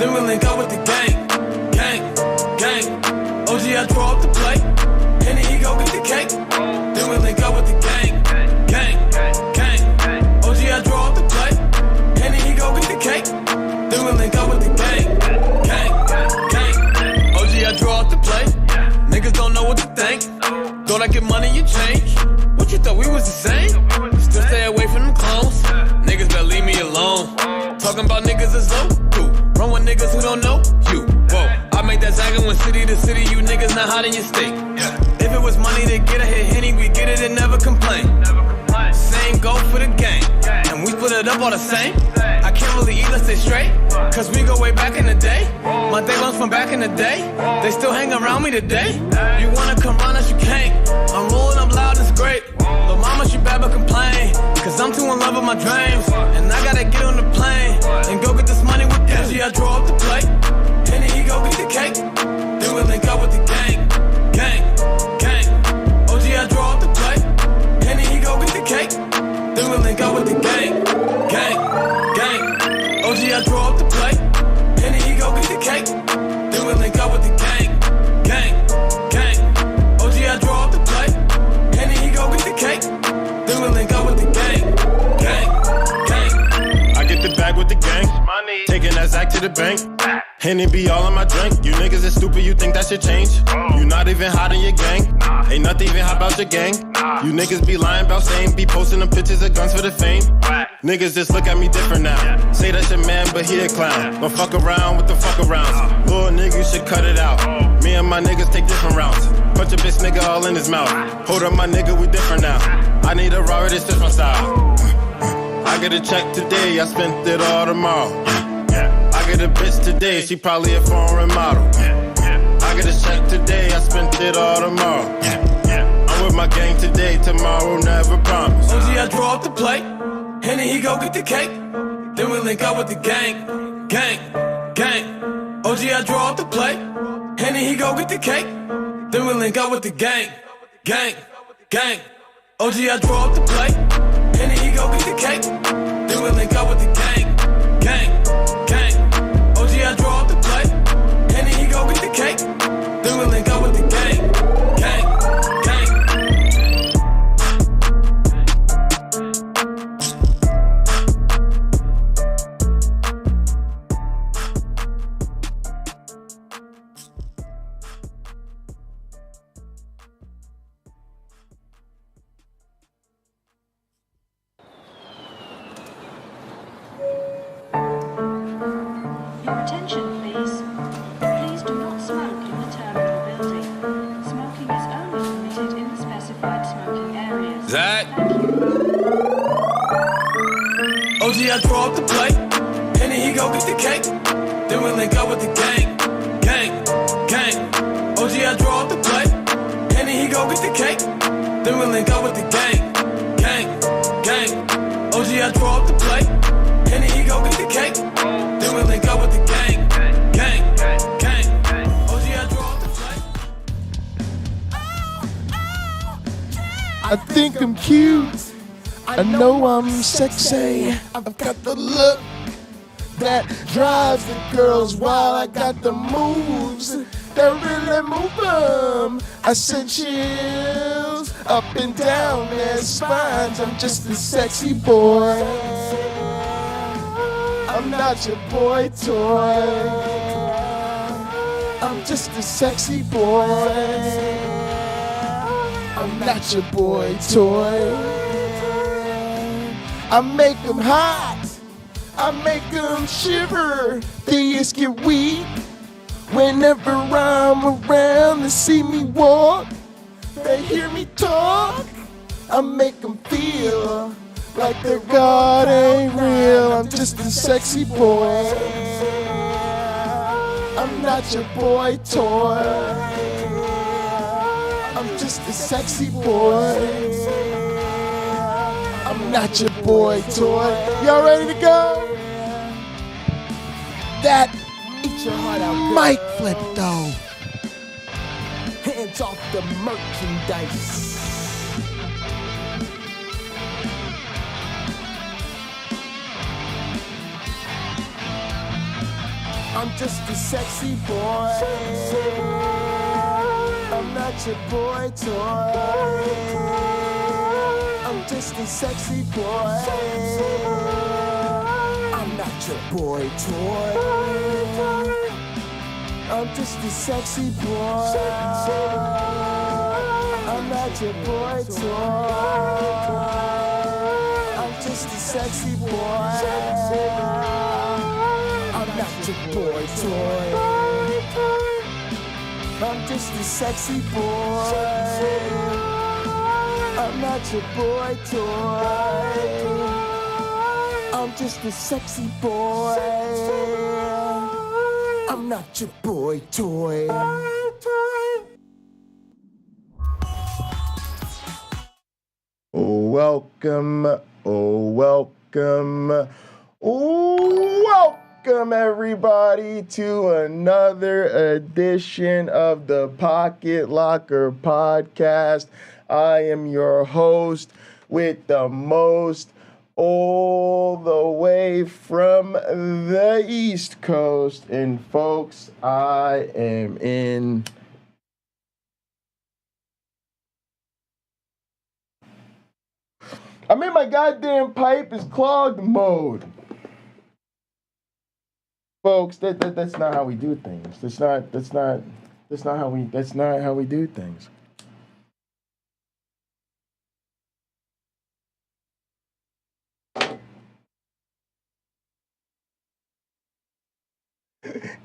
Then we link up with the gang. OG, I draw up the plate. Henny, he go get the cake. Then we link up with the gang. OG, I draw up the plate. Henny, he go get the cake. Then we link up with the gang. OG, I draw up the plate. Niggas don't know what to think. Thought I get money, you change. What you thought, we was the same? Still stay away from them clones. Niggas better leave me alone. Talking about niggas is low. Run with niggas who don't know you. Whoa, I make that zagging when city to city. You niggas not hot in your state. If it was money to get a hit Henny, we get it and never complain. Same go for the gang. And we split it up all the same. I can't really eat, let's stay straight. Cause we go way back in the day. My day ones from back in the day. They still hang around me today. You wanna come round us, you can't. I'm rolling up loud, it's great. But mama, she bad but complain. Cause I'm too in love with my dreams. And I gotta get on the plane and go get this money with Angie. I draw up the plate. Henny, he go get the cake. Then we link up with the gang. OG, I draw up the plate. Henny, he go get the cake. Then we link up with the gang. OG, I draw up the plate. Henny, he go get the cake. Then we link up with the gang. OG, I draw up the plate. Henny, he go get the cake. Then we link up with the gang. I get the bag with the gang. Taking that Zach to the bank. Henny be all in my drink. You niggas is stupid, you think that should change? You not even hot in your gang. Ain't nothing even hot about your gang. You niggas be lying about same. Be posting them pictures of guns for the fame. Niggas just look at me different now. Say that's your man, but he a clown. Don't fuck around with the fuck arounds. Little nigga, you should cut it out. Me and my niggas take different routes. Punch a bitch nigga all in his mouth. Hold up my nigga, we different now. I need a Robert, it's just my style. I get a check today, I spent it all tomorrow. I get a bitch today, she probably a foreign model. I get a check today, I spent it all tomorrow. I'm with my gang today, tomorrow never promise. OG, I draw up the plate. Henny, he go get the cake. Then we link up with the gang. OG, I draw up the plate. Henny, he go get the cake. Then we link up with the gang. OG, I draw up the plate. Henny, he go get the cake. Then we link up with the gang. OG, I draw up the plate. Henny, he go get the cake. Then we link up with the gang. Attention, please. Please do not smoke in the terminal building. Smoking is only permitted in the specified smoking areas. Zach. OG, I draw up the plate. Henny, he go get the cake. Then we link up with the gang. OG, I draw up the plate. Henny, he go get the cake. Then we link up with the gang. OG, I draw up the plate. Henny, he go get the cake. Then we link up with the gang. OG, I draw up the plate. I think I'm cute. I know I'm sexy. I've got the look that drives the girls wild. I got the moves that really move them. I send chills up and down their spines. I'm just a sexy boy. I'm not your boy toy. I'm just a sexy boy. I'm not your boy toy. I make them hot. I make them shiver. They just get weak. Whenever I'm around, they see me walk. They hear me talk. I make them feel like their God ain't real. I'm just a sexy boy. I'm not your boy toy. I'm just a sexy boy. I'm not your boy toy. Y'all ready to go? That eat your heart out. Mic flip though. Hands off the merchandise. I'm just a sexy boy. I'm not your boy toy. I'm just a sexy boy. I'm not your boy toy. I'm just a sexy boy. I'm not your boy toy. I'm just a sexy boy. I'm not your boy toy. I'm just a sexy boy. I'm not your boy toy. I'm just a sexy boy. I'm not your boy toy. Welcome, welcome everybody to another edition of the Pocket Locker Podcast. I am your host with the most, all the way from the East Coast. And folks, I'm in my goddamn pipe is clogged mode. Folks, that's not how we do things. That's not how we do things.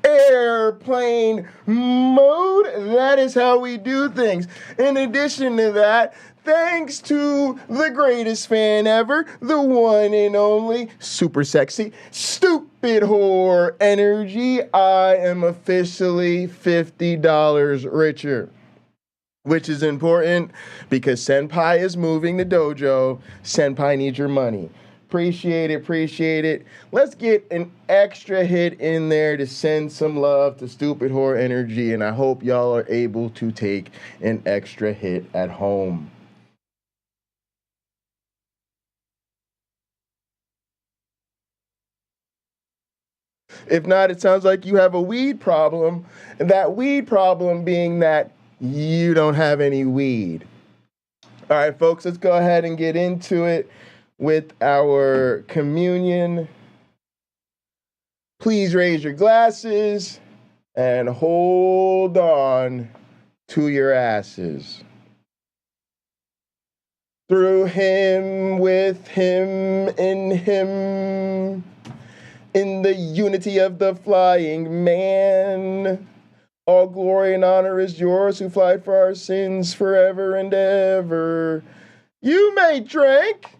Airplane mode, that is how we do things. In addition to that, thanks to the greatest fan ever, the one and only, super sexy, stupid whore energy, I am officially $50 richer. Which is important because Senpai is moving the dojo. Senpai needs your money. Appreciate it. Let's get an extra hit in there to send some love to Stupid Whore Energy, and I hope y'all are able to take an extra hit at home. If not, it sounds like you have a weed problem, and that weed problem being that you don't have any weed. All right, folks, let's go ahead and get into it with our communion. Please raise your glasses and hold on to your asses. Through him, with him, in the unity of the flying man. All glory and honor is yours who flied for our sins forever and ever. You may drink.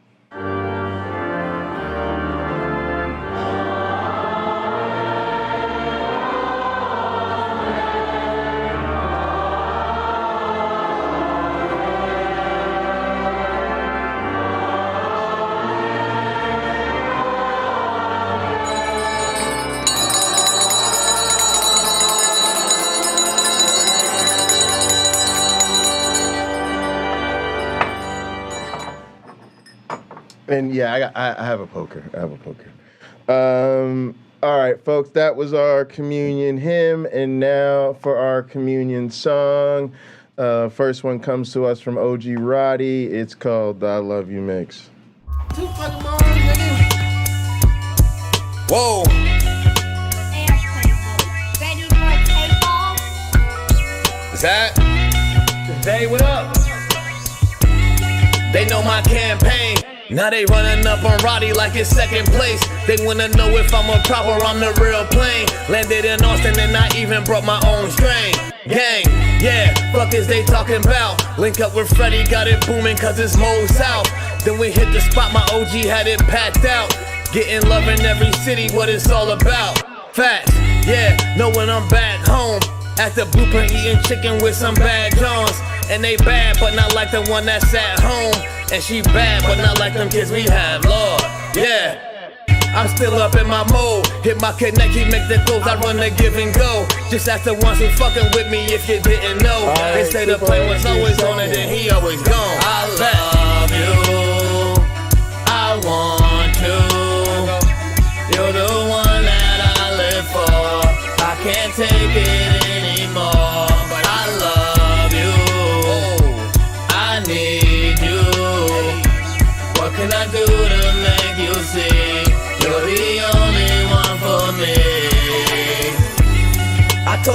And yeah, I have a poker. All right, folks, that was our communion hymn, and now for our communion song. First one comes to us from OG Roddy. It's called "I Love You" mix. Whoa. Is that? Hey, what up? They know my campaign. Now they running up on Roddy like it's second place. They wanna know if I'm a prop or I'm the real plane. Landed in Austin and I even brought my own strain. Gang, yeah, fuck is they talking about? Link up with Freddie, got it booming cause it's Mo South. Then we hit the spot, my OG had it packed out. Getting love in every city, what it's all about. Facts, yeah, know when I'm back home. At the blueprint eating chicken with some bad Johns. And they bad, but not like the one that's at home. And she bad, but not like them kids we have, Lord, yeah. I'm still up in my mode. Hit my connect, he make the goals, I run the give and go. Just ask the ones who fucking with me if you didn't know. They say the plane was always on it and he always gone. I love you, I want you. You're the one that I live for.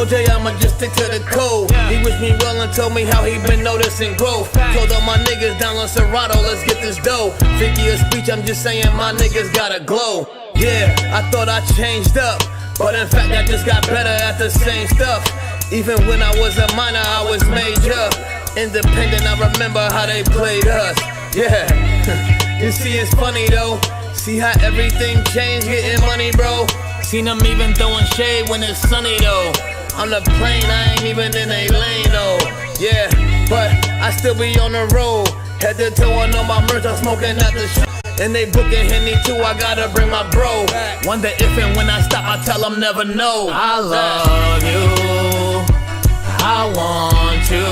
Told Jay I'ma just stick to the code. He wished me well and told me how he been noticing growth. Told all my niggas down on Serato, let's get this dough. Figure of speech, I'm just saying my niggas gotta glow. Yeah, I thought I changed up, but in fact I just got better at the same stuff. Even when I was a minor, I was major. Independent, I remember how they played us. Yeah, you see it's funny though. See how everything changed, getting money, bro. Seen them even throwing shade when it's sunny though. On the plane, I ain't even in a lane though. Yeah, but I still be on the road. Head to toe on all my merch, I'm smoking at the shop. And they booking Henny too, I gotta bring my bro. Wonder if and when I stop, I tell them never know. I love you, I want you.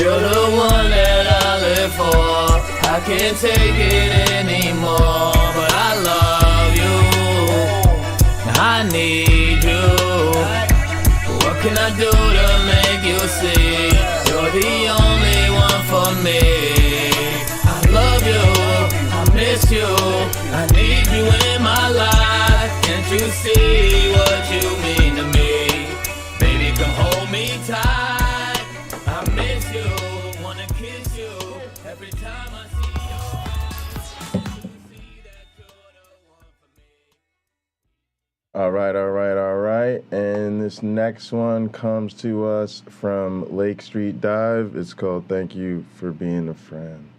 You're the one that I live for. I can't take it anymore, but I love you, I need you. What can I do to make you see? You're the only one for me. I love you, I miss you, I need you in my life. Can't you see what you mean to me? Baby, come hold me tight. I miss you, wanna kiss you every time I see you. All right. And this next one comes to us from Lake Street Dive. It's called Thank You for Being a Friend.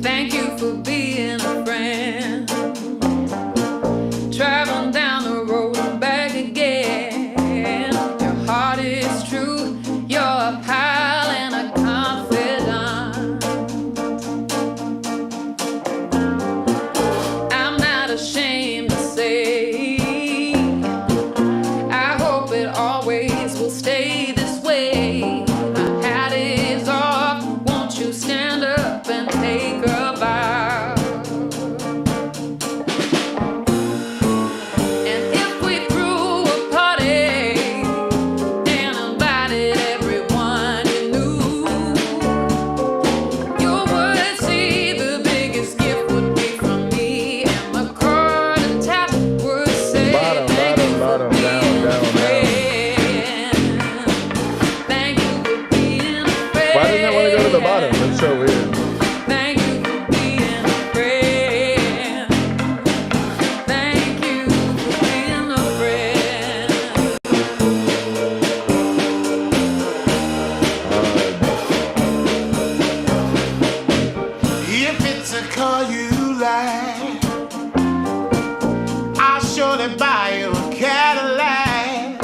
Thank you for being a friend. Traveling down the road and back again. Your heart is true. You're a pal and a confidant. I'm not ashamed to say I hope it always will stay this way. My hat is off. Won't you stand up and take a bow? And if we threw a party and invited everyone you knew, you would see the biggest gift would be from me, and the curtain tap would say thank you for being a friend. Thank you for being a friend. Why doesn't it want to go to the bottom? That's so weird. Thank you for being a friend. Thank you for being a friend. If it's a car you like, I'll surely buy you a Cadillac.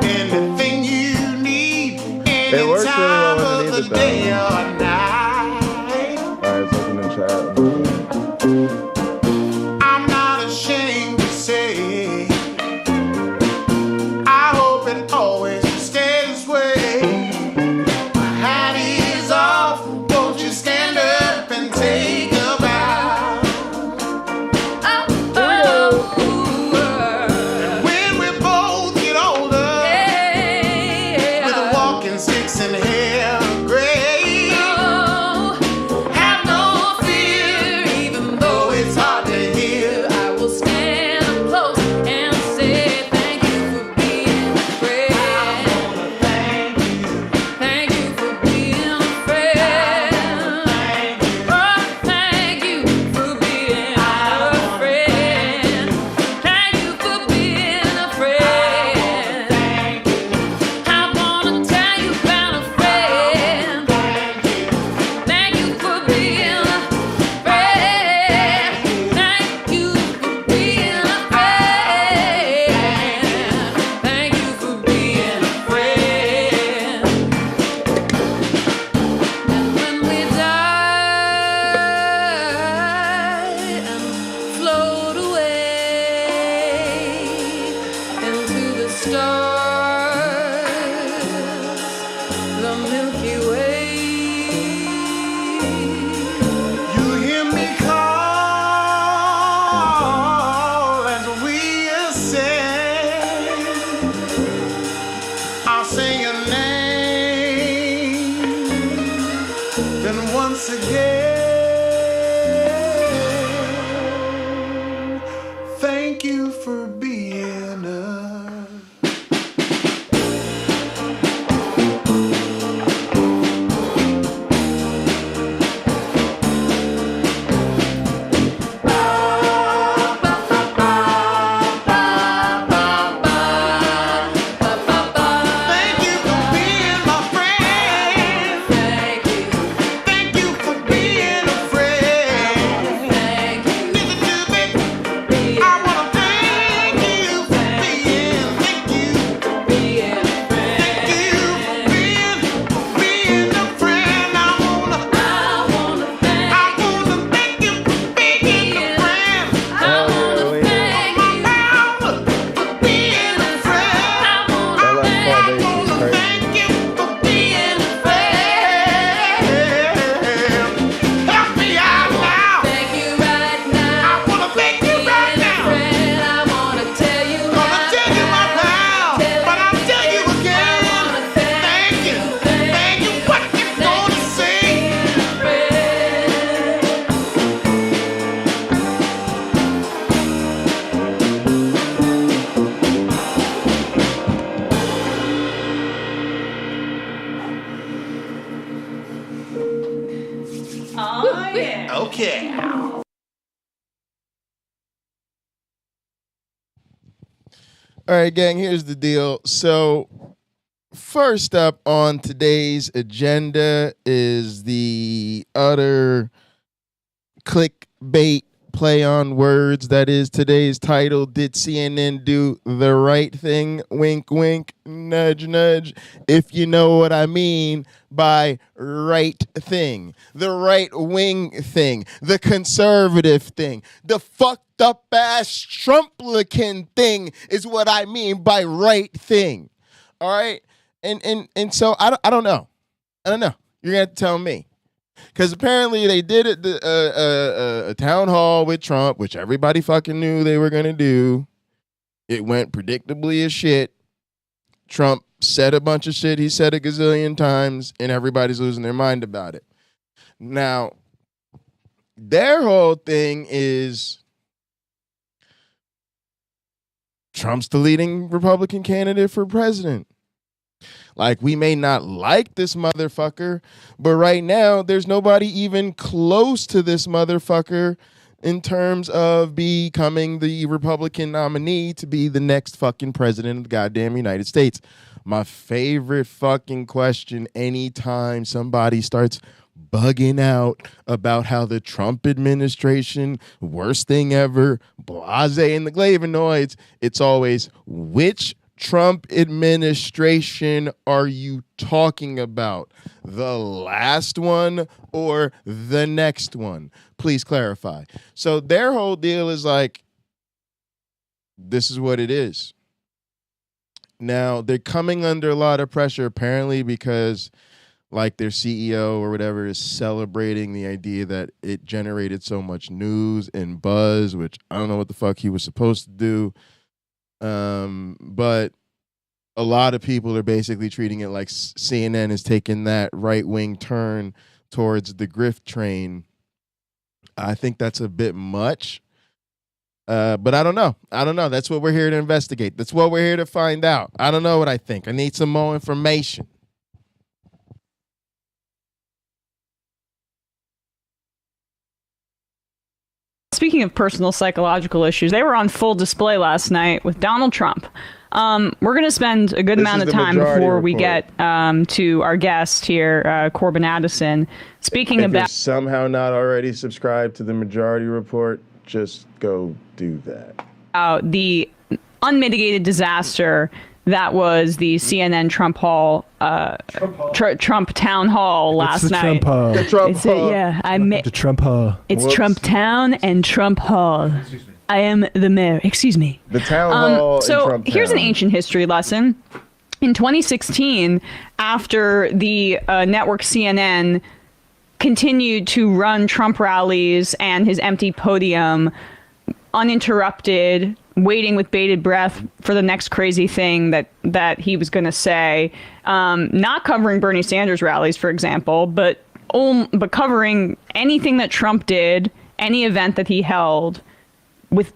Anything you need, any It works really well time underneath of it, the day though. or night. Alright, so in the chat. I'm not ashamed to say I hope it always stays this way. My hat is off. Won't you stand up and take a bow? When we both get older, with walking sticks and hair gray, have no fear, even though it's hard to hear. I will stand up close and say thank you for being a friend. Thank you for being a friend. Oh, thank you for being a friend. Thank you for being a friend. I wanna tell you about a friend. Okay. All right, gang, here's the deal. So, first up on today's agenda is the utter clickbait play on words that is today's title. Did CNN do the right thing? Wink, wink, nudge, nudge. If you know what I mean by right thing. The right wing thing. The conservative thing. The fucked up ass Trumplican thing is what I mean by right thing. All right? And so I don't know. I don't know. You're going to have to tell me. Because apparently they did it a town hall with Trump, which everybody fucking knew they were going to do. It went predictably as shit. Trump said a bunch of shit. He said a gazillion times, and everybody's losing their mind about it. Now, their whole thing is Trump's the leading Republican candidate for president. Like, we may not like this motherfucker, but right now there's nobody even close to this motherfucker in terms of becoming the Republican nominee to be the next fucking president of the goddamn United States. My favorite fucking question anytime somebody starts bugging out about how the Trump administration, worst thing ever, blase and the Glavinoids, it's always, which Trump administration are you talking about? The last one or the next one? Please clarify. So their whole deal is like, this is what it is. Now, they're coming under a lot of pressure, apparently, because like their CEO or whatever is celebrating the idea that it generated so much news and buzz, which I don't know what the fuck he was supposed to do. But a lot of people are basically treating it like CNN is taking that right-wing turn towards the grift train. I think that's a bit much. But I don't know. That's what we're here to investigate. That's what we're here to find out. I don't know what I think. I need some more information. Speaking of personal psychological issues, they were on full display last night with Donald Trump. We're going to spend a good amount of time before we get to our guest here, Corbin Addison. Speaking if about you're somehow not already subscribed to the Majority Report, just go do that. The unmitigated disaster that was the CNN Trump Town Hall last night. The Trump Hall. Yeah, The Trump Hall. It's Whoops. Trump Town and Trump Hall. I am the mayor. Excuse me. The town hall. So in Trump here's an Town. ancient history lesson. In 2016, after the network CNN continued to run Trump rallies and his empty podium uninterrupted, waiting with bated breath for the next crazy thing that he was going to say, not covering Bernie Sanders rallies, for example, but covering anything that Trump did, any event that he held, with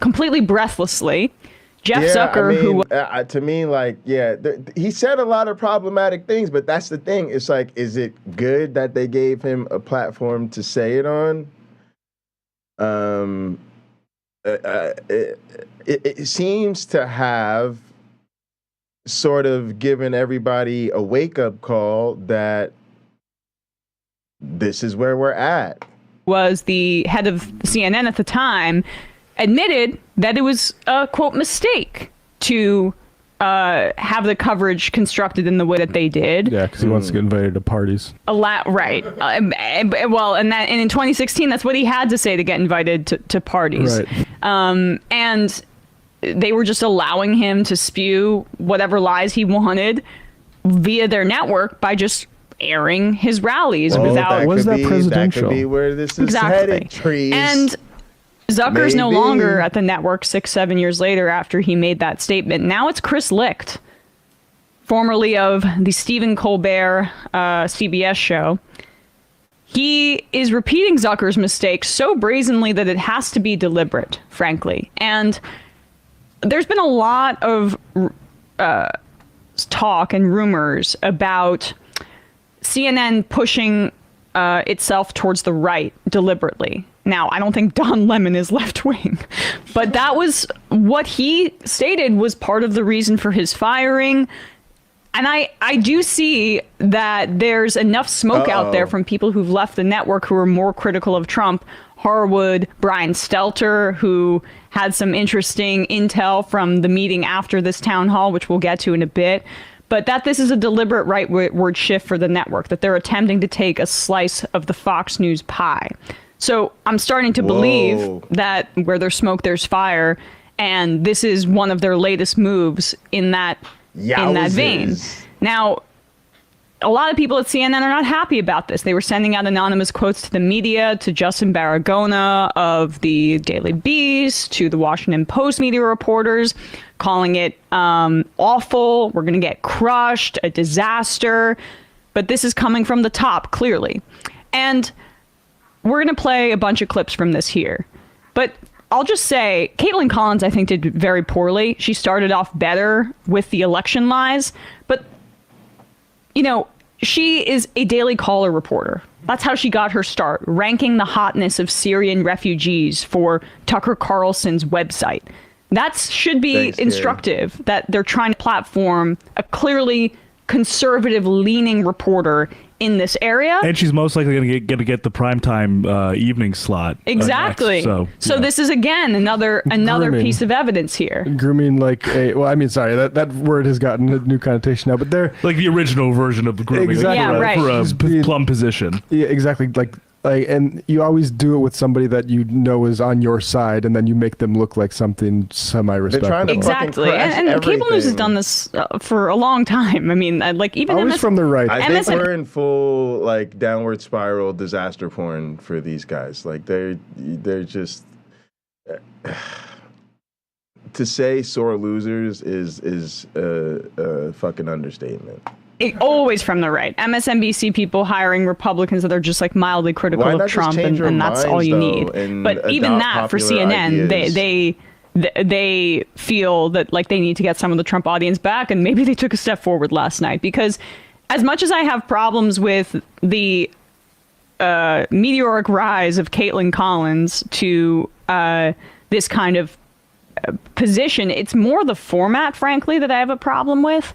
completely breathlessly. Jeff Zucker, to me, like, he said a lot of problematic things, but that's the thing. It's like, is it good that they gave him a platform to say it on? It seems to have sort of given everybody a wake-up call that this is where we're at. was the head of CNN at the time, admitted that it was a, quote, mistake to have the coverage constructed in the way that they did. Yeah, because he wants to get invited to parties. Right. Well, and in 2016, that's what he had to say to get invited to parties. Right. And they were just allowing him to spew whatever lies he wanted via their network by just airing his rallies without... Was that presidential? That could be where this is headed, trees. And Zucker's no Maybe. longer at the network 6-7 years later after he made that statement. Now it's Chris Licht, formerly of the Stephen Colbert CBS show. He is repeating Zucker's mistake so brazenly that it has to be deliberate, frankly. And there's been a lot of talk and rumors about CNN pushing itself towards the right deliberately. Now, I don't think Don Lemon is left-wing, but that was what he stated was part of the reason for his firing. And I do see that there's enough smoke out there from people who've left the network who are more critical of Trump. Harwood, Brian Stelter, who had some interesting intel from the meeting after this town hall, which we'll get to in a bit. But that this is a deliberate rightward shift for the network, that they're attempting to take a slice of the Fox News pie. So I'm starting to believe that where there's smoke, there's fire. And this is one of their latest moves in that vein. Now, a lot of people at CNN are not happy about this. They were sending out anonymous quotes to the media, to Justin Baragona of the Daily Beast, to the Washington Post media reporters, calling it awful, we're going to get crushed, a disaster. But this is coming from the top, clearly. And we're going to play a bunch of clips from this here. But I'll just say, Caitlin Collins, I think, did very poorly. She started off better with the election lies. But, you know, she is a Daily Caller reporter. That's how she got her start, ranking the hotness of Syrian refugees for Tucker Carlson's website. That should be instructive, that they're trying to platform a clearly conservative-leaning reporter in this area. And she's most likely going to get the primetime evening slot. Exactly. Next, so this is, again, another piece of evidence here. Grooming that word has gotten a new connotation now, but they're like the original version of grooming. Exactly. Yeah, right. For a plum position. Yeah, exactly. Like, and you always do it with somebody that you know is on your side, and then you make them look like something semi-respectable. They're trying to Exactly. fucking And Cable News has everything. done this for a long time. I mean, like even Always from the right. I think MSN we're in full like downward spiral disaster porn for these guys. Like they're just to say sore losers is a fucking understatement. always from the right. MSNBC people hiring Republicans that are just like mildly critical Why of not just Trump, change and our that's all you minds, though, need. and But even adopt that for popular CNN, ideas? they feel that like they need to get some of the Trump audience back, and maybe they took a step forward last night, because as much as I have problems with the meteoric rise of Caitlin Collins to this kind of position, it's more the format, frankly, that I have a problem with.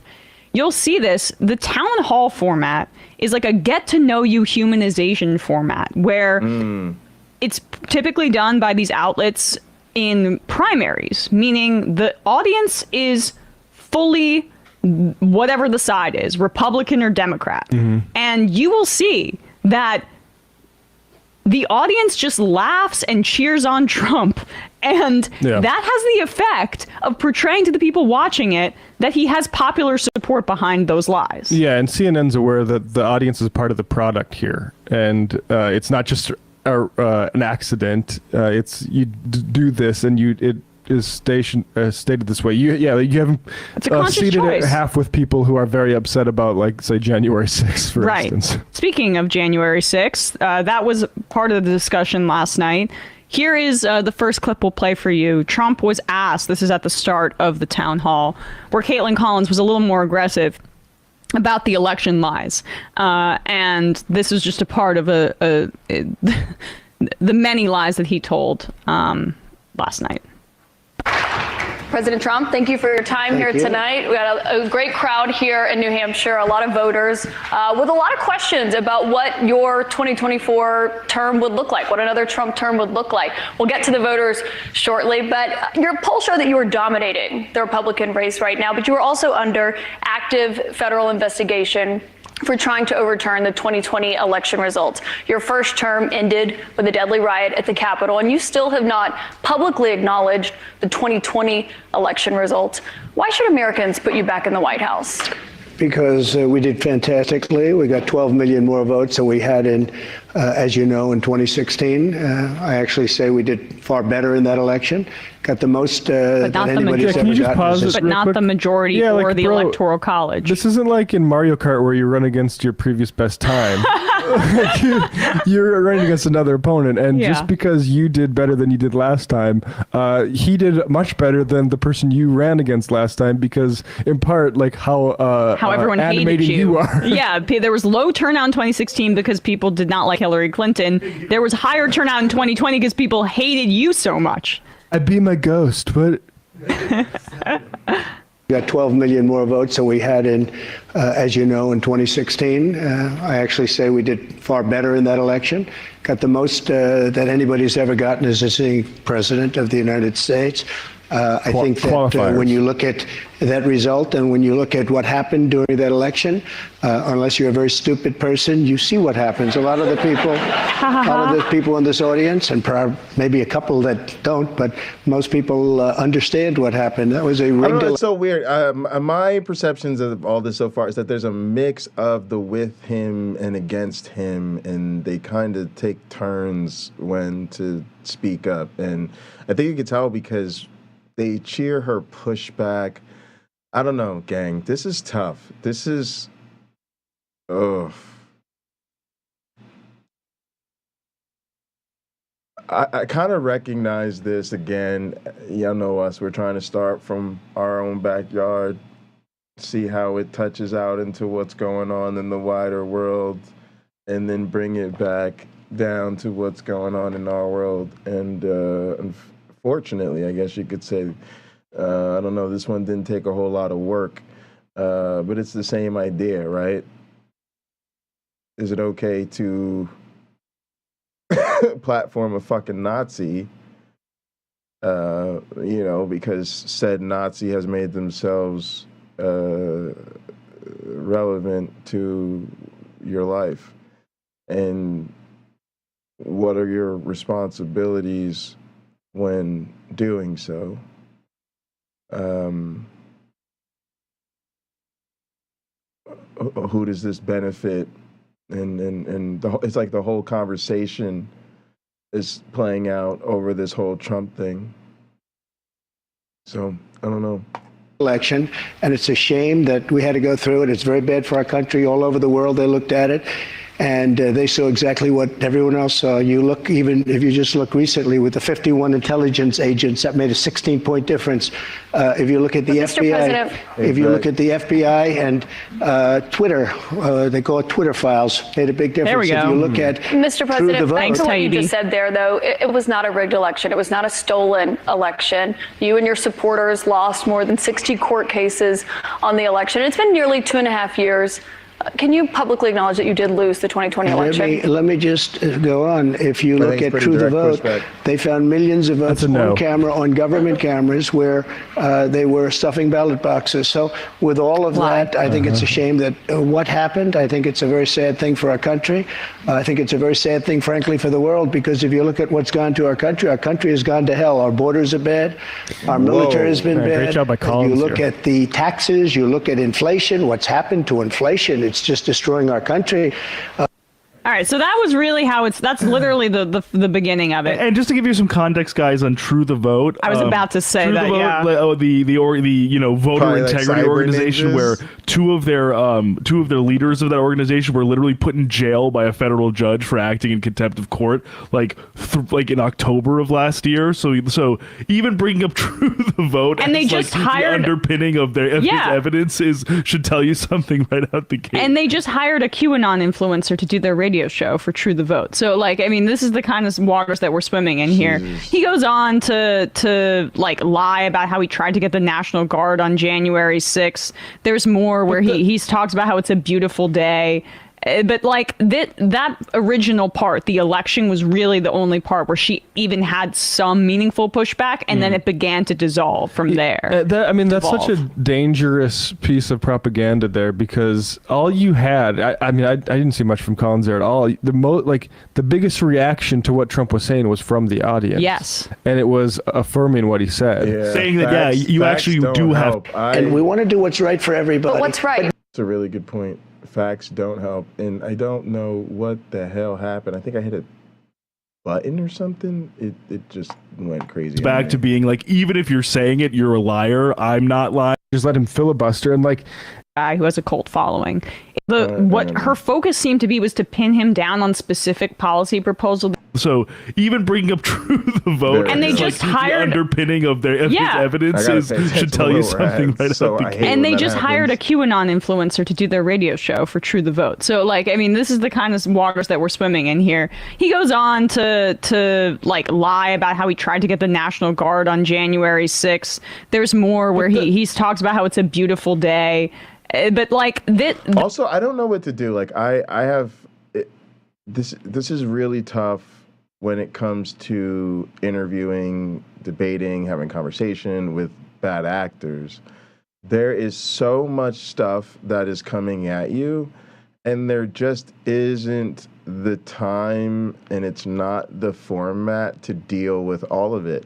You'll see this. The town hall format is like a get-to-know-you humanization format, where it's typically done by these outlets in primaries, meaning the audience is fully whatever the side is, Republican or Democrat. And you will see that the audience just laughs and cheers on Trump. And that has the effect of portraying to the people watching it that he has popular support behind those lies. Yeah, and CNN's aware that the audience is part of the product here. And it's not just an accident. It's you do this and it is stated this way. You haven't It's a conscious seated choice. it half with people who are very upset about, like, say, January 6th, for instance. Speaking of January 6th, that was part of the discussion last night. Here is the first clip we'll play for you. Trump was asked, this is at the start of the town hall, where Caitlin Collins was a little more aggressive about the election lies. And this was just a part of the many lies that he told last night. President Trump, thank you for your time here tonight. We got a great crowd here in New Hampshire, a lot of voters with a lot of questions about what your 2024 term would look like, what another Trump term would look like. We'll get to the voters shortly, but your polls show that you are dominating the Republican race right now, but you are also under active federal investigation for trying to overturn the 2020 election results. Your first term ended with a deadly riot at the Capitol, and you still have not publicly acknowledged the 2020 election results. Why should Americans put you back in the White House? Because we did fantastically. We got 12 million more votes than we had in, as you know, in 2016. I actually say we did far better in that election. Got the most that anybody's ever gotten. But not the majority or the Electoral College. This isn't like in Mario Kart where you run against your previous best time. You're running against another opponent, and just because you did better than you did last time, he did much better than the person you ran against last time, because in part, like how everyone animating hated you. are. Yeah, there was low turnout in 2016 because people did not like Hillary Clinton. There was higher turnout in 2020 because people hated you so much. I'd be my ghost, but... We got 12 million more votes than we had in, as you know, in 2016. I actually say we did far better in that election. Got the most that anybody's ever gotten as a sitting president of the United States. I think that when you look at that result and when you look at what happened during that election, unless you're a very stupid person, you see what happens. A lot of the people in this audience, and maybe a couple that don't, but most people understand what happened. That was a rigged election. It's so weird. My perceptions of all this so far is that there's a mix of the with him and against him, and they kind of take turns when to speak up. And I think you can tell because they cheer her pushback. I don't know, gang. This is tough. This is, I kind of recognize this again. Y'all know us. We're trying to start from our own backyard, see how it touches out into what's going on in the wider world, and then bring it back down to what's going on in our world. And unfortunately, I guess you could say, I don't know, this one didn't take a whole lot of work, but it's the same idea, right? Is it okay to platform a fucking Nazi, because said Nazi has made themselves relevant to your life? And what are your responsibilities when doing so? Who does this benefit? And it's like the whole conversation is playing out over this whole Trump thing. So I don't know. Election, and it's a shame that we had to go through it. It's very bad for our country. All over the world, they looked at it. And they saw exactly what everyone else saw. You look, even if you just look recently with the 51 intelligence agents, that made a 16-point difference. If you look at the FBI, you look at the FBI and Twitter, they call it Twitter files, made a big difference. There we go. If you look at Mr. President, thanks for what you Taibbi. just said there, though. It was not a rigged election. It was not a stolen election. You and your supporters lost more than 60 court cases on the election. It's been nearly 2.5 years. Can you publicly acknowledge that you did lose the 2020 election? Let me just go on. If you look at True the Vote, they found millions of votes on camera, on government cameras, where they were stuffing ballot boxes. So with all of that, I think it's a shame that what happened. I think it's a very sad thing for our country. I think it's a very sad thing, frankly, for the world, because if you look at what's gone to our country has gone to hell. Our borders are bad. Our military has been bad. Great job by Collins. You look at the taxes, you look at inflation, what's happened to inflation. It's just destroying our country. All right, so that was really that's literally the beginning of it. And just to give you some context, guys, on True the Vote. I was about to say True that, the Vote, yeah. the voter Probably like integrity cyber organization, ninjas. where two of their leaders of that organization were literally put in jail by a federal judge for acting in contempt of court, like in October of last year. So even bringing up True the Vote, and they just hired the underpinning of their his evidence should tell you something right out the gate. And they just hired a QAnon influencer to do their radio show for True the Vote. So, this is the kind of waters that we're swimming in here. He goes on to lie about how he tried to get the National Guard on January 6th. There's more where he talks about how it's a beautiful day. But that original part, the election, was really the only part where she even had some meaningful pushback, and then it began to dissolve from there. That's such a dangerous piece of propaganda there, because all you had, I didn't see much from Collins there at all. The biggest reaction to what Trump was saying was from the audience. Yes, and it was affirming what he said, saying that you actually do have, and we want to do what's right for everybody. But what's right? It's a really good point. Facts don't help, and I don't know what the hell happened. I think I hit a button or something. It just went crazy. It's back to being even if you're saying it, you're a liar. I'm not lying. Just let him filibuster, and guy who has a cult following. What her focus seemed to be was to pin him down on specific policy proposals. So even bringing up True the Vote, And they is just like hired- the underpinning of their his evidence should tell you something right so out the I gate. hate And when they that just hired a happens. QAnon influencer to do their radio show for True the Vote. So, like, I mean, this is the kind of waters that we're swimming in here. He goes on to like lie about how he tried to get the National Guard on January 6th. There's more where he talks about how it's a beautiful day. But like this, Also, I don't know what to do. Like I have this is really tough when it comes to interviewing, debating, having conversation with bad actors. There is so much stuff that is coming at you, and there just isn't the time, and it's not the format to deal with all of it.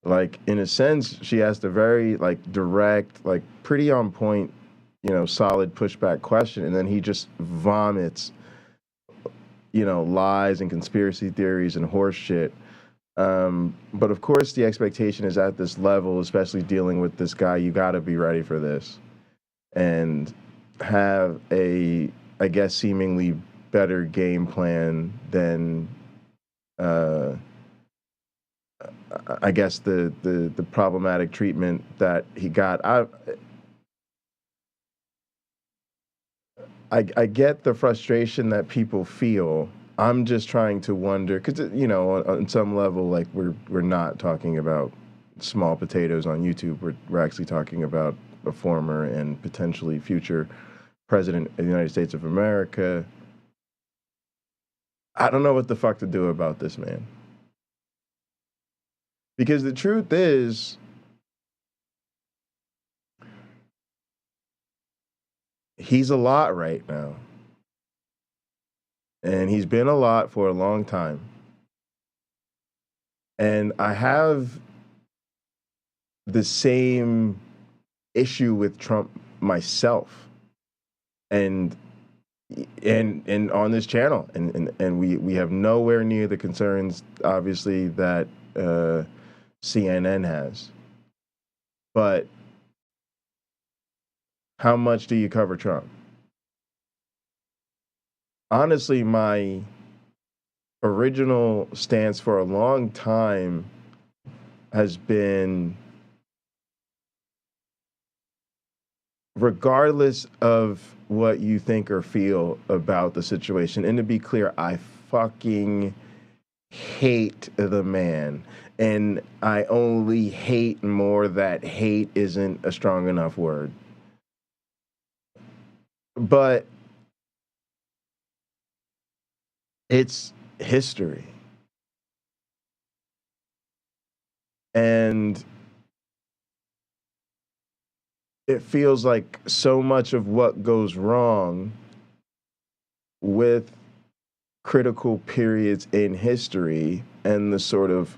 Like, in a sense, she asked a very like direct, like pretty on point, solid pushback question, and then he just vomits, lies and conspiracy theories and horse shit. But of course, the expectation is at this level, especially dealing with this guy, you got to be ready for this and have a, I guess, seemingly better game plan than, I guess, the problematic treatment that he got. I get the frustration that people feel. I'm just trying to wonder, because on some level, like we're not talking about small potatoes on YouTube. We're actually talking about a former and potentially future president of the United States of America. I don't know what the fuck to do about this man, because the truth is, he's a lot right now. And he's been a lot for a long time. And I have the same issue with Trump myself. And on this channel. And we have nowhere near the concerns, obviously, that CNN has. But how much do you cover Trump? Honestly, my original stance for a long time has been, regardless of what you think or feel about the situation, and to be clear, I fucking hate the man. And I only hate more that hate isn't a strong enough word. But it's history. And it feels like so much of what goes wrong with critical periods in history and the sort of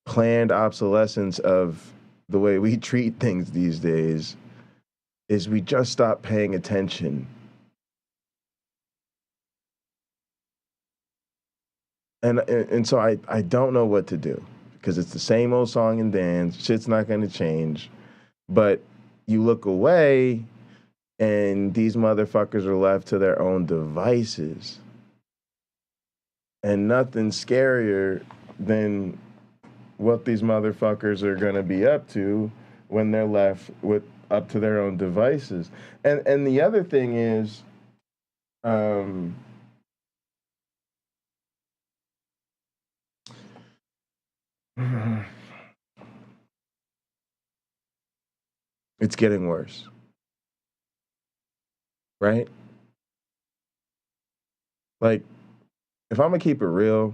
planned obsolescence of the way we treat things these days is we just stop paying attention. And so I don't know what to do, because it's the same old song and dance. Shit's not going to change. But you look away, and these motherfuckers are left to their own devices. And nothing's scarier than what these motherfuckers are going to be up to when they're left with up to their own devices. And the other thing is, it's getting worse, right? Like, if I'm gonna keep it real,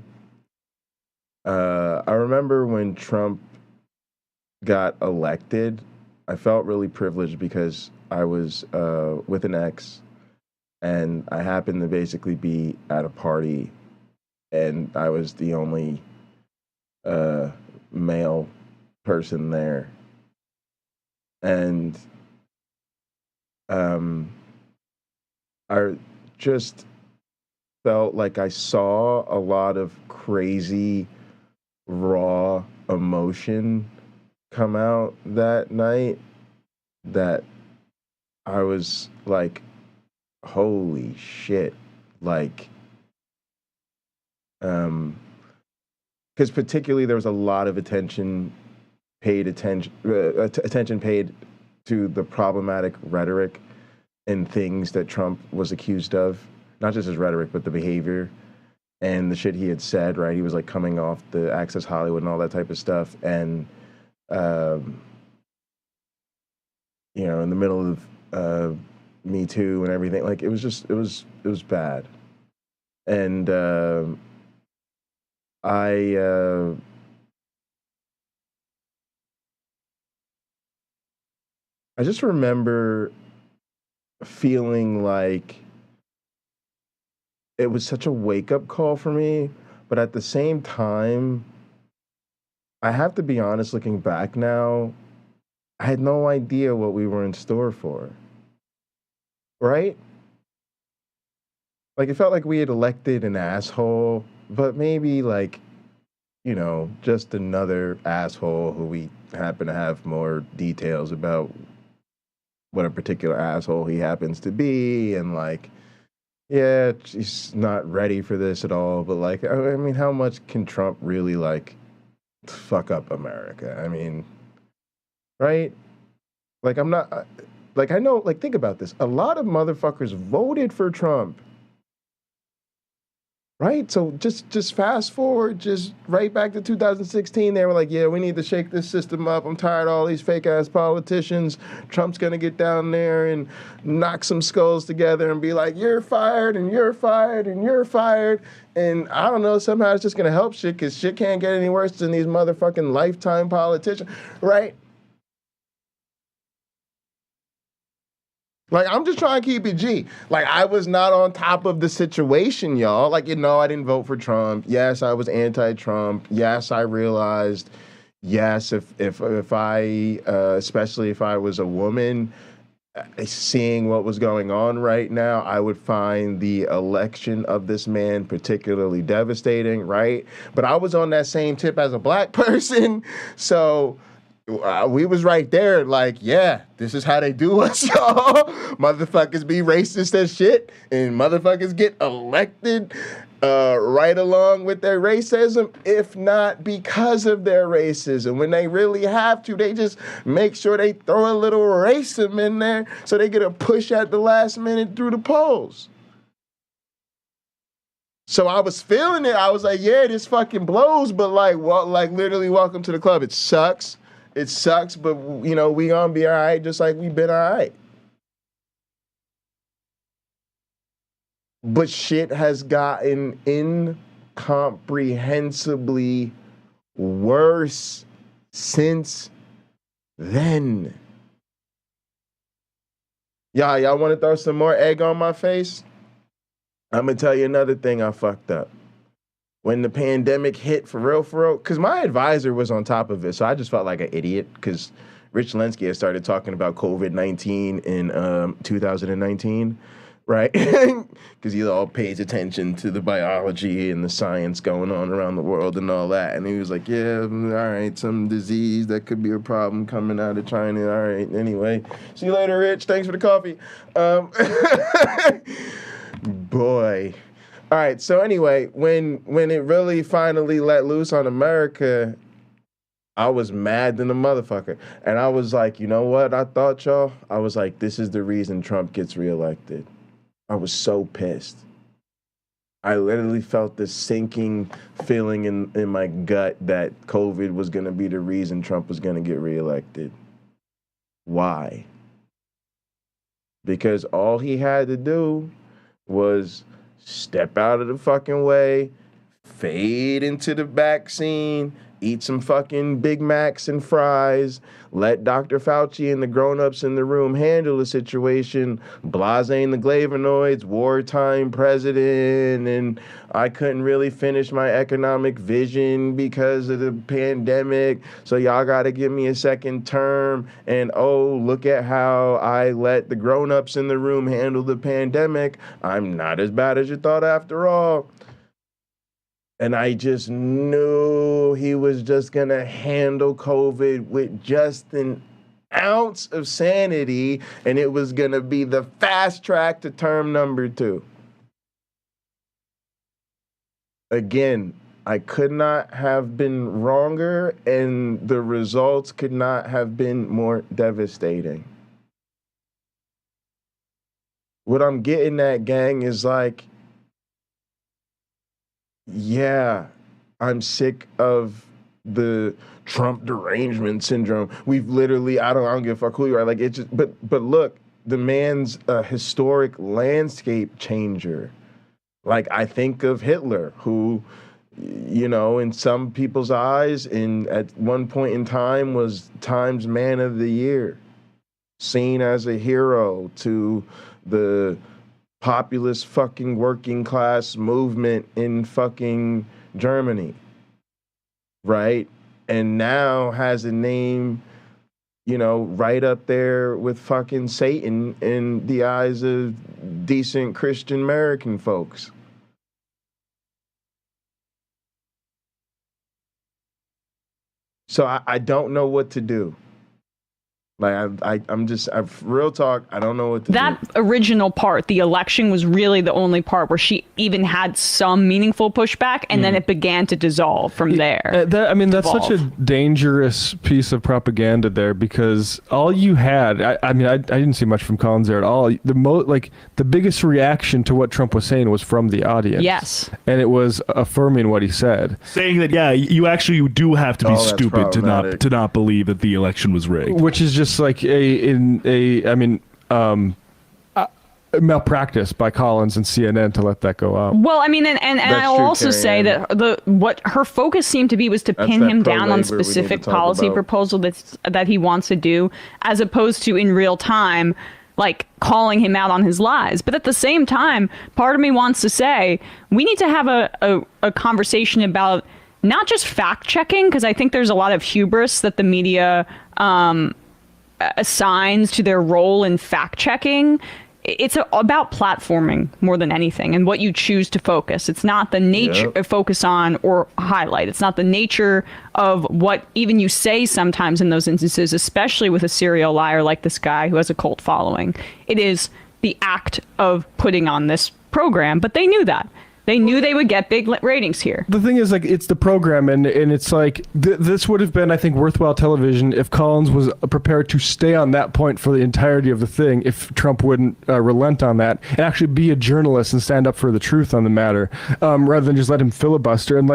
I remember when Trump got elected, I felt really privileged because I was with an ex, and I happened to basically be at a party, and I was the only male person there. And I just felt like I saw a lot of crazy, raw emotion come out that night that I was like, holy shit. Like, because particularly there was a lot of attention paid to the problematic rhetoric and things that Trump was accused of, not just his rhetoric, but the behavior and the shit he had said, right? He was like coming off the Access Hollywood and all that type of stuff. And, you know, in the middle of Me Too and everything, like it was bad. And I just remember feeling like it was such a wake-up call for me, but at the same time, I have to be honest, looking back now, I had no idea what we were in store for, right? Like, it felt like we had elected an asshole, but maybe, like, you know, just another asshole who we happen to have more details about what a particular asshole he happens to be, and like, yeah, he's not ready for this at all, but like, I mean, how much can Trump really like fuck up America? I mean, right? Like, I'm not, like, I know, like, think about this. A lot of motherfuckers voted for Trump. Right? So just fast forward, just right back to 2016. They were like, yeah, we need to shake this system up. I'm tired of all these fake ass politicians. Trump's going to get down there and knock some skulls together and be like, you're fired and you're fired and you're fired. And I don't know, somehow it's just going to help shit because shit can't get any worse than these motherfucking lifetime politicians. Right? Like, I'm just trying to keep it G. Like, I was not on top of the situation, y'all. Like, you know, I didn't vote for Trump. Yes, I was anti-Trump. Yes, I realized, yes, if I, especially if I was a woman, seeing what was going on right now, I would find the election of this man particularly devastating, right? But I was on that same tip as a black person, so we was right there, like, yeah, this is how they do us, y'all. Motherfuckers be racist as shit, and motherfuckers get elected right along with their racism, if not because of their racism. When they really have to, they just make sure they throw a little racism in there so they get a push at the last minute through the polls. So I was feeling it. I was like, yeah, this fucking blows, but like, literally, welcome to the club. It sucks. It sucks, but, you know, we gonna be all right just like we been all right. But shit has gotten incomprehensibly worse since then. Y'all want to throw some more egg on my face? I'm going to tell you another thing I fucked up. When the pandemic hit for real, because my advisor was on top of it, so I just felt like an idiot, because Rich Lenski had started talking about COVID-19 in 2019, right? Because he all pays attention to the biology and the science going on around the world and all that. And he was like, yeah, all right, some disease that could be a problem coming out of China. All right, anyway. See you later, Rich. Thanks for the coffee. Boy. All right, so anyway, when it really finally let loose on America, I was mad than a motherfucker. And I was like, you know what I thought, y'all? I was like, this is the reason Trump gets reelected. I was so pissed. I literally felt this sinking feeling in my gut that COVID was going to be the reason Trump was going to get reelected. Why? Because all he had to do was step out of the fucking way, fade into the back scene, eat some fucking Big Macs and fries, let Dr. Fauci and the grown-ups in the room handle the situation, blasting the Glavinoids, wartime president, and I couldn't really finish my economic vision because of the pandemic, so y'all gotta give me a second term, and oh, look at how I let the grown-ups in the room handle the pandemic. I'm not as bad as you thought after all. And I just knew he was just going to handle COVID with just an ounce of sanity, and it was going to be the fast track to term number 2. Again, I could not have been wronger, and the results could not have been more devastating. What I'm getting at, gang, is like, yeah, I'm sick of the Trump derangement syndrome. We've literally, I don't give a fuck who you are. Like, it just, but look, the man's a historic landscape changer. Like, I think of Hitler, who, you know, in some people's eyes, at one point in time was Time's Man of the Year, seen as a hero to the populist fucking working class movement in fucking Germany, right? And now has a name, you know, right up there with fucking Satan in the eyes of decent Christian American folks. So I don't know what to do. Like, I'm real talk, I don't know what to do. That original part, the election, was really the only part where she even had some meaningful pushback, and then it began to dissolve from there. That's such a dangerous piece of propaganda there, because all you had, I didn't see much from Collins there at all. The biggest reaction to what Trump was saying was from the audience. Yes. And it was affirming what he said. Saying that, yeah, you do have to be stupid to not believe that the election was rigged. Which is just like malpractice by Collins and CNN to let that go out. Well, I mean, and I'll also say that what her focus seemed to be was to pin him down on specific policy proposal that he wants to do, as opposed to in real time, like, calling him out on his lies. But at the same time, part of me wants to say we need to have a conversation about not just fact checking, because I think there's a lot of hubris that the media assigns to their role in fact checking. It's about platforming more than anything, and what you choose to focus. It's not the nature focus on or highlight. It's not the nature of what even you say sometimes in those instances, especially with a serial liar like this guy who has a cult following. It is the act of putting on this program, but they knew that. They knew they would get big ratings here. The thing is, like, it's the program, and it's like, this would have been, I think, worthwhile television if Collins was prepared to stay on that point for the entirety of the thing, if Trump wouldn't relent on that, and actually be a journalist and stand up for the truth on the matter, rather than just let him filibuster. And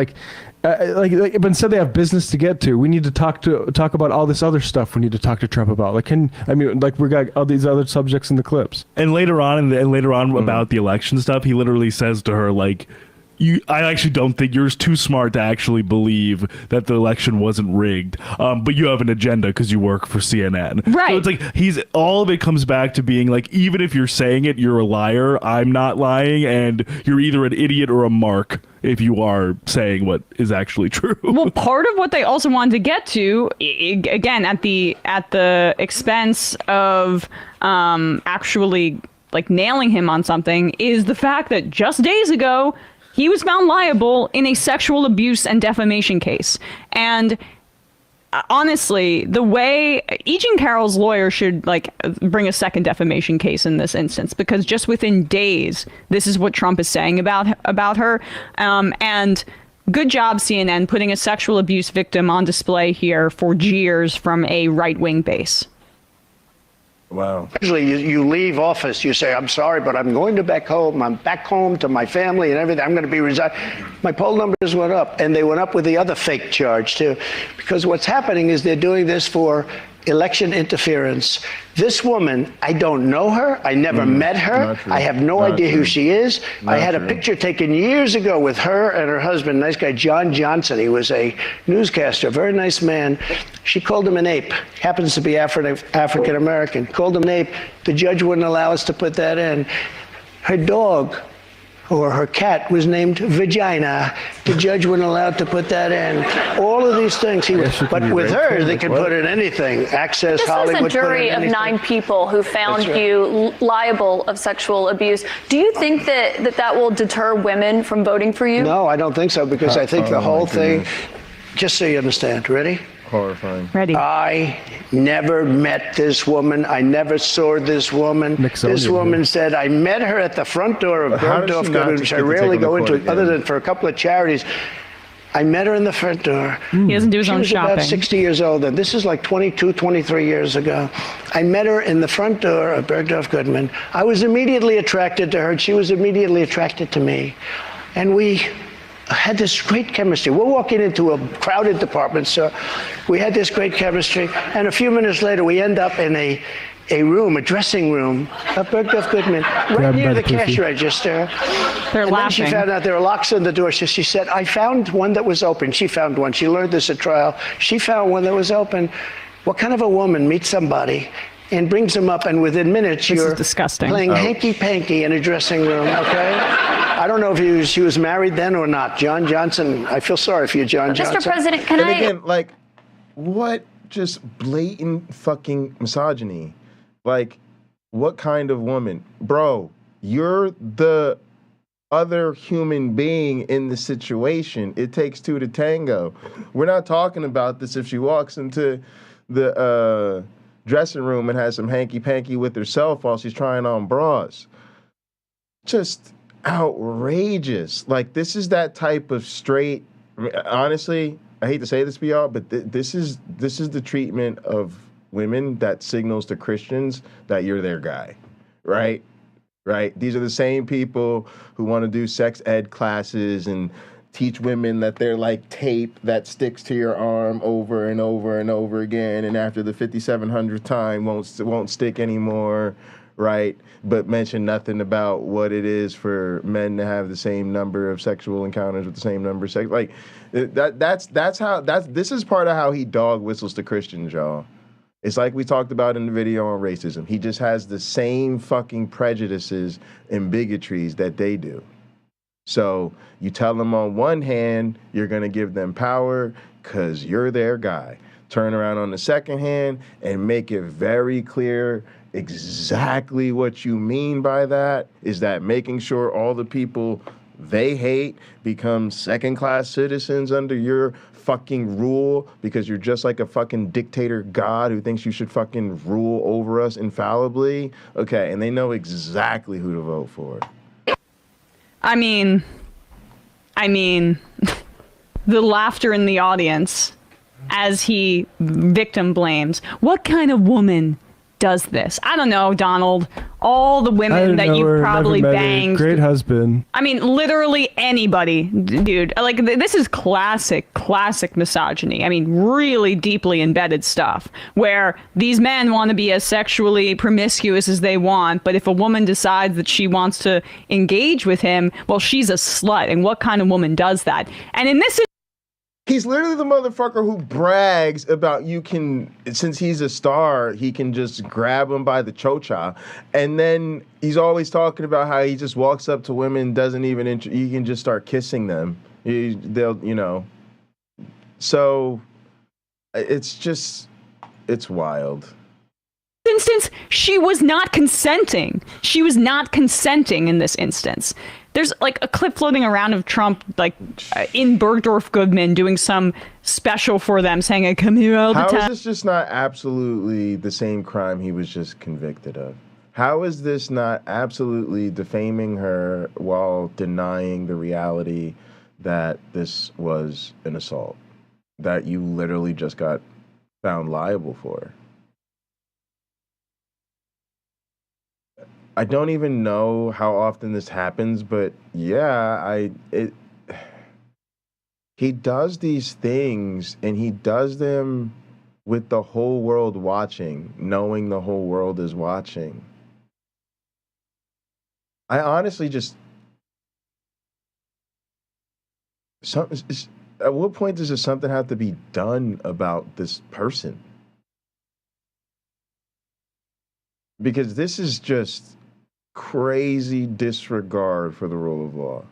but instead they have business to get to. We need to talk about all this other stuff we need to talk to Trump about. We got all these other subjects in the clips. And later on, about the election stuff, he literally says to her, like, I actually don't think you're too smart to actually believe that the election wasn't rigged, but you have an agenda because you work for CNN. Right. So it's like all of it comes back to being like, even if you're saying it, you're a liar. I'm not lying, and you're either an idiot or a mark if you are saying what is actually true. Well, part of what they also wanted to get to, again, at the expense of actually like nailing him on something, is the fact that just days ago he was found liable in a sexual abuse and defamation case. And honestly, the way E. Jean Carroll's lawyer should bring a second defamation case in this instance, because just within days, this is what Trump is saying about her. And good job, CNN, putting a sexual abuse victim on display here for jeers from a right-wing base. Wow. Usually you leave office, you say, I'm sorry, but I'm going back home. I'm back home to my family and everything. I'm going to be resigning. My poll numbers went up, and they went up with the other fake charge, too. Because what's happening is they're doing this for election interference. This woman, I don't know her. I never met her. I have no idea who she is. I had a picture taken years ago with her and her husband, nice guy, John Johnson. He was a newscaster, very nice man. She called him an ape. Happens to be African American. Called him an ape. The judge wouldn't allow us to put that in. Her dog, or her cat, was named Vagina. The judge wouldn't allow to put that in. All of these things. But with her, they could put in anything. Access, this Hollywood. This is a jury of 9 people who found you liable of sexual abuse. Do you think that will deter women from voting for you? No, I don't think so, because I think the whole thing, just so you understand, ready? Horrifying. Ready. I never met this woman. I never saw this woman. This woman said, I met her at the front door of How does Bergdorf she not Goodman, just which get I to take rarely him to go court into, again? other than for a couple of charities. I met her in the front door. He doesn't do his own She was shopping. about 60 years old then. This is like 22, 23 years ago. I met her in the front door of Bergdorf Goodman. I was immediately attracted to her, and she was immediately attracted to me. And we had this great chemistry. We're walking into a crowded department store. We had this great chemistry, and a few minutes later, we end up in a room, a dressing room of Bergdorf Goodman, right near the cash register. They're and then she laughing. found out there were locks on the door. So she said, I found one that was open. She found one. She learned this at trial. She found one that was open. What kind of a woman meets somebody and brings them up, and within minutes This is you're disgusting. playing hanky-panky in a dressing room, okay? I don't know if she was married then or not. John Johnson, I feel sorry for you, John Johnson. Mr. President, can And I? again, like, what just blatant fucking misogyny? Like, what kind of woman? Bro, you're the other human being in the situation. It takes two to tango. We're not talking about this if she walks into the dressing room and has some hanky-panky with herself while she's trying on bras. Just outrageous. Like, this is that type of straight... I mean, honestly, I hate to say this to y'all, but this is the treatment of women that signals to Christians that you're their guy, right? Right? These are the same people who want to do sex ed classes and teach women that they're like tape that sticks to your arm over and over and over again, and after the 5,700th time won't stick anymore, right? But mention nothing about what it is for men to have the same number of sexual encounters with the same number of sex. Like this is part of how he dog whistles to Christians, y'all. It's like we talked about in the video on racism. He just has the same fucking prejudices and bigotries that they do. So you tell them on one hand, you're going to give them power because you're their guy. Turn around on the second hand and make it very clear exactly what you mean by that is that making sure all the people they hate become second-class citizens under your fucking rule because you're just like a fucking dictator god who thinks you should fucking rule over us infallibly. Okay, and they know exactly who to vote for. I mean, the laughter in the audience as he victim blames. What kind of woman does this? I don't know, Donald. All the women that you've probably banged. Great husband. I mean, literally anybody, dude. Like, this is classic misogyny. I mean, really deeply embedded stuff where these men want to be as sexually promiscuous as they want, but if a woman decides that she wants to engage with him, well, she's a slut. And what kind of woman does that? And in this He's literally the motherfucker who brags about since he's a star, he can just grab him by the chocha. And then he's always talking about how he just walks up to women, doesn't even, he can just start kissing them. So it's wild. instance, she was not consenting. She was not consenting in this instance. There's like a clip floating around of Trump, like in Bergdorf Goodman, doing some special for them, saying, "I come here all the time." How is this just not absolutely the same crime he was just convicted of? How is this not absolutely defaming her while denying the reality that this was an assault that you literally just got found liable for? I don't even know how often this happens, but yeah, he does these things, and he does them with the whole world watching, knowing the whole world is watching. I honestly just... at what point does something have to be done about this person? Because this is just crazy disregard for the rule of law.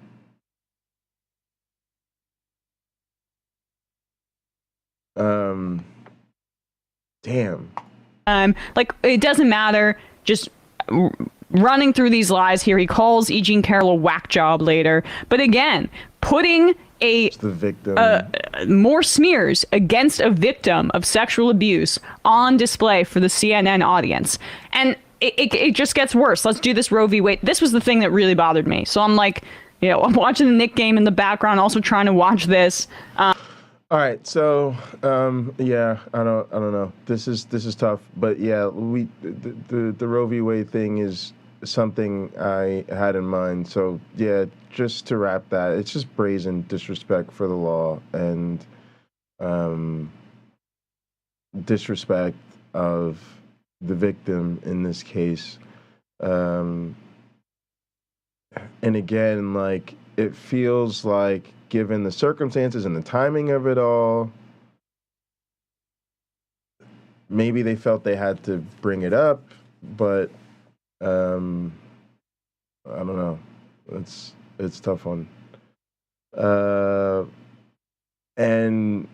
Damn. Like, it doesn't matter. Just running through these lies here. He calls E. Jean Carroll a whack job later. But again, putting the victim. more smears against a victim of sexual abuse on display for the CNN audience. And it just gets worse. Let's do this Roe v. Wade. This was the thing that really bothered me. So I'm like, I'm watching the Knick game in the background, also trying to watch this. All right, so yeah, I don't know. This is tough, but yeah, the Roe v. Wade thing is something I had in mind. So yeah, just to wrap that, it's just brazen disrespect for the law and disrespect of the victim in this case. And again, like, it feels like, given the circumstances and the timing of it all, maybe they felt they had to bring it up, but I don't know. It's a tough one. And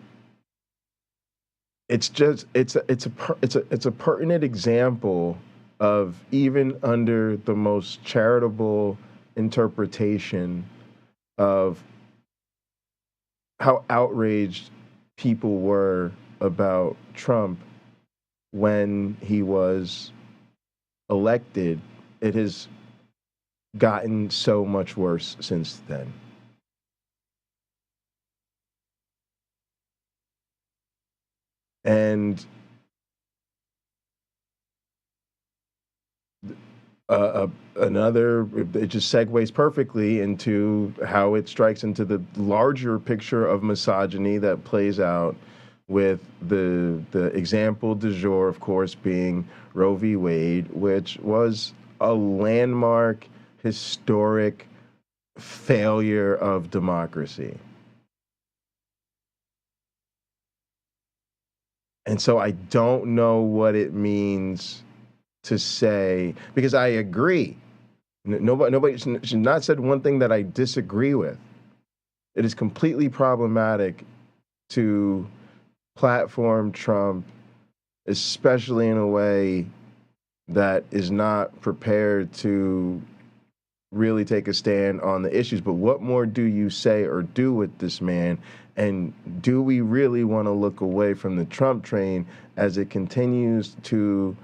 it's just it's a pertinent example of, even under the most charitable interpretation of how outraged people were about Trump when he was elected, it has gotten so much worse since then. And it just segues perfectly into how it strikes into the larger picture of misogyny that plays out with the example du jour, of course, being Roe v. Wade, which was a landmark, historic failure of democracy. And so I don't know what it means to say, because I agree. Nobody should not said one thing that I disagree with. It is completely problematic to platform Trump, especially in a way that is not prepared to really take a stand on the issues. But what more do you say or do with this man? And do we really want to look away from the Trump train as it continues to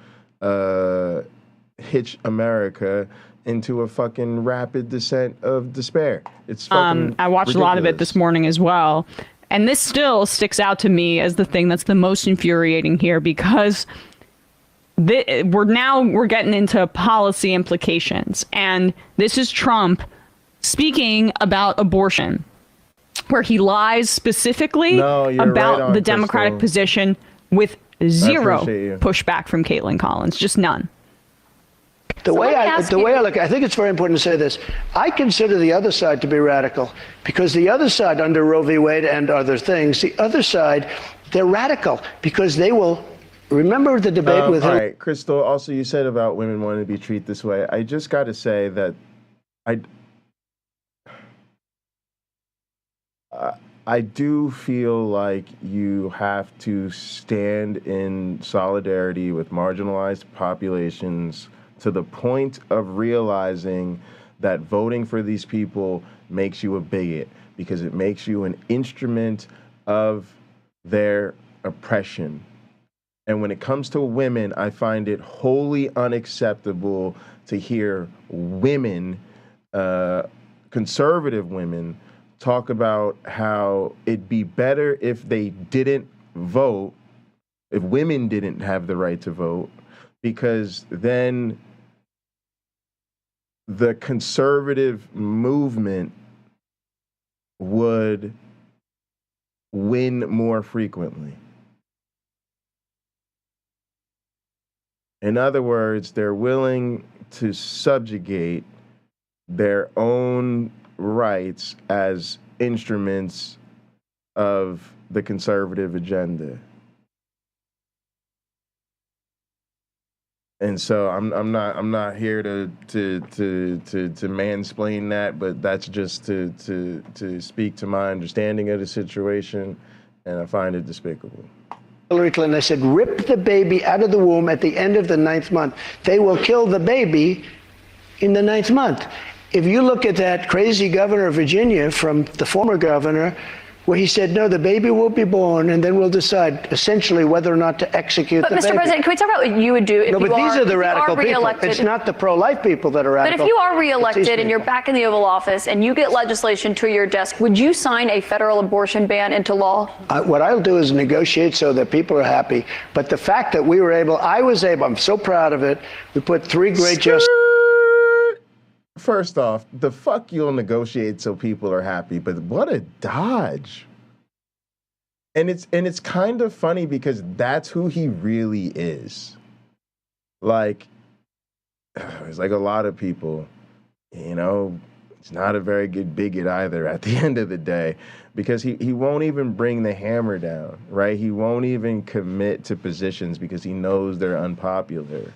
hitch America into a fucking rapid descent of despair? It's fucking I watched ridiculous. a lot of it this morning as well. And this still sticks out to me as the thing that's the most infuriating here, because we're getting into policy implications. And this is Trump speaking about abortion, where he lies specifically about the Democratic position with zero pushback from Caitlin Collins, just none. The way I look, I think it's very important to say this. I consider the other side to be radical, because the other side, under Roe v. Wade and other things, the other side, they're radical because they will. Remember the debate with him. All right, Crystal, also you said about women wanting to be treated this way. I just got to say that I do feel like you have to stand in solidarity with marginalized populations to the point of realizing that voting for these people makes you a bigot, because it makes you an instrument of their oppression. And when it comes to women, I find it wholly unacceptable to hear women, conservative women, talk about how it'd be better if they didn't vote, if women didn't have the right to vote, because then the conservative movement would win more frequently. In other words, they're willing to subjugate their own rights as instruments of the conservative agenda. And so I'm not here to mansplain that, but that's just to speak to my understanding of the situation, and I find it despicable. Hillary Clinton, I said, rip the baby out of the womb at the end of the 9th month. They will kill the baby in the 9th month. If you look at that crazy governor of Virginia, from the former governor, where he said, no, the baby will be born, and then we'll decide essentially whether or not to execute But the Mr. baby. President, can we talk about what you would do if No, you but these are the if you radical people. reelected? It's not the pro-life people that are But radical. if you are It's these reelected and you're people. back in the Oval Office and you get legislation to your desk, would you sign a federal abortion ban into law? What I'll do is negotiate so that people are happy. But the fact that I was able, I'm so proud of it. We put 3 great justices. First off, the fuck you'll negotiate so people are happy, but what a dodge. And it's kind of funny because that's who he really is. Like, it's like a lot of people, you know, he's not a very good bigot either at the end of the day, because he won't even bring the hammer down, right? He won't even commit to positions because he knows they're unpopular.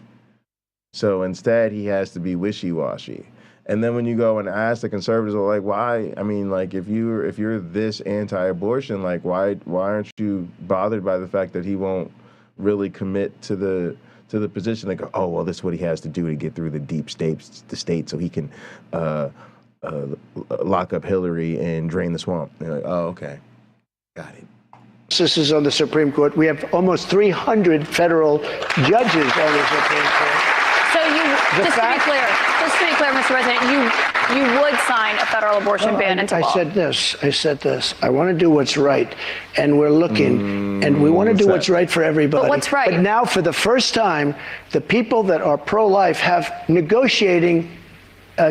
So instead, he has to be wishy-washy. And then when you go and ask the conservatives, like, why? I mean, like, if you're this anti-abortion, like, why aren't you bothered by the fact that he won't really commit to the position? They go, oh, well, this is what he has to do to get through the deep states, the state, so he can lock up Hillary and drain the swamp. And they're like, oh, okay, got it. This is on the Supreme Court. We have almost 300 federal judges on the Supreme Court. So just to be clear, Mr. President, you would sign a federal abortion ban into law. I said this. I want to do what's right, and we're looking, and we want to do what's right for everybody. But what's right? But now, for the first time, the people that are pro-life have negotiating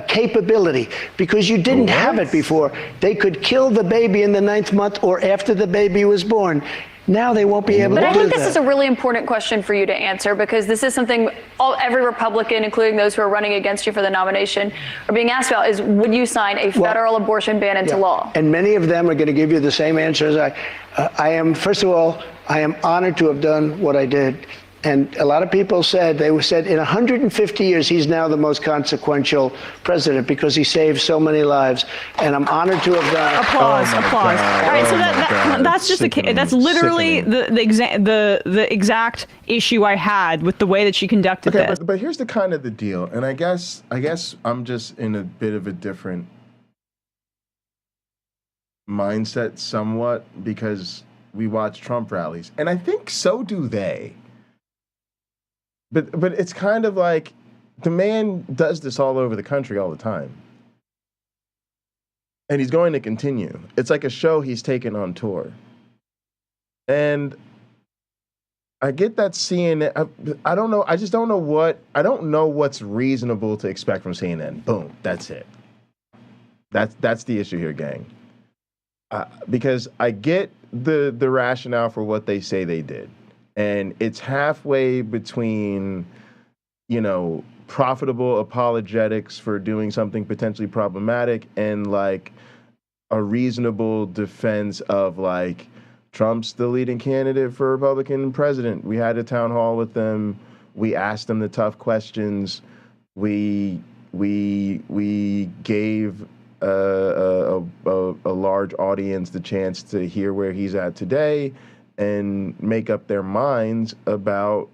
capability, because you didn't have it before. They could kill the baby in the 9th month or after the baby was born. Now they won't be able to do that. But I think this is a really important question for you to answer, because this is something every Republican, including those who are running against you for the nomination, are being asked about, is would you sign a federal abortion ban into law? And many of them are going to give you the same answer as I am. First of all, I am honored to have done what I did. And a lot of people said in 150 years, he's now the most consequential president because he saved so many lives. And I'm honored to have done it. Applause. All right, so that's just that's literally the exact issue I had with the way that she conducted this. But here's the deal, and I guess I'm just in a bit of a different mindset somewhat, because we watch Trump rallies, and I think so do they. But it's kind of like the man does this all over the country all the time. And he's going to continue. It's like a show he's taken on tour. And I get that CNN, I don't know, I just don't know what's reasonable to expect from CNN. Boom, that's it. That's the issue here, gang. Because I get the rationale for what they say they did. And it's halfway between, profitable apologetics for doing something potentially problematic and like a reasonable defense of like, Trump's the leading candidate for Republican president. We had a town hall with them. We asked them the tough questions. We gave a large audience the chance to hear where he's at today and make up their minds about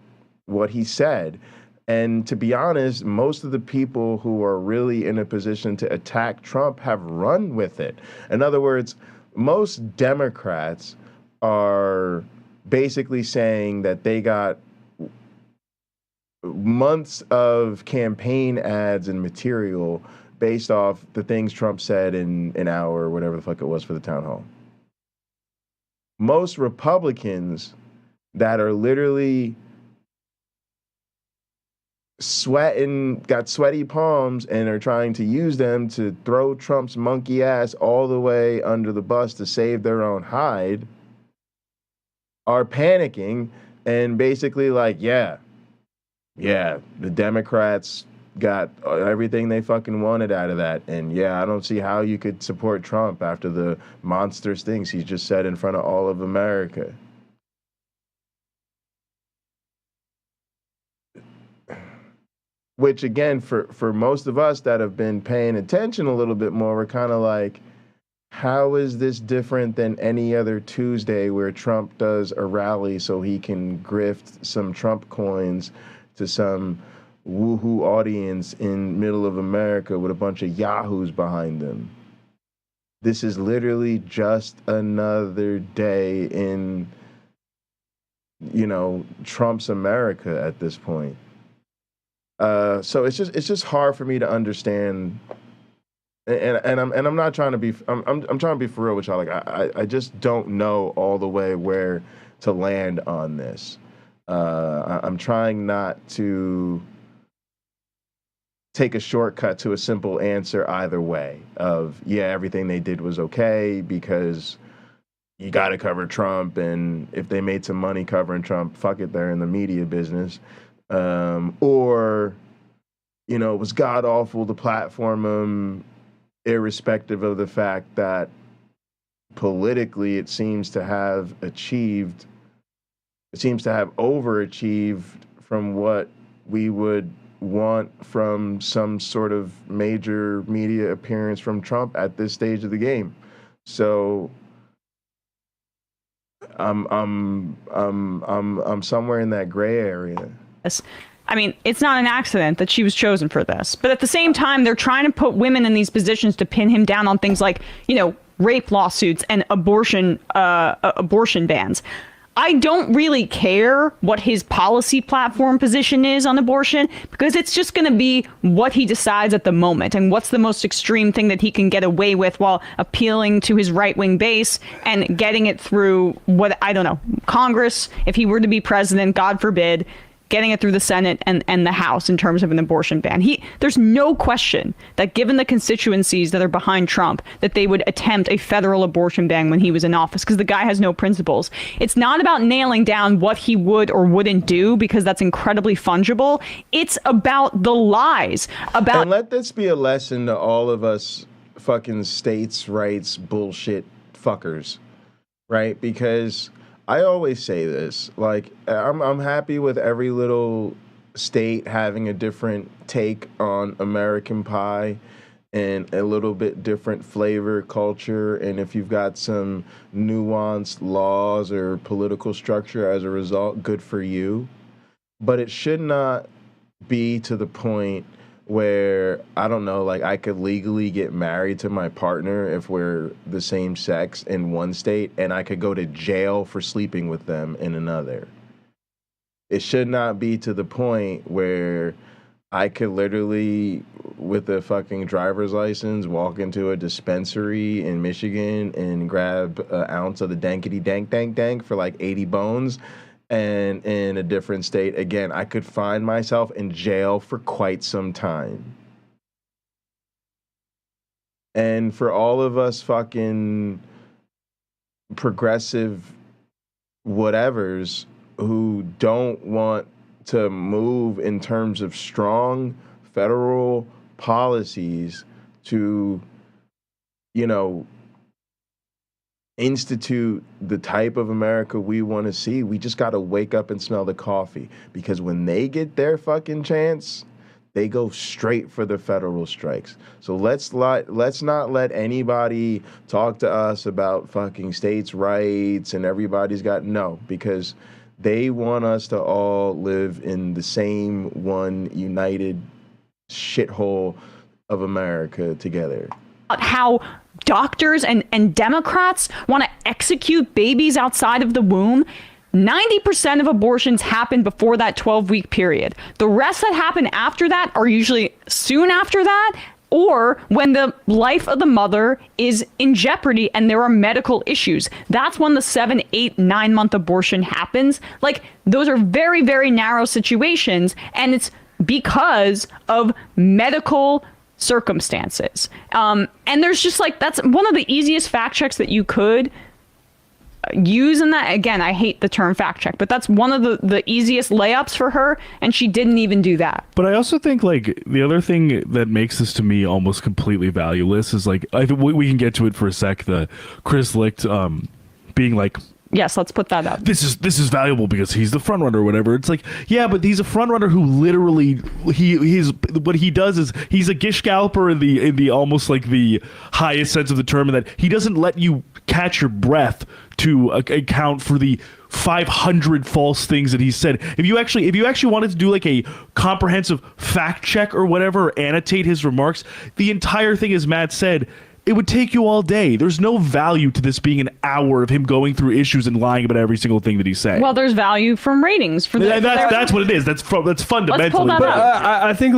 what he said. And to be honest, most of the people who are really in a position to attack Trump have run with it. In other words, most Democrats are basically saying that they got months of campaign ads and material based off the things Trump said in an hour or whatever the fuck it was for the town hall. Most Republicans that are literally got sweaty palms and are trying to use them to throw Trump's monkey ass all the way under the bus to save their own hide, are panicking and basically like, yeah, the Democrats got everything they fucking wanted out of that. And yeah, I don't see how you could support Trump after the monstrous things he's just said in front of all of America. Which again, for most of us that have been paying attention a little bit more, we're kind of like, how is this different than any other Tuesday where Trump does a rally so he can grift some Trump coins to some woohoo audience in middle of America with a bunch of yahoos behind them? This is literally just another day in, Trump's America at this point. So it's just hard for me to understand. And I'm not trying to be I'm trying to be for real with y'all. Like I just don't know all the way where to land on this. I'm trying not to take a shortcut to a simple answer either way of, yeah, everything they did was okay because you got to cover Trump, and if they made some money covering Trump, fuck it, they're in the media business. Or, it was god awful to platform them, irrespective of the fact that politically it seems to have overachieved from what we would want from some sort of major media appearance from Trump at this stage of the game. So I'm somewhere in that gray area. I mean, it's not an accident that she was chosen for this. But at the same time, they're trying to put women in these positions to pin him down on things like, rape lawsuits and abortion bans. I don't really care what his policy platform position is on abortion, because it's just going to be what he decides at the moment and what's the most extreme thing that he can get away with while appealing to his right-wing base and getting it through Congress, if he were to be president, God forbid, getting it through the Senate and the House in terms of an abortion ban. There's no question that given the constituencies that are behind Trump, that they would attempt a federal abortion ban when he was in office, because the guy has no principles. It's not about nailing down what he would or wouldn't do, because that's incredibly fungible. It's about the lies. And let this be a lesson to all of us fucking states' rights bullshit fuckers, right? Because I always say this, like, I'm happy with every little state having a different take on American pie and a little bit different flavor, culture, and if you've got some nuanced laws or political structure as a result, good for you. But it should not be to the point where, I don't know, like, I could legally get married to my partner if we're the same sex in one state, and I could go to jail for sleeping with them in another. It should not be to the point where I could literally, with a fucking driver's license, walk into a dispensary in Michigan and grab an ounce of the dankety-dank for like 80 bones, and in a different state, again, I could find myself in jail for quite some time. And for all of us fucking progressive whatevers who don't want to move in terms of strong federal policies to, institute the type of America we want to see, we just got to wake up and smell the coffee, because when they get their fucking chance, they go straight for the federal strikes. So let's not let anybody talk to us about fucking states' rights and everybody's got because they want us to all live in the same one united shithole of America together. How doctors and Democrats want to execute babies outside of the womb. 90% of abortions happen before that 12-week period. The rest that happen after that are usually soon after that, or when the life of the mother is in jeopardy and there are medical issues. That's when the 7, 8, 9-month abortion happens. Like, those are very, very narrow situations, and it's because of medical circumstances. And there's just that's one of the easiest fact checks that you could use in that. Again, I hate the term fact check, but that's one of the easiest layups for her, and she didn't even do that. But I also think the other thing that makes this to me almost completely valueless is I think we can get to it for a sec. The Chris Licht being like, yes, let's put that up. This is valuable because he's the front runner or whatever. It's like, yeah, but he's a front runner who literally he's what he does is he's a gish scalper in the almost like the highest sense of the term, and that he doesn't let you catch your breath to account for the 500 false things that he said. If you actually wanted to do like a comprehensive fact check or whatever, or annotate his remarks, the entire thing, as Matt said, it would take you all day. There's no value to this being an hour of him going through issues and lying about every single thing that he's saying. Well, there's value from ratings for that's what it is. That's fundamentally. Let's pull that But up. I think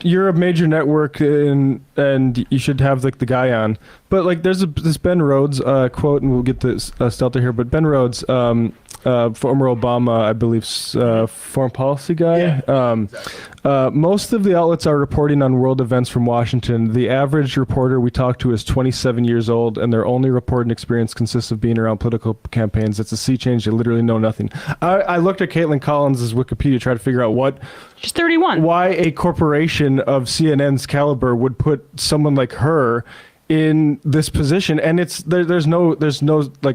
you're a major network and you should have the guy on. But there's this Ben Rhodes quote, and we'll get this Stelter here. But Ben Rhodes, former Obama, I believe, foreign policy guy. Yeah, most of the outlets are reporting on world events from Washington. The average reporter we talk to is 27 years old, and their only reporting experience consists of being around political campaigns. It's a sea change. They literally know nothing. I looked at Caitlin Collins' Wikipedia to try to figure out she's 31. Why a corporation of CNN's caliber would put someone like her in this position, and there's no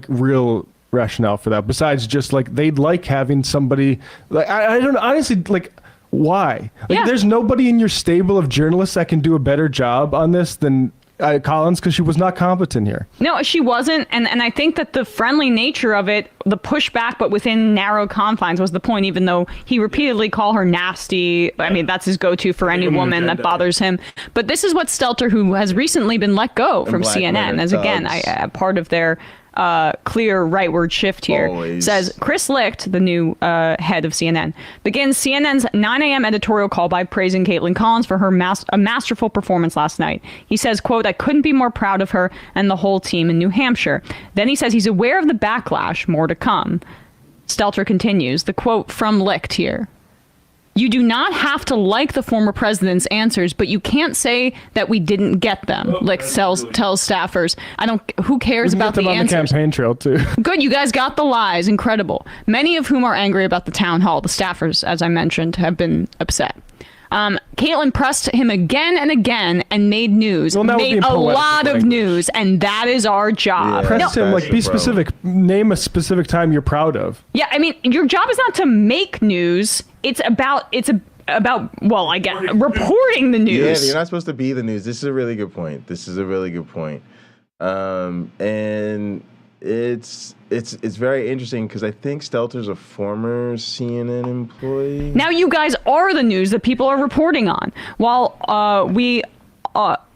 real rationale for that besides just they'd having somebody I don't know, honestly, why? There's nobody in your stable of journalists that can do a better job on this than Collins, because she was not competent here. No, she wasn't, and I think that the friendly nature of it, the pushback, but within narrow confines, was the point. Even though he repeatedly called her nasty, I mean that's his go-to for any woman that bothers him. But this is what Stelter, who has recently been let go from CNN, as again part of their clear rightward shift here, says Chris Licht, the new head of CNN, begins CNN's 9 a.m. editorial call by praising Caitlin Collins for her masterful performance last night. He says, quote, "I couldn't be more proud of her and the whole team in New Hampshire." Then he says he's aware of the backlash, more to come. Stelter continues, the quote from Licht here. "You do not have to like the former president's answers, but you can't say that we didn't get them," Licht tells staffers. Who cares about the answers? On the campaign trail too. Good, you guys got the lies. Incredible. Many of whom are angry about the town hall. The staffers, as I mentioned, have been upset. Caitlin pressed him again and again and made news. Made a lot of news, and that is our job. Yeah. Press him, be specific. Name a specific time you're proud of. Yeah, I mean, your job is not to make news. It's about I guess reporting the news. Yeah, you're not supposed to be the news. This is a really good point. And it's very interesting because I think Stelter's a former CNN employee. Now you guys are the news that people are reporting on. While we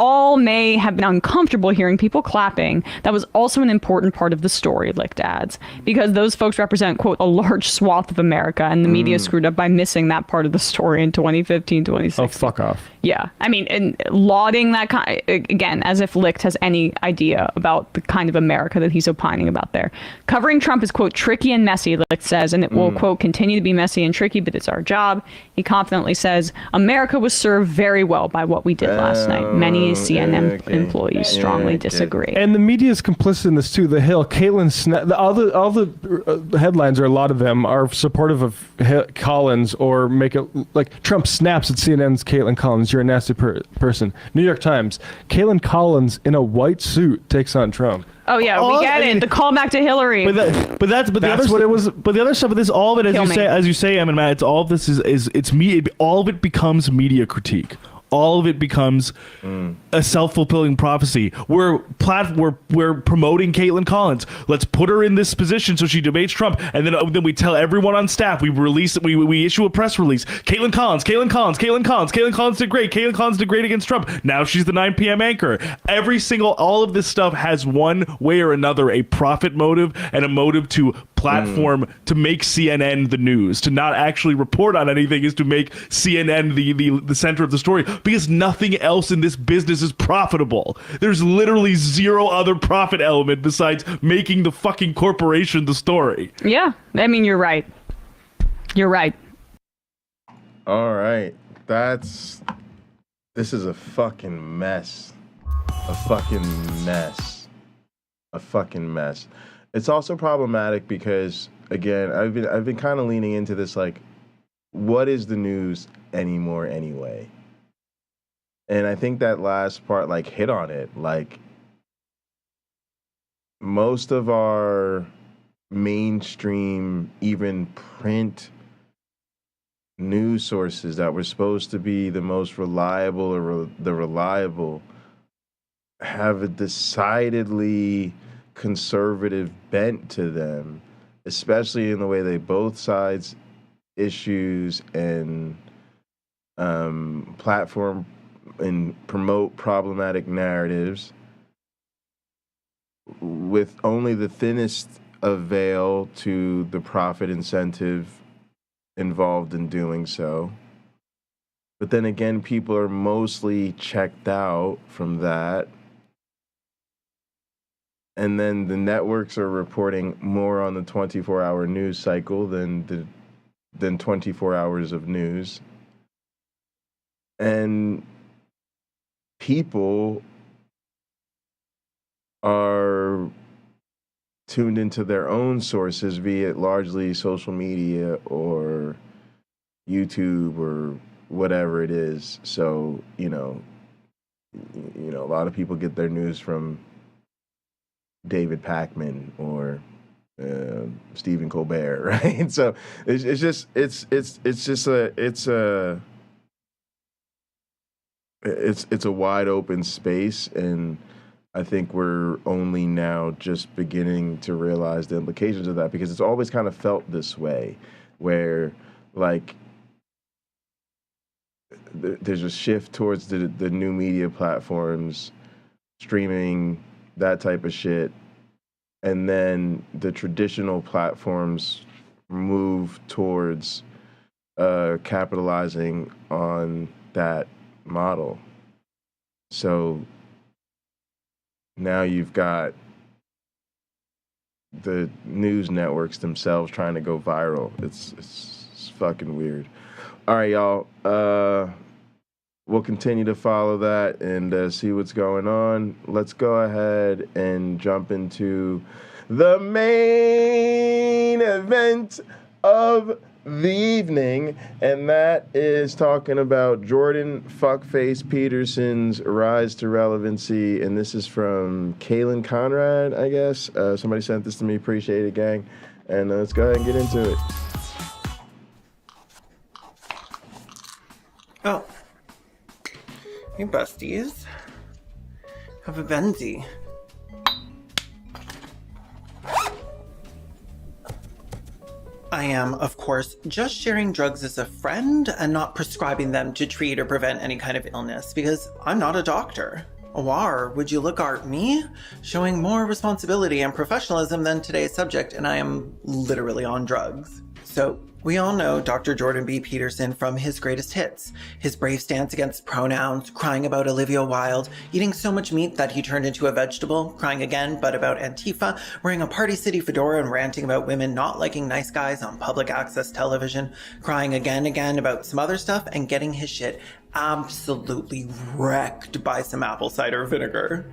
all may have been uncomfortable hearing people clapping, that was also an important part of the story, Licht adds, because those folks represent, quote, a large swath of America, and the media screwed up by missing that part of the story in 2015, 2016. Oh, fuck off. Yeah. I mean, and lauding that kind, again, as if Licht has any idea about the kind of America that he's opining about there. Covering Trump is, quote, tricky and messy, Licht says, and it will, quote, continue to be messy and tricky, but it's our job. He confidently says, America was served very well by what we did last night. Many CNN employees strongly disagree. And the media is complicit in this too. The Hill, Caitlin, all the headlines, or a lot of them, are supportive of Collins, or make it like Trump snaps at CNN's Caitlin Collins. You're a nasty person. New York Times, Caitlin Collins in a white suit takes on Trump. Oh yeah, we get it. The callback to Hillary. But that's what it was. But the other stuff of this, all of it, as you say, Em and Matt, it's all of this it's media. All of it becomes media critique. All of it becomes a self-fulfilling prophecy. We're promoting Caitlin Collins. Let's put her in this position so she debates Trump, and then we tell everyone on staff. We issue a press release. Caitlin Collins did great. Caitlin Collins did great against Trump. Now she's the 9 p.m. anchor. All of this stuff has one way or another a profit motive and a motive to platform to make CNN the news. To not actually report on anything is to make CNN the center of the story, because nothing else in this business is profitable. There's literally zero other profit element besides making the fucking corporation the story. Yeah, I mean, you're right. All right, this is a fucking mess. A fucking mess. It's also problematic because, again, I've been kind of leaning into this, like, what is the news anymore anyway? And I think that last part, like, hit on it. Like, most of our mainstream, even print news sources that were supposed to be the most reliable or the reliable have a decidedly conservative bent to them, especially in the way they both sides issues and platform and promote problematic narratives. with only the thinnest of veil to the profit incentive involved in doing so. But then again, people are mostly checked out from that. And then the networks are reporting more on the 24-hour news cycle than 24 hours of news. And people are tuned into their own sources, be it largely social media or YouTube or whatever it is. So, you know, a lot of people get their news from David Pakman or Stephen Colbert, right? So it's a wide open space, and I think we're only now just beginning to realize the implications of that, because it's always kind of felt this way, where like there's a shift towards the new media platforms, streaming, that type of shit, and then the traditional platforms move towards capitalizing on that model. So now you've got the news networks themselves trying to go viral. It's fucking weird. All right, y'all. We'll continue to follow that and see what's going on. Let's go ahead and jump into the main event of the evening, and that is talking about Jordan Fuckface Peterson's rise to relevancy. And this is from Kaylin Conrad, I guess. Somebody sent this to me. Appreciate it, gang. And let's go ahead and get into it. Oh. Hey, besties. Have a Benzie. I am, of course, just sharing drugs as a friend and not prescribing them to treat or prevent any kind of illness, because I'm not a doctor. Or would you look at me? Showing more responsibility and professionalism than today's subject, and I am literally on drugs. So, we all know Dr. Jordan B. Peterson from his greatest hits. His brave stance against pronouns, crying about Olivia Wilde, eating so much meat that he turned into a vegetable, crying again but about Antifa, wearing a Party City fedora and ranting about women not liking nice guys on public access television, crying again about some other stuff, and getting his shit absolutely wrecked by some apple cider vinegar.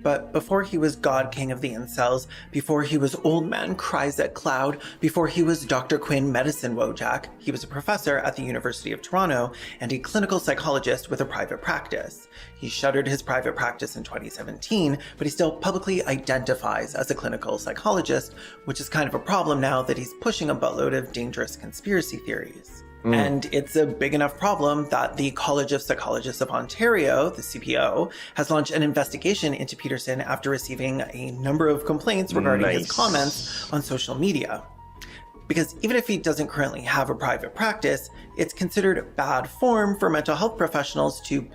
But before he was God King of the Incels, before he was Old Man Cries at Cloud, before he was Dr. Quinn Medicine Wojak, he was a professor at the University of Toronto and a clinical psychologist with a private practice. He shuttered his private practice in 2017, but he still publicly identifies as a clinical psychologist, which is kind of a problem now that he's pushing a buttload of dangerous conspiracy theories. And it's a big enough problem that the College of Psychologists of Ontario, the CPO, has launched an investigation into Peterson after receiving a number of complaints regarding his comments on social media. Because even if he doesn't currently have a private practice, it's considered bad form for mental health professionals to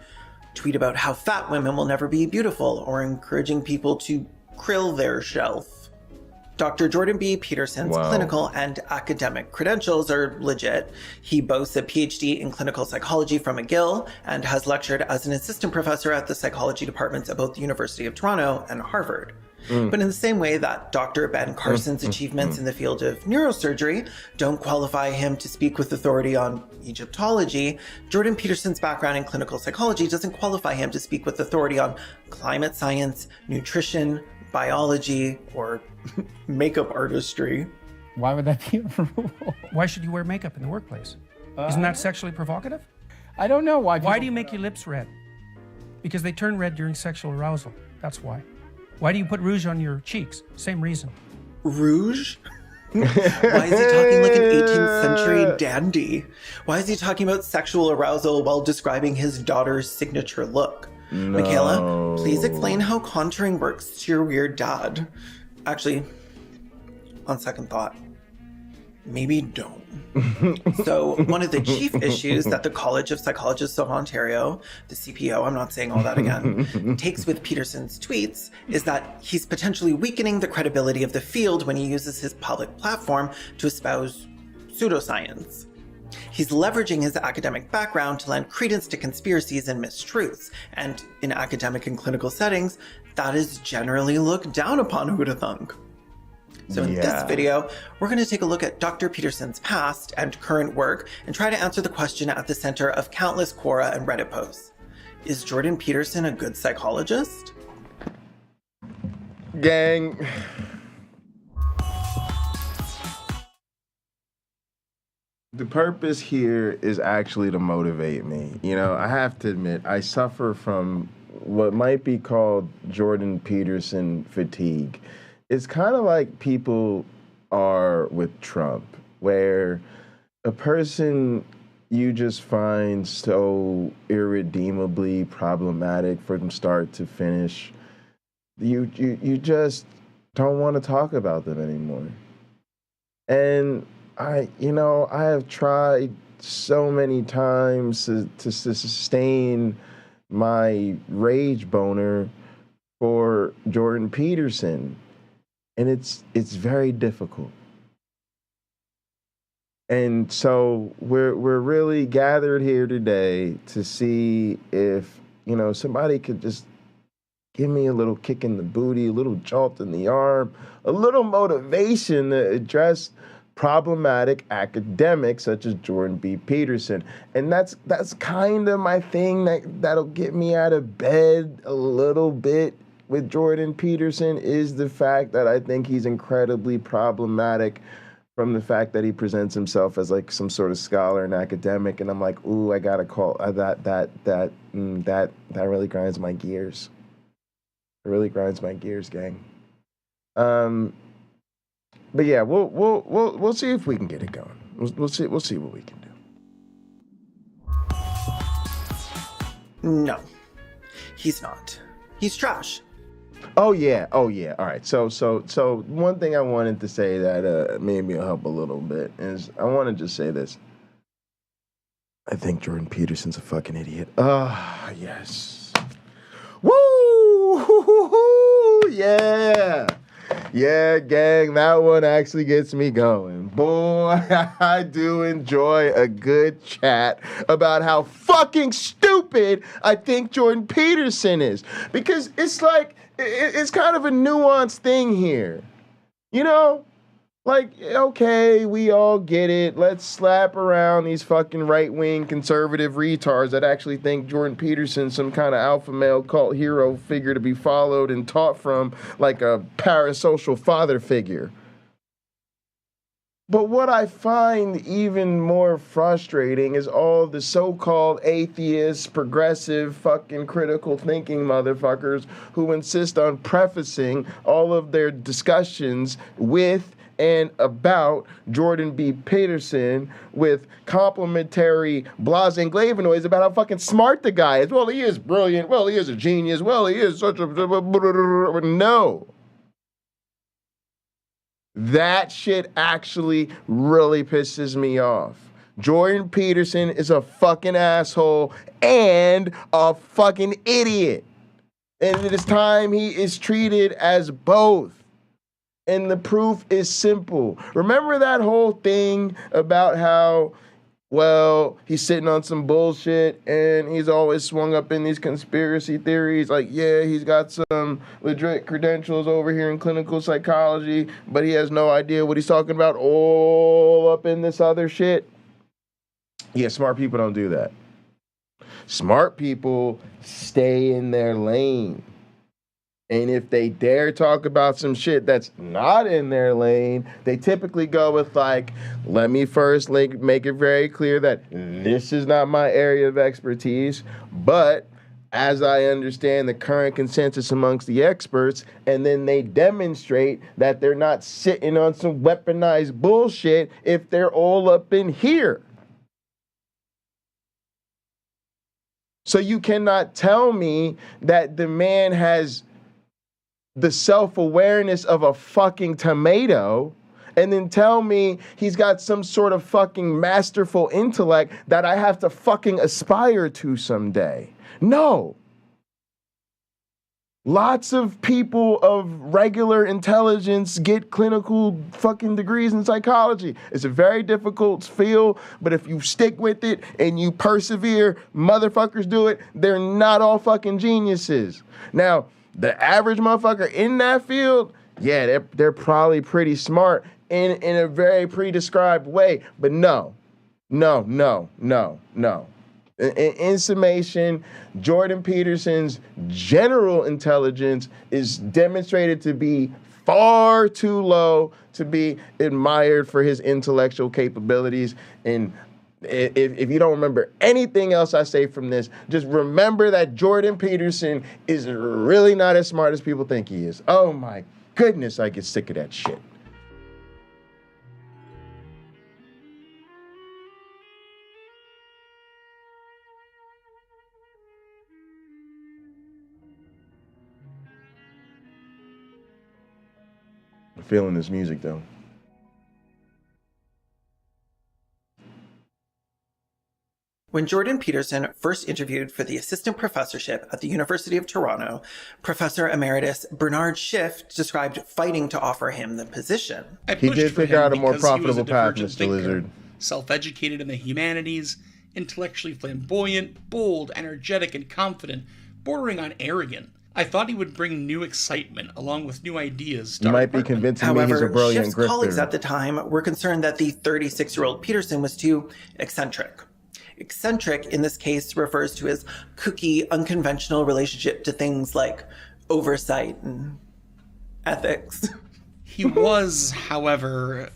tweet about how fat women will never be beautiful or encouraging people to krill their shelf. Dr. Jordan B. Peterson's clinical and academic credentials are legit. He boasts a PhD in clinical psychology from McGill and has lectured as an assistant professor at the psychology departments at both the University of Toronto and Harvard. But in the same way that Dr. Ben Carson's achievements in the field of neurosurgery don't qualify him to speak with authority on Egyptology, Jordan Peterson's background in clinical psychology doesn't qualify him to speak with authority on climate science, nutrition, biology, or makeup artistry. Why would that be a rule? Why should you wear makeup in the workplace? Isn't that sexually provocative? I don't know why. Why do you make your lips red? Because they turn red during sexual arousal. That's why. Why do you put rouge on your cheeks? Same reason. Rouge? Why is he talking like an 18th century dandy? Why is he talking about sexual arousal while describing his daughter's signature look? No. Michaela, please explain how contouring works to your weird dad. Actually, on second thought, Maybe don't. So one of the chief issues that the College of Psychologists of Ontario, the CPO, I'm not saying all that again, takes with Peterson's tweets is that he's potentially weakening the credibility of the field when he uses his public platform to espouse pseudoscience. He's leveraging his academic background to lend credence to conspiracies and mistruths, and in academic and clinical settings, that is generally looked down upon, who'd have thunk. So in this video, we're going to take a look at Dr. Peterson's past and current work and try to answer the question at the center of countless Quora and Reddit posts. Is Jordan Peterson a good psychologist? Gang. The purpose here is actually to motivate me. You know, I have to admit, I suffer from what might be called Jordan Peterson fatigue. It's kind of like people are with Trump, where a person you just find so irredeemably problematic from start to finish, you just don't want to talk about them anymore. And I have tried so many times to sustain my rage boner for Jordan Peterson. And it's very difficult. And so we're really gathered here today to see if, somebody could just give me a little kick in the booty, a little jolt in the arm, a little motivation to address problematic academics such as Jordan B. Peterson. And that's kind of my thing that'll get me out of bed a little bit with Jordan Peterson, is the fact that I think he's incredibly problematic from the fact that he presents himself as like some sort of scholar and academic, and I'm like, ooh, I gotta call that really grinds my gears. It really grinds my gears, gang. But yeah, we'll see if we can get it going. We'll see what we can do. No, he's not. He's trash. Oh yeah. All right. So one thing I wanted to say that maybe will help a little bit is I want to just say this. I think Jordan Peterson's a fucking idiot. Ah, yes. Woo! Yeah. Yeah, gang, that one actually gets me going. Boy, I do enjoy a good chat about how fucking stupid I think Jordan Peterson is. Because it's like, it's kind of a nuanced thing here. You know? Like, okay, we all get it. Let's slap around these fucking right-wing conservative retards that actually think Jordan Peterson's some kind of alpha male cult hero figure to be followed and taught from like a parasocial father figure. But what I find even more frustrating is all the so-called atheists, progressive, fucking critical thinking motherfuckers who insist on prefacing all of their discussions with and about Jordan B. Peterson with complimentary blasé glavinoids about how fucking smart the guy is. Well, he is brilliant. Well, he is a genius. Well, he is such a... No. That shit actually really pisses me off. Jordan Peterson is a fucking asshole and a fucking idiot. And it is time he is treated as both. And the proof is simple. Remember that whole thing about how, well, he's sitting on some bullshit and he's always swung up in these conspiracy theories. Like, yeah, he's got some legit credentials over here in clinical psychology, but he has no idea what he's talking about all up in this other shit. Yeah, smart people don't do that. Smart people stay in their lane. And if they dare talk about some shit that's not in their lane, they typically go with like, let me first make it very clear that this is not my area of expertise, but as I understand the current consensus amongst the experts, and then they demonstrate that they're not sitting on some weaponized bullshit if they're all up in here. So you cannot tell me that the man has the self-awareness of a fucking tomato and then tell me he's got some sort of fucking masterful intellect that I have to fucking aspire to someday. No. Lots of people of regular intelligence get clinical fucking degrees in psychology. It's a very difficult field, but if you stick with it and you persevere, motherfuckers do it. They're not all fucking geniuses. Now, the average motherfucker in that field, yeah, they're probably pretty smart in a very pre-described way, but no. In summation, Jordan Peterson's general intelligence is demonstrated to be far too low to be admired for his intellectual capabilities. And if you don't remember anything else I say from this, just remember that Jordan Peterson is really not as smart as people think he is. Oh my goodness, I get sick of that shit. I'm feeling this music though. When Jordan Peterson first interviewed for the assistant professorship at the University of Toronto, Professor Emeritus Bernard Schiff described fighting to offer him the position. He did figure out a more profitable path, Mr. Lizard. Self-educated in the humanities, intellectually flamboyant, bold, energetic, and confident, bordering on arrogant. I thought he would bring new excitement along with new ideas. You might be convincing me he's a brilliant Schiff's grifter. colleagues at the time were concerned that the 36-year-old Peterson was too eccentric. Eccentric, in this case, refers to his kooky, unconventional relationship to things like oversight and ethics. He was, however,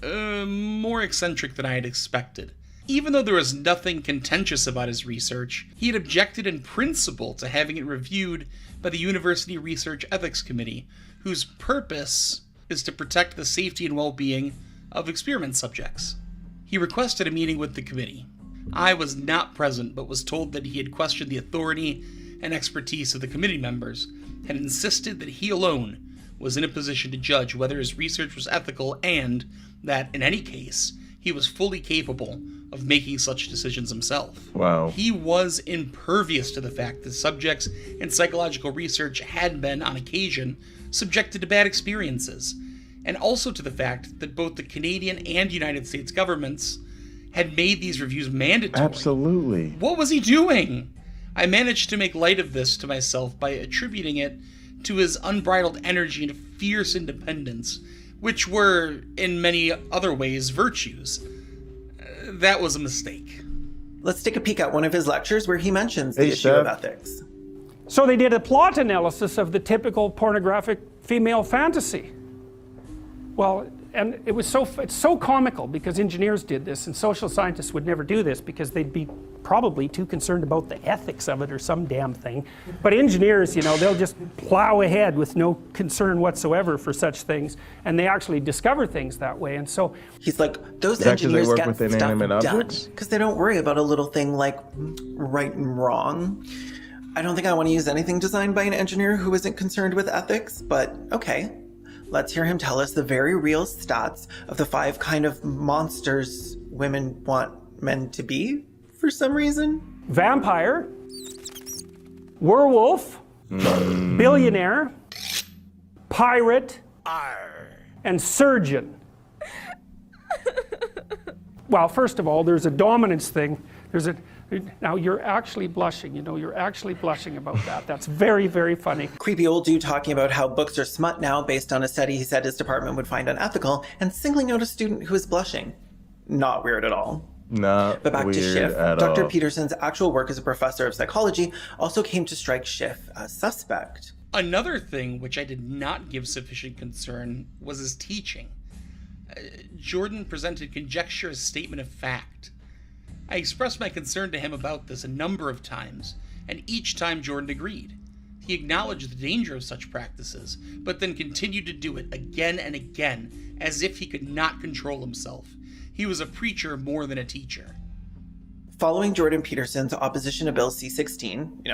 more eccentric than I had expected. Even though there was nothing contentious about his research, he had objected in principle to having it reviewed by the University Research Ethics Committee, whose purpose is to protect the safety and well-being of experiment subjects. He requested a meeting with the committee. I was not present, but was told that he had questioned the authority and expertise of the committee members, and insisted that he alone was in a position to judge whether his research was ethical and that, in any case, he was fully capable of making such decisions himself. Wow. He was impervious to the fact that subjects in psychological research had been, on occasion, subjected to bad experiences, and also to the fact that both the Canadian and United States governments had made these reviews mandatory. Absolutely. What was he doing? I managed to make light of this to myself by attributing it to his unbridled energy and fierce independence, which were, in many other ways, virtues. That was a mistake. Let's take a peek at one of his lectures where he mentions the issue of ethics. So they did a plot analysis of the typical pornographic female fantasy. Well, and it's so comical because engineers did this and social scientists would never do this because they'd be probably too concerned about the ethics of it or some damn thing. But engineers, you know, they'll just plow ahead with no concern whatsoever for such things, and they actually discover things that way. And so he's like, those engineers get stuff done because they don't worry about a little thing like right and wrong. I don't think I want to use anything designed by an engineer who isn't concerned with ethics, but okay. Let's hear him tell us the very real stats of the 5 kind of monsters women want men to be for some reason. Vampire, werewolf, billionaire, pirate, and surgeon. Well, first of all, there's a dominance thing. Now you're actually blushing, you're actually blushing about that. That's very, very funny. Creepy old dude talking about how books are smut now based on a study he said his department would find unethical, and singling out a student who is blushing. Not weird at all. Not But back weird to Schiff. at Dr. all. Peterson's actual work as a professor of psychology also came to strike Schiff as suspect. Another thing which I did not give sufficient concern was his teaching. Jordan presented conjecture as a statement of fact. I expressed my concern to him about this a number of times, and each time Jordan agreed. He acknowledged the danger of such practices, but then continued to do it again and again, as if he could not control himself. He was a preacher more than a teacher. Following Jordan Peterson's opposition to Bill C-16,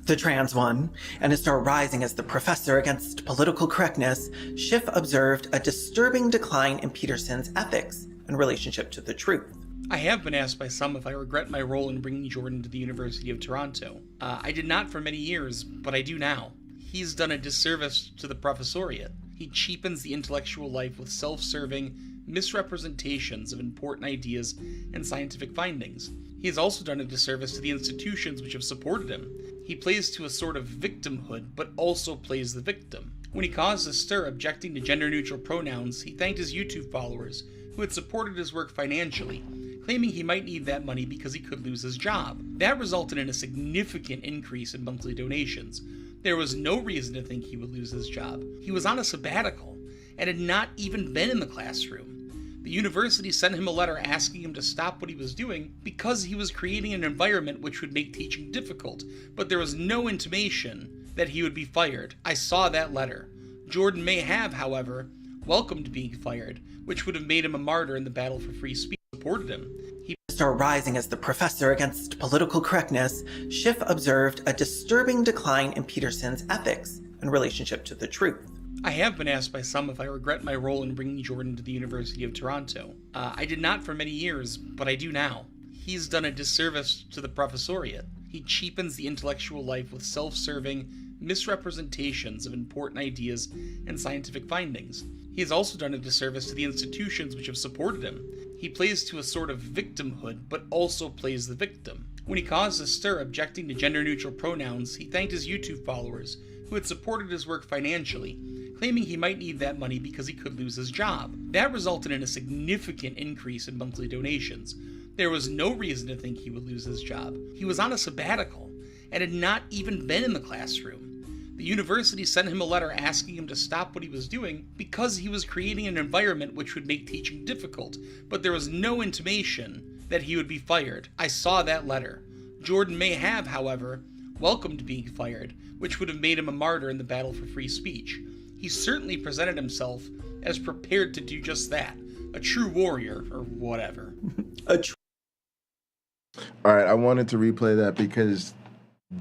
the trans one, and his star rising as the professor against political correctness, Schiff observed a disturbing decline in Peterson's ethics in relationship to the truth. I have been asked by some if I regret my role in bringing Jordan to the University of Toronto. I did not for many years, but I do now. He's done a disservice to the professoriate. He cheapens the intellectual life with self-serving misrepresentations of important ideas and scientific findings. He has also done a disservice to the institutions which have supported him. He plays to a sort of victimhood, but also plays the victim. When he caused a stir objecting to gender-neutral pronouns, he thanked his YouTube followers, who had supported his work financially, claiming he might need that money because he could lose his job. That resulted in a significant increase in monthly donations. There was no reason to think he would lose his job. He was on a sabbatical and had not even been in the classroom. The university sent him a letter asking him to stop what he was doing because he was creating an environment which would make teaching difficult, but there was no intimation that he would be fired. I saw that letter. Jordan may have, however, welcomed being fired, which would have made him a martyr in the battle for free speech. Supported him. He Star rising as the professor against political correctness, Schiff observed a disturbing decline in Peterson's ethics in relationship to the truth. I have been asked by some if I regret my role in bringing Jordan to the University of Toronto. I did not for many years, but I do now. He's done a disservice to the professoriate. He cheapens the intellectual life with self-serving misrepresentations of important ideas and scientific findings. He has also done a disservice to the institutions which have supported him. He plays to a sort of victimhood, but also plays the victim. When he caused a stir objecting to gender-neutral pronouns, he thanked his YouTube followers, who had supported his work financially, claiming he might need that money because he could lose his job. That resulted in a significant increase in monthly donations. There was no reason to think he would lose his job. He was on a sabbatical and had not even been in the classroom. The university sent him a letter asking him to stop what he was doing because he was creating an environment which would make teaching difficult, but there was no intimation that he would be fired. I saw that letter. Jordan may have, however, welcomed being fired, which would have made him a martyr in the battle for free speech. He certainly presented himself as prepared to do just that. A true warrior, or whatever. All right, I wanted to replay that because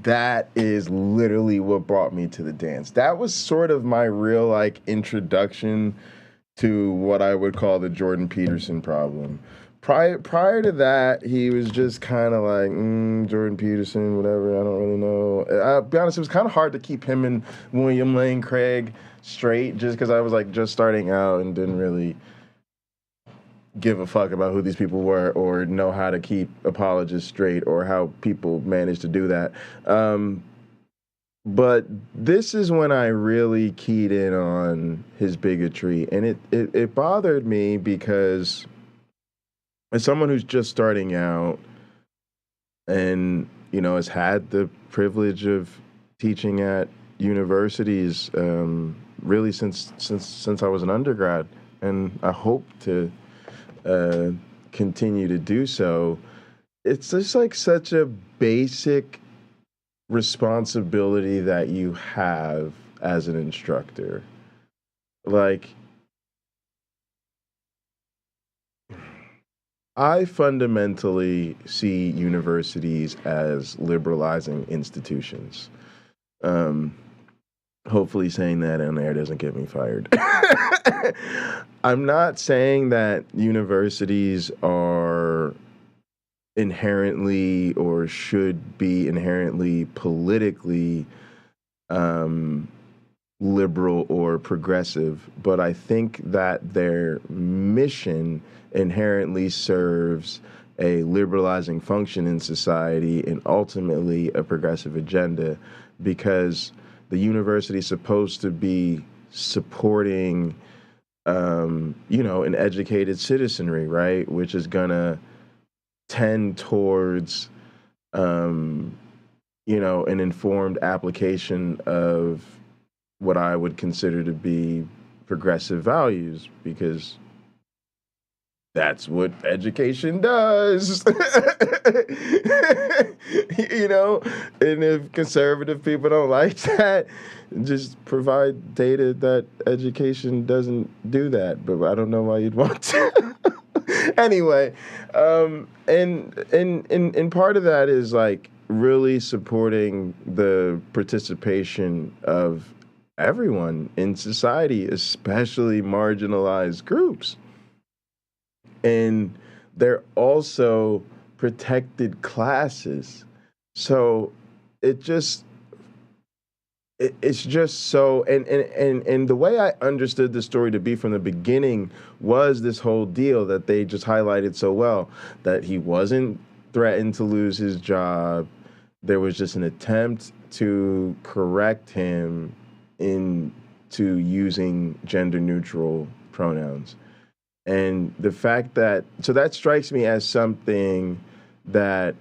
that is literally what brought me to the dance. That was sort of my real like introduction to what I would call the Jordan Peterson problem. Prior to that, he was just kind of like, Jordan Peterson, whatever, I don't really know. I'll be honest, it was kind of hard to keep him and William Lane Craig straight just because I was like just starting out and didn't really give a fuck about who these people were or know how to keep apologists straight or how people manage to do that. But this is when I really keyed in on his bigotry. And it bothered me because as someone who's just starting out and, you know, has had the privilege of teaching at universities really since I was an undergrad, and I hope to continue to do so, it's just like such a basic responsibility that you have as an instructor. Like, I fundamentally see universities as liberalizing institutions. Hopefully saying that on air doesn't get me fired. I'm not saying that universities are inherently or should be inherently politically liberal or progressive, but I think that their mission inherently serves a liberalizing function in society and ultimately a progressive agenda, because the university is supposed to be supporting, an educated citizenry, right? Which is gonna tend towards, an informed application of what I would consider to be progressive values, because that's what education does. And if conservative people don't like that, just provide data that education doesn't do that. But I don't know why you'd want to. Anyway, and part of that is like, really supporting the participation of everyone in society, especially marginalized groups. And they're also protected classes. So it's just so, and the way I understood the story to be from the beginning was this whole deal that they just highlighted so well, that he wasn't threatened to lose his job. There was just an attempt to correct him into using gender neutral pronouns. And the fact that, so that strikes me as something that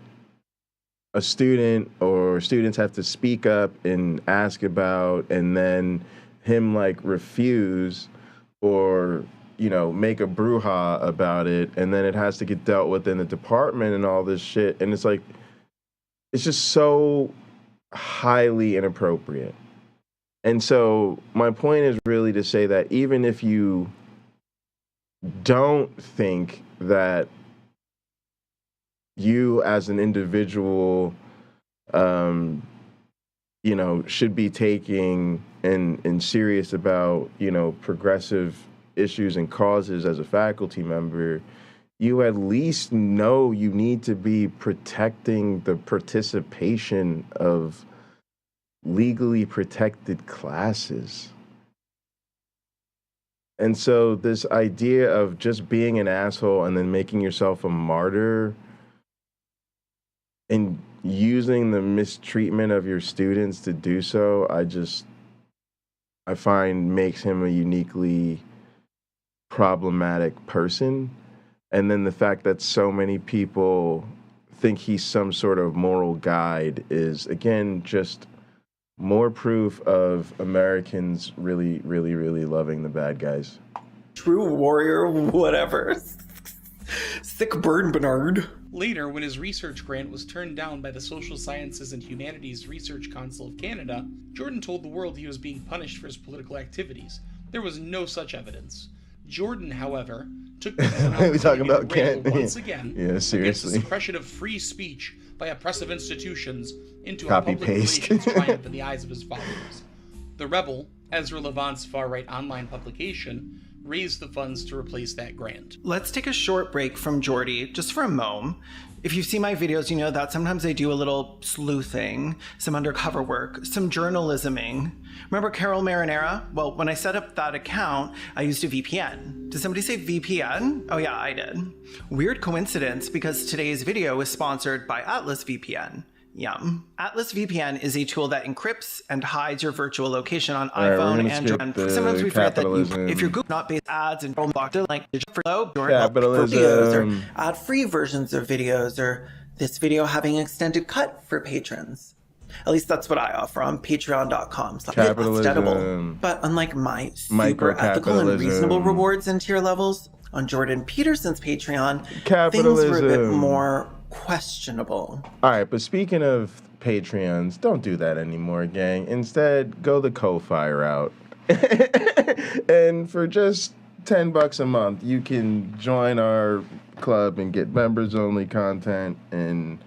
a student or students have to speak up and ask about, and then him like refuse or, you know, make a brouhaha about it, and then it has to get dealt with in the department and all this shit. And it's like, it's just so highly inappropriate. And so my point is really to say that even if you don't think that you as an individual, you know, should be taking and serious about, you know, progressive issues and causes as a faculty member, you at least know you need to be protecting the participation of legally protected classes. And so this idea of just being an asshole and then making yourself a martyr and using the mistreatment of your students to do so, I find makes him a uniquely problematic person. And then the fact that so many people think he's some sort of moral guide is, again, just more proof of Americans really, really, really loving the bad guys. True warrior, whatever. Sick bird, Bernard. Later, when his research grant was turned down by the Social Sciences and Humanities Research Council of Canada, Jordan told the world he was being punished for his political activities. There was no such evidence. Jordan, however, took this we talking about Kent once again yeah, seriously. Against the suppression of free speech by oppressive institutions into Copy a public paste. relations triumph in the eyes of his followers. The Rebel, Ezra Levant's far-right online publication, raised the funds to replace that grant. Let's take a short break from Jordy, just for a moment. If you see my videos, you know that sometimes I do a little sleuthing, some undercover work, some journalisming. Remember Carol Marinera? Well, when I set up that account, I used a VPN. Did somebody say VPN? Oh yeah, I did. Weird coincidence, because today's video is sponsored by Atlas VPN. Yum. Atlas VPN is a tool that encrypts and hides your virtual location on iPhone, Android, and sometimes we forget that if you're Google not based ads and blocked like for low or videos or ad-free versions of videos, or this video having extended cut for patrons. At least that's what I offer on patreon.com/capitalism. But unlike my super ethical and reasonable rewards and tier levels on Jordan Peterson's Patreon, things were a bit more questionable. All right, but speaking of Patreons, don't do that anymore, gang. Instead, go the Ko-Fi route. And for just $10 a month, you can join our club and get members-only content and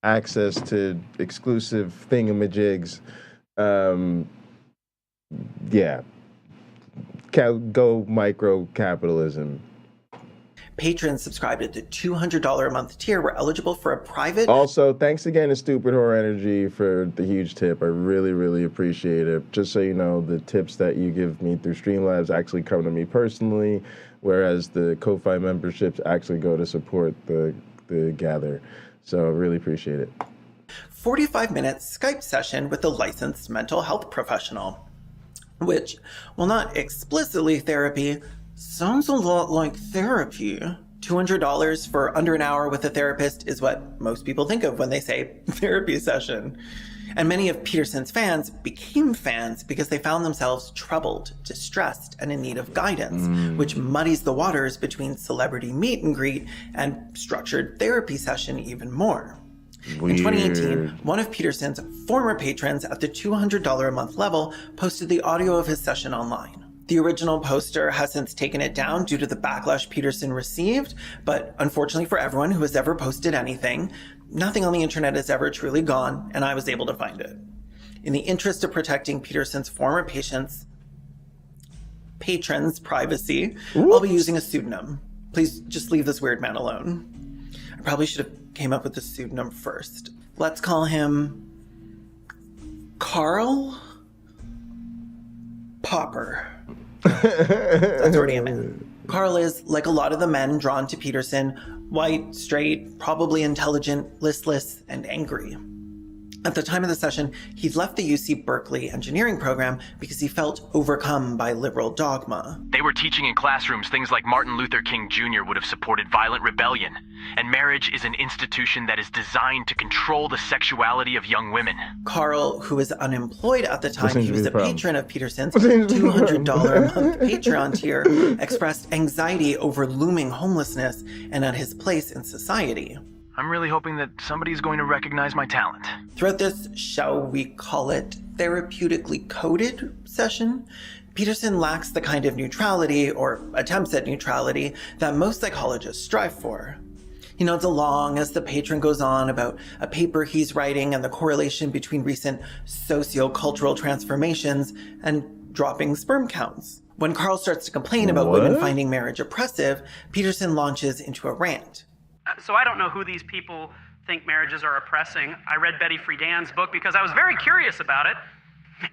access to exclusive thingamajigs. Yeah. Go micro-capitalism. Patrons subscribed at the $200 a month tier were eligible for a private... Also, thanks again to Stupid Horror Energy for the huge tip. I really, really appreciate it. Just so you know, the tips that you give me through Streamlabs actually come to me personally, whereas the Ko-Fi memberships actually go to support the gather. So I really appreciate it. 45-minute Skype session with a licensed mental health professional, which, while not explicitly therapy, sounds a lot like therapy. $200 for under an hour with a therapist is what most people think of when they say therapy session. And many of Peterson's fans became fans because they found themselves troubled, distressed, and in need of guidance, which muddies the waters between celebrity meet and greet and structured therapy session even more. Weird. In 2018, one of Peterson's former patrons at the $200 a month level posted the audio of his session online. The original poster has since taken it down due to the backlash Peterson received, but unfortunately for everyone who has ever posted anything, Nothing on the internet is ever truly gone, and I was able to find it. In the interest of protecting Peterson's former patrons' privacy, I'll be using a pseudonym. Please just leave this weird man alone. I probably should have came up with the pseudonym first. Let's call him Karl Popper. That's already a man. Karl is, like a lot of the men drawn to Peterson, white, straight, probably intelligent, listless, and angry. At the time of the session, he'd left the UC Berkeley engineering program because he felt overcome by liberal dogma. They were teaching in classrooms things like Martin Luther King Jr. would have supported violent rebellion, and marriage is an institution that is designed to control the sexuality of young women. Karl, who was unemployed at the time he was a patron of Peterson's $200 a month Patreon tier, expressed anxiety over looming homelessness and at his place in society. I'm really hoping that somebody's going to recognize my talent. Throughout this, shall we call it, therapeutically coded session, Peterson lacks the kind of neutrality, or attempts at neutrality, that most psychologists strive for. He nods along as the patron goes on about a paper he's writing and the correlation between recent socio-cultural transformations and dropping sperm counts. When Karl starts to complain about women finding marriage oppressive, Peterson launches into a rant. So I don't know who these people think marriages are oppressing. I read Betty Friedan's book because I was very curious about it.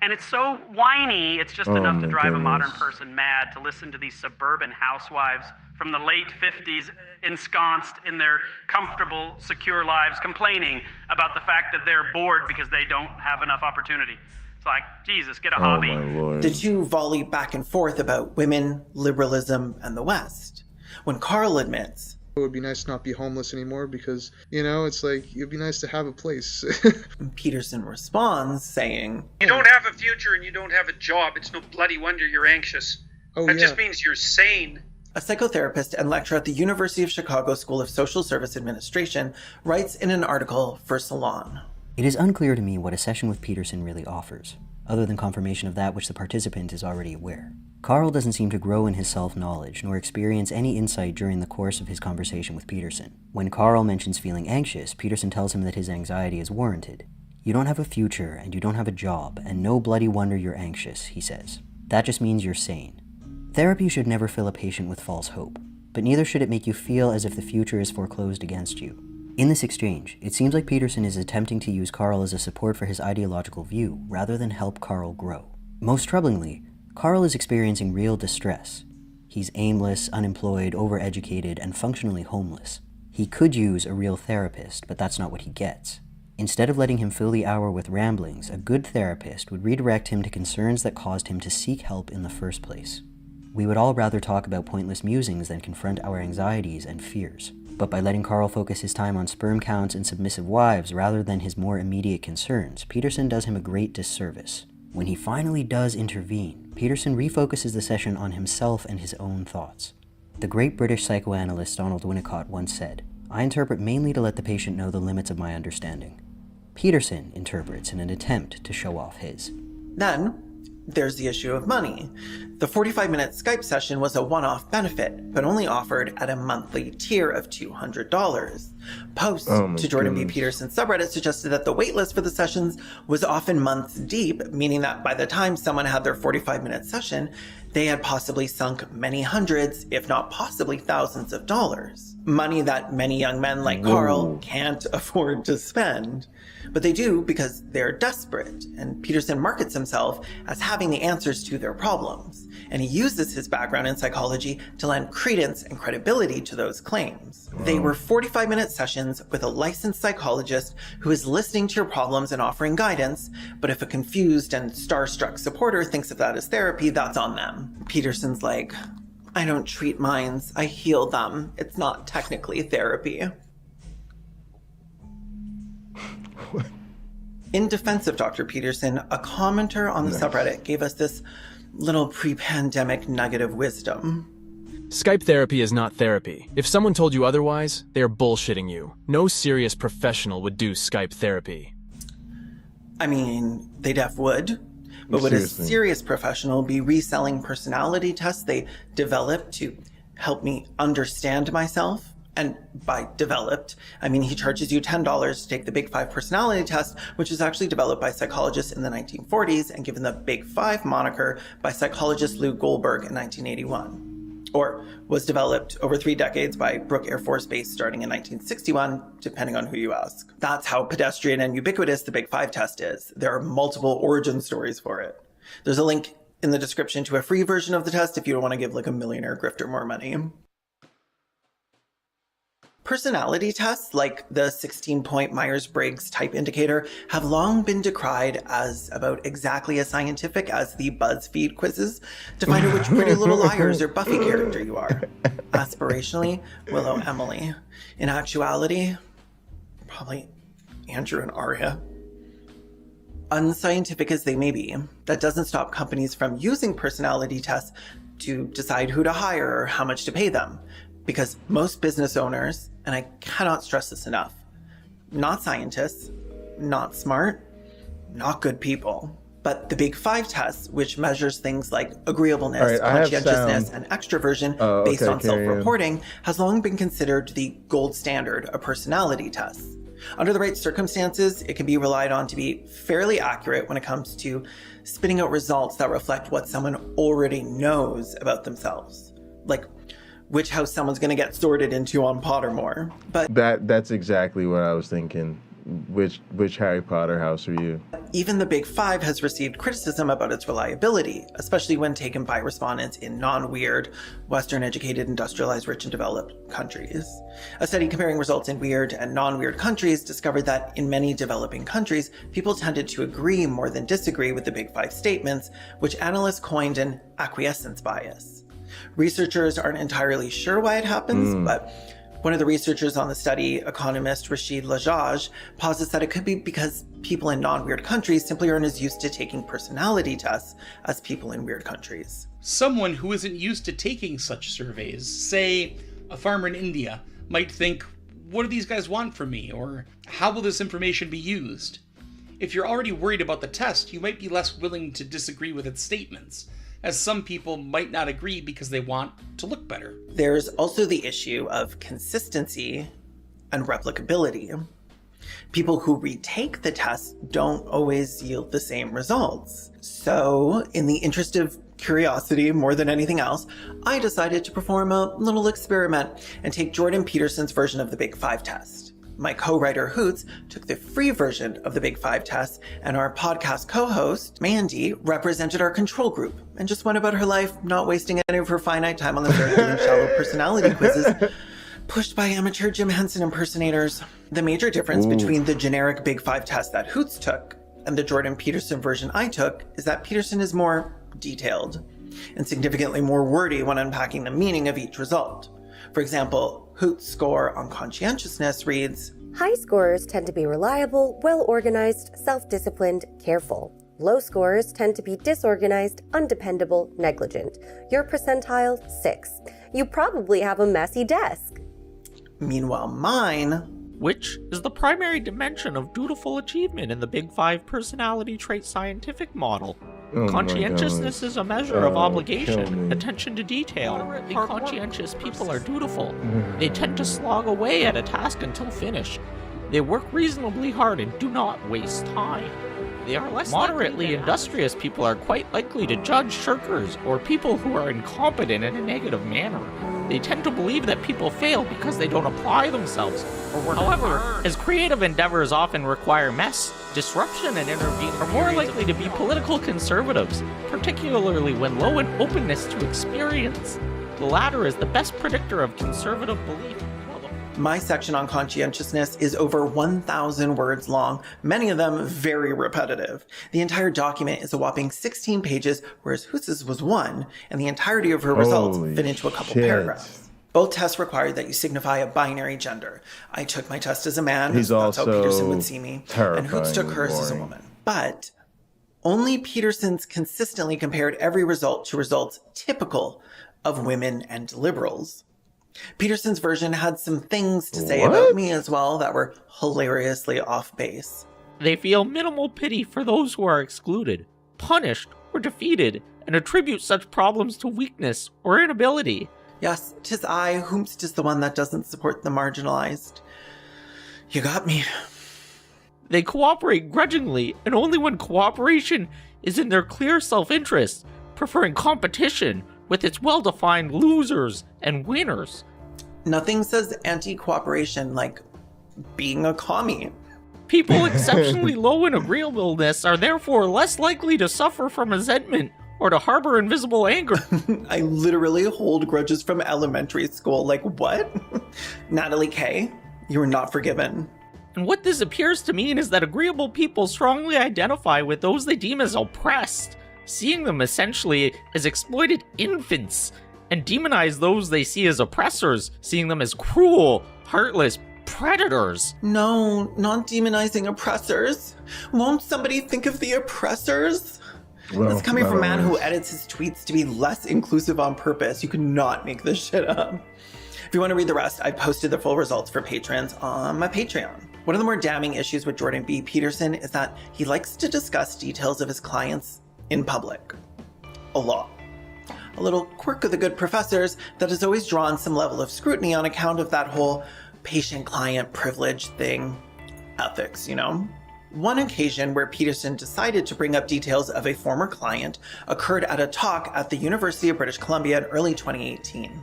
And it's so whiny, it's just enough to drive a modern person mad to listen to these suburban housewives from the late 50s ensconced in their comfortable, secure lives complaining about the fact that they're bored because they don't have enough opportunity. It's like, Jesus, get a hobby. The two volley back and forth about women, liberalism, and the West. When Karl admits, it would be nice to not be homeless anymore because, it's like, it'd be nice to have a place. Peterson responds saying, You don't have a future and you don't have a job. It's no bloody wonder you're anxious. That just means you're sane. A psychotherapist and lecturer at the University of Chicago School of Social Service Administration writes in an article for Salon. It is unclear to me what a session with Peterson really offers, other than confirmation of that which the participant is already aware. Karl doesn't seem to grow in his self-knowledge, nor experience any insight during the course of his conversation with Peterson. When Karl mentions feeling anxious, Peterson tells him that his anxiety is warranted. You don't have a future, and you don't have a job, and no bloody wonder you're anxious, he says. That just means you're sane. Therapy should never fill a patient with false hope, but neither should it make you feel as if the future is foreclosed against you. In this exchange, it seems like Peterson is attempting to use Karl as a support for his ideological view, rather than help Karl grow. Most troublingly, Karl is experiencing real distress. He's aimless, unemployed, overeducated, and functionally homeless. He could use a real therapist, but that's not what he gets. Instead of letting him fill the hour with ramblings, a good therapist would redirect him to concerns that caused him to seek help in the first place. We would all rather talk about pointless musings than confront our anxieties and fears. But by letting Karl focus his time on sperm counts and submissive wives rather than his more immediate concerns, Peterson does him a great disservice. When he finally does intervene, Peterson refocuses the session on himself and his own thoughts. The great British psychoanalyst Donald Winnicott once said, "I interpret mainly to let the patient know the limits of my understanding." Peterson interprets in an attempt to show off his. Then, there's the issue of money. The 45-minute Skype session was a one-off benefit, but only offered at a monthly tier of $200. Posts to Jordan B. Peterson's subreddit suggested that the waitlist for the sessions was often months deep, meaning that by the time someone had their 45-minute session, they had possibly sunk many hundreds, if not possibly thousands of dollars. Money that many young men like Karl can't afford to spend. But they do because they're desperate, and Peterson markets himself as having the answers to their problems, and he uses his background in psychology to lend credence and credibility to those claims. They were 45-minute sessions with a licensed psychologist who is listening to your problems and offering guidance, but if a confused and starstruck supporter thinks of that as therapy, that's on them. Peterson's like, I don't treat minds, I heal them. It's not technically therapy. In defense of Dr. Peterson, a commenter on the subreddit gave us this little pre-pandemic nugget of wisdom. Skype therapy is not therapy. If someone told you otherwise, they are bullshitting you. No serious professional would do Skype therapy. I mean, they def would. But would a serious professional be reselling personality tests they developed to help me understand myself And by developed, I mean he charges you $10 to take the Big Five personality test, which was actually developed by psychologists in the 1940s and given the Big Five moniker by psychologist Lou Goldberg in 1981. Or was developed over 3 decades by Brooke Air Force Base starting in 1961, depending on who you ask. That's how pedestrian and ubiquitous the Big Five test is. There are multiple origin stories for it. There's a link in the description to a free version of the test if you don't want to give like a millionaire grifter more money. Personality tests, like the 16-point Myers-Briggs type indicator, have long been decried as about exactly as scientific as the BuzzFeed quizzes to find out which Pretty Little Liars or Buffy character you are. Aspirationally, Willow Emily. In actuality, probably Andrew and Arya. Unscientific as they may be, that doesn't stop companies from using personality tests to decide who to hire or how much to pay them. Because most business owners, and I cannot stress this enough, not scientists, not smart, not good people. But the Big Five test, which measures things like agreeableness, conscientiousness, and extroversion based on self-reporting, has long been considered the gold standard of personality tests. Under the right circumstances, it can be relied on to be fairly accurate when it comes to spitting out results that reflect what someone already knows about themselves. Like which house someone's going to get sorted into on Pottermore. But that's exactly what I was thinking. Which Harry Potter house are you? Even the Big Five has received criticism about its reliability, especially when taken by respondents in non-weird, Western-educated, industrialized, rich and developed countries. A study comparing results in weird and non-weird countries discovered that in many developing countries, people tended to agree more than disagree with the Big Five statements, which analysts coined an acquiescence bias. Researchers aren't entirely sure why it happens, but one of the researchers on the study, economist Rashid Lajaj, posits that it could be because people in non-weird countries simply aren't as used to taking personality tests as people in weird countries. Someone who isn't used to taking such surveys, say a farmer in India, might think, what do these guys want from me? Or how will this information be used? If you're already worried about the test, you might be less willing to disagree with its statements, as some people might not agree because they want to look better. There's also the issue of consistency and replicability. People who retake the test don't always yield the same results. So, in the interest of curiosity more than anything else, I decided to perform a little experiment and take Jordan Peterson's version of the Big Five test. My co-writer Hoots took the free version of the Big Five test, and our podcast co-host, Mandy, represented our control group and just went about her life, not wasting any of her finite time on the doing shallow personality quizzes pushed by amateur Jim Henson impersonators. The major difference between the generic Big Five test that Hoots took and the Jordan Peterson version I took is that Peterson is more detailed and significantly more wordy when unpacking the meaning of each result. For example, Hoots' score on conscientiousness reads, high scorers tend to be reliable, well-organized, self-disciplined, careful. Low scorers tend to be disorganized, undependable, negligent. Your percentile, 6. You probably have a messy desk. Meanwhile, mine, which is the primary dimension of dutiful achievement in the Big Five personality trait scientific model. Conscientiousness is a measure of obligation, attention to detail. Moderately conscientious people are dutiful. They tend to slog away at a task until finished. They work reasonably hard and do not waste time. They are less moderately industrious people are quite likely to judge shirkers or people who are incompetent in a negative manner. They tend to believe that people fail because they don't apply themselves or work However, hard. As creative endeavors often require mess, disruption, and intervene, are more likely to be political conservatives, particularly when low in openness to experience. The latter is the best predictor of conservative belief. My section on conscientiousness is over 1,000 words long, many of them very repetitive. The entire document is a whopping 16 pages, whereas Hoots' was 1, and the entirety of her results fit into a couple paragraphs. Both tests require that you signify a binary gender. I took my test as a man, that's how Peterson would see me, and Hoots took hers as a woman. But only Peterson's consistently compared every result to results typical of women and liberals. Peterson's version had some things to say about me as well that were hilariously off base. They feel minimal pity for those who are excluded, punished, or defeated, and attribute such problems to weakness or inability. Yes, 'tis I, whomst is the one that doesn't support the marginalized. You got me. They cooperate grudgingly, and only when cooperation is in their clear self-interest, preferring competition with its well-defined losers and winners. Nothing says anti-cooperation like being a commie. People exceptionally low in agreeableness are therefore less likely to suffer from resentment or to harbor invisible anger. I literally hold grudges from elementary school. Like, what? Natalie K., you are not forgiven. And what this appears to mean is that agreeable people strongly identify with those they deem as oppressed, seeing them essentially as exploited infants, and demonize those they see as oppressors, seeing them as cruel, heartless predators. No, not demonizing oppressors. Won't somebody think of the oppressors? Well, That's coming from a man who edits his tweets to be less inclusive on purpose. You could not make this shit up. If you want to read the rest, I posted the full results for patrons on my Patreon. One of the more damning issues with Jordan B. Peterson is that he likes to discuss details of his clients in public. A lot. A little quirk of the good professors that has always drawn some level of scrutiny on account of that whole patient-client privilege thing. Ethics, you know? One occasion where Peterson decided to bring up details of a former client occurred at a talk at the University of British Columbia in early 2018.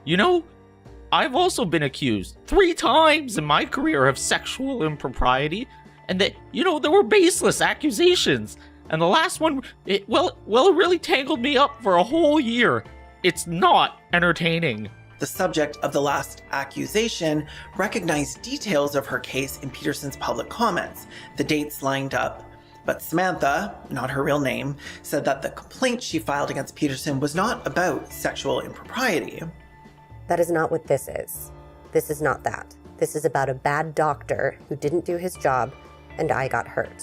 You know, I've also been accused 3 times in my career of sexual impropriety, and that, you know, there were baseless accusations. And the last one, it really tangled me up for a whole year. It's not entertaining. The subject of the last accusation recognized details of her case in Peterson's public comments. The dates lined up, but Samantha, not her real name, said that the complaint she filed against Peterson was not about sexual impropriety. That is not what this is. This is not that. This is about a bad doctor who didn't do his job, and I got hurt.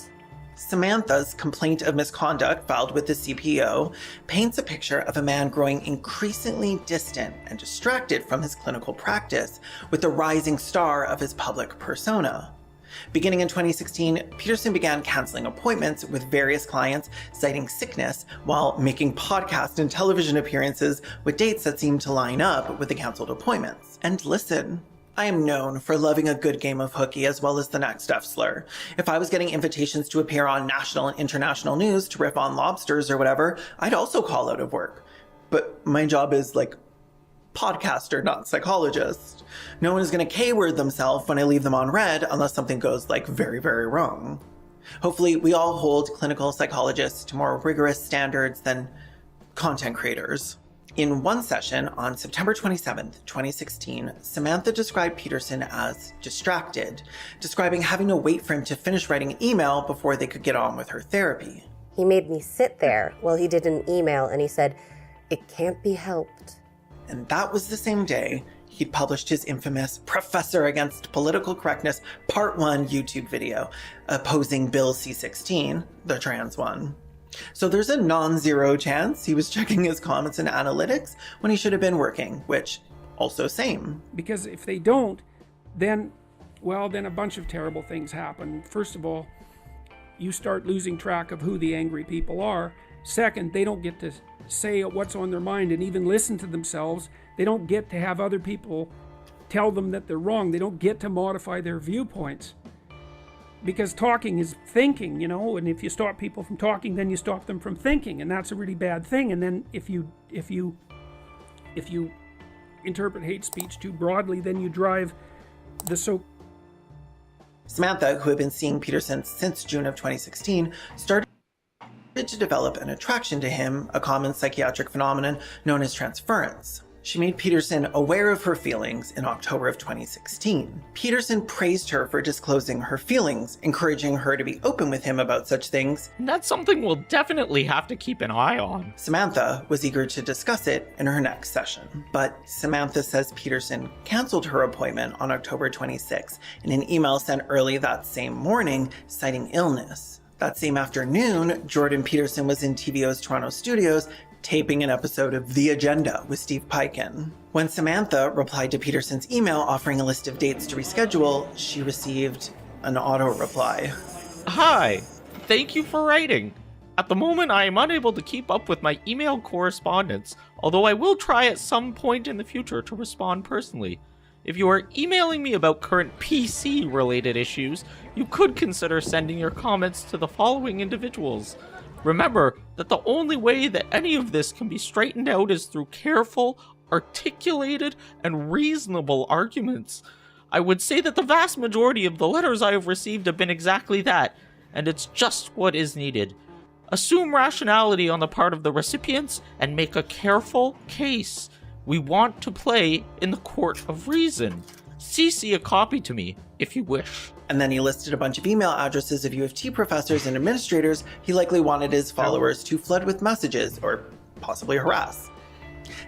Samantha's complaint of misconduct filed with the CPO paints a picture of a man growing increasingly distant and distracted from his clinical practice with the rising star of his public persona. Beginning in 2016, Peterson began canceling appointments with various clients, citing sickness, while making podcast and television appearances with dates that seemed to line up with the canceled appointments. And listen, I am known for loving a good game of hooky as well as the next F slur. If I was getting invitations to appear on national and international news to riff on lobsters or whatever, I'd also call out of work. But my job is like podcaster, not psychologist. No one is going to K-word themselves when I leave them on red unless something goes like very, very wrong. Hopefully we all hold clinical psychologists to more rigorous standards than content creators. In one session on September 27th, 2016, Samantha described Peterson as distracted, describing having to wait for him to finish writing an email before they could get on with her therapy. He made me sit there while he did an email, and he said, "It can't be helped." And that was the same day he'd published his infamous Professor Against Political Correctness Part 1 YouTube video, opposing Bill C-16, the trans one. So there's a non-zero chance he was checking his comments and analytics when he should have been working, which also same. Because if they don't, then a bunch of terrible things happen. First of all, you start losing track of who the angry people are. Second, they don't get to say what's on their mind and even listen to themselves. They don't get to have other people tell them that they're wrong. They don't get to modify their viewpoints. Because talking is thinking, you know, and if you stop people from talking, then you stop them from thinking, and that's a really bad thing. And then if you interpret hate speech too broadly, then you drive the Samantha, who had been seeing Peterson since June of 2016, started to develop an attraction to him, a common psychiatric phenomenon known as transference. She made Peterson aware of her feelings in October of 2016. Peterson praised her for disclosing her feelings, encouraging her to be open with him about such things. And that's something we'll definitely have to keep an eye on. Samantha was eager to discuss it in her next session. But Samantha says Peterson canceled her appointment on October 26 in an email sent early that same morning, citing illness. That same afternoon, Jordan Peterson was in TVO's Toronto studios taping an episode of The Agenda with Steve Piken. When Samantha replied to Peterson's email offering a list of dates to reschedule, she received an auto reply. Hi, thank you for writing. At the moment, I am unable to keep up with my email correspondence, although I will try at some point in the future to respond personally. If you are emailing me about current PC-related issues, you could consider sending your comments to the following individuals. Remember that the only way that any of this can be straightened out is through careful, articulated, and reasonable arguments. I would say that the vast majority of the letters I have received have been exactly that, and it's just what is needed. Assume rationality on the part of the recipients and make a careful case. We want to play in the court of reason. CC a copy to me, if you wish. And then he listed a bunch of email addresses of U of T professors and administrators he likely wanted his followers to flood with messages, or possibly harass.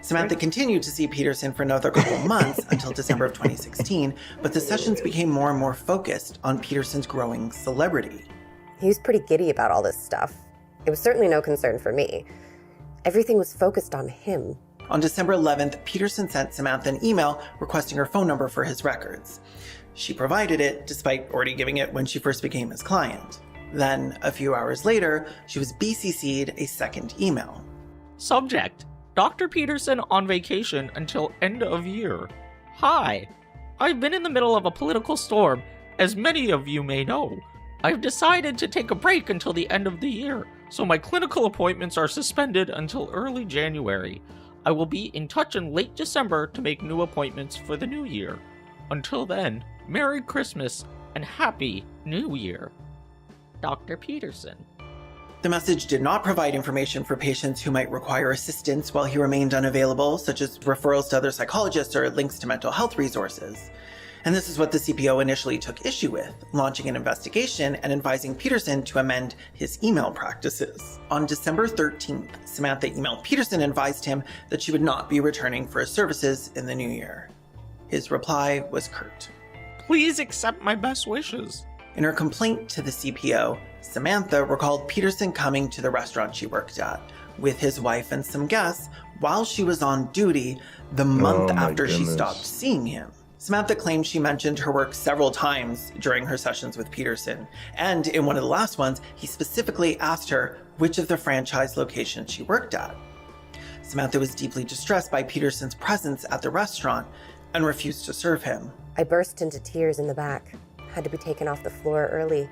Samantha continued to see Peterson for another couple months until December of 2016, but the sessions became more and more focused on Peterson's growing celebrity. He was pretty giddy about all this stuff. It was certainly no concern for me. Everything was focused on him. On December 11th, Peterson sent Samantha an email requesting her phone number for his records. She provided it, despite already giving it when she first became his client. Then, a few hours later, she was BCC'd a second email. Subject: Dr. Peterson on vacation until end of year. Hi. I've been in the middle of a political storm, as many of you may know. I've decided to take a break until the end of the year, so my clinical appointments are suspended until early January. I will be in touch in late December to make new appointments for the new year. Until then, Merry Christmas and Happy New Year. Dr. Peterson. The message did not provide information for patients who might require assistance while he remained unavailable, such as referrals to other psychologists or links to mental health resources. And this is what the CPO initially took issue with, launching an investigation and advising Peterson to amend his email practices. On December 13th, Samantha emailed Peterson and advised him that she would not be returning for his services in the new year. His reply was curt. Please accept my best wishes. In her complaint to the CPO, Samantha recalled Peterson coming to the restaurant she worked at with his wife and some guests while she was on duty the month after she stopped seeing him. Samantha claimed she mentioned her work several times during her sessions with Peterson, and in one of the last ones, he specifically asked her which of the franchise locations she worked at. Samantha was deeply distressed by Peterson's presence at the restaurant and refused to serve him. I burst into tears in the back. Had to be taken off the floor early.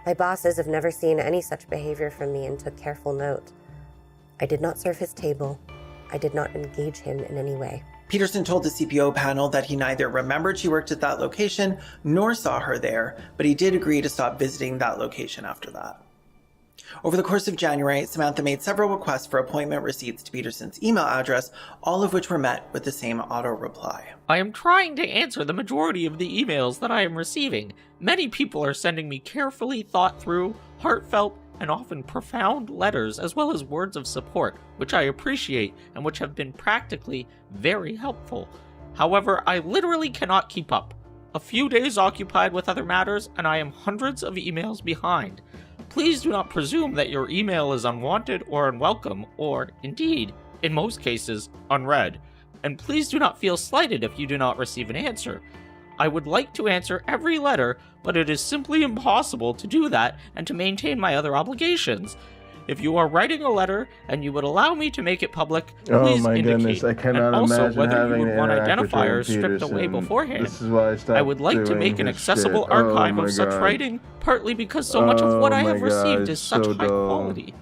My bosses have never seen any such behavior from me and took careful note. I did not serve his table. I did not engage him in any way. Peterson told the CPO panel that he neither remembered she worked at that location nor saw her there, but he did agree to stop visiting that location after that. Over the course of January, Samantha made several requests for appointment receipts to Peterson's email address, all of which were met with the same auto-reply. I am trying to answer the majority of the emails that I am receiving. Many people are sending me carefully thought through, heartfelt, and often profound letters, as well as words of support, which I appreciate and which have been practically very helpful. However, I literally cannot keep up. A few days occupied with other matters, and I am hundreds of emails behind. Please do not presume that your email is unwanted or unwelcome, or, indeed, in most cases, unread. And please do not feel slighted if you do not receive an answer. I would like to answer every letter, but it is simply impossible to do that and to maintain my other obligations. If you are writing a letter and you would allow me to make it public, please indicate. Goodness, I cannot and also imagine whether having you would to want interact with identifiers Jordan stripped away Peterson. beforehand. This is why I stopped I would like to make an doing accessible shit. archive Oh of such God. writing, partly because so much of what I have received is such so high dull. quality.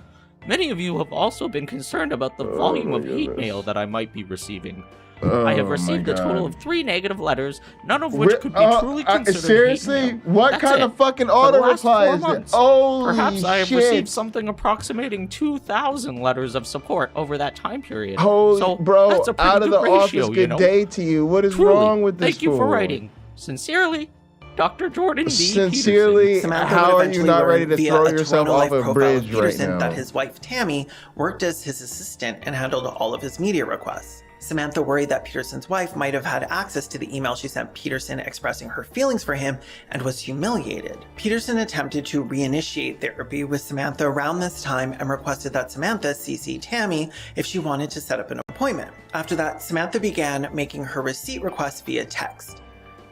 Many of you have also been concerned about the volume of hate mail that I might be receiving. I have received a total of 3 negative letters, none of which could be truly considered seriously? hate mail. What That's kind it. of fucking For the auto last reply 4 is it? months. Holy Perhaps I have shit. received something approximating 2,000 letters of support over that time period. Holy, so bro, that's a pretty out of good the ratio, office, you good know? day to you. What is Truly, wrong with this thank you for fool? writing. Sincerely, Dr. Jordan B. Sincerely, Peterson. Samantha how would are you eventually not learn ready to via throw a yourself Toronto off Life a profile bridge of right Peterson now? that his wife Tammy worked as his assistant and handled all of his media requests. Samantha worried that Peterson's wife might have had access to the email she sent Peterson expressing her feelings for him and was humiliated. Peterson attempted to reinitiate therapy with Samantha around this time and requested that Samantha CC Tammy if she wanted to set up an appointment. After that, Samantha began making her receipt requests via text.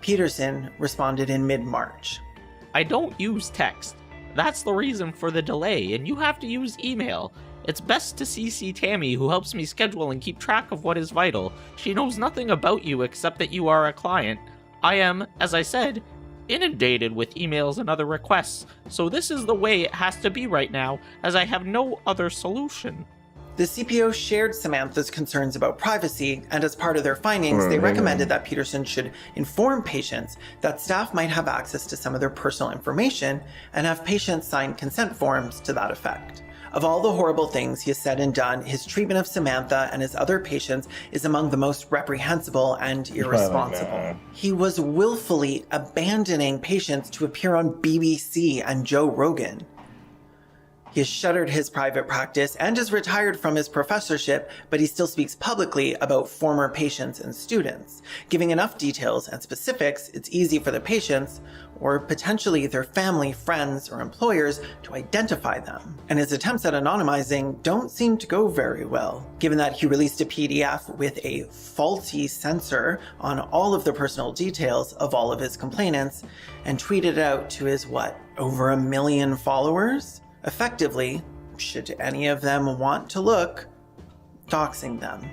Peterson responded in mid-March. I don't use text. That's the reason for the delay, and you have to use email. It's best to CC Tammy, who helps me schedule and keep track of what is vital. She knows nothing about you except that you are a client. I am, as I said, inundated with emails and other requests, so this is the way it has to be right now, as I have no other solution. The CPO shared Samantha's concerns about privacy, and as part of their findings, they recommended that Peterson should inform patients that staff might have access to some of their personal information and have patients sign consent forms to that effect. Of all the horrible things he has said and done, his treatment of Samantha and his other patients is among the most reprehensible and irresponsible. He was willfully abandoning patients to appear on BBC and Joe Rogan. He has shuttered his private practice and is retired from his professorship, but he still speaks publicly about former patients and students. Giving enough details and specifics, it's easy for the patients, or potentially their family, friends, or employers, to identify them. And his attempts at anonymizing don't seem to go very well, given that he released a PDF with a faulty censor on all of the personal details of all of his complainants, and tweeted it out to his, over 1 million followers? Effectively, should any of them want to look, doxing them.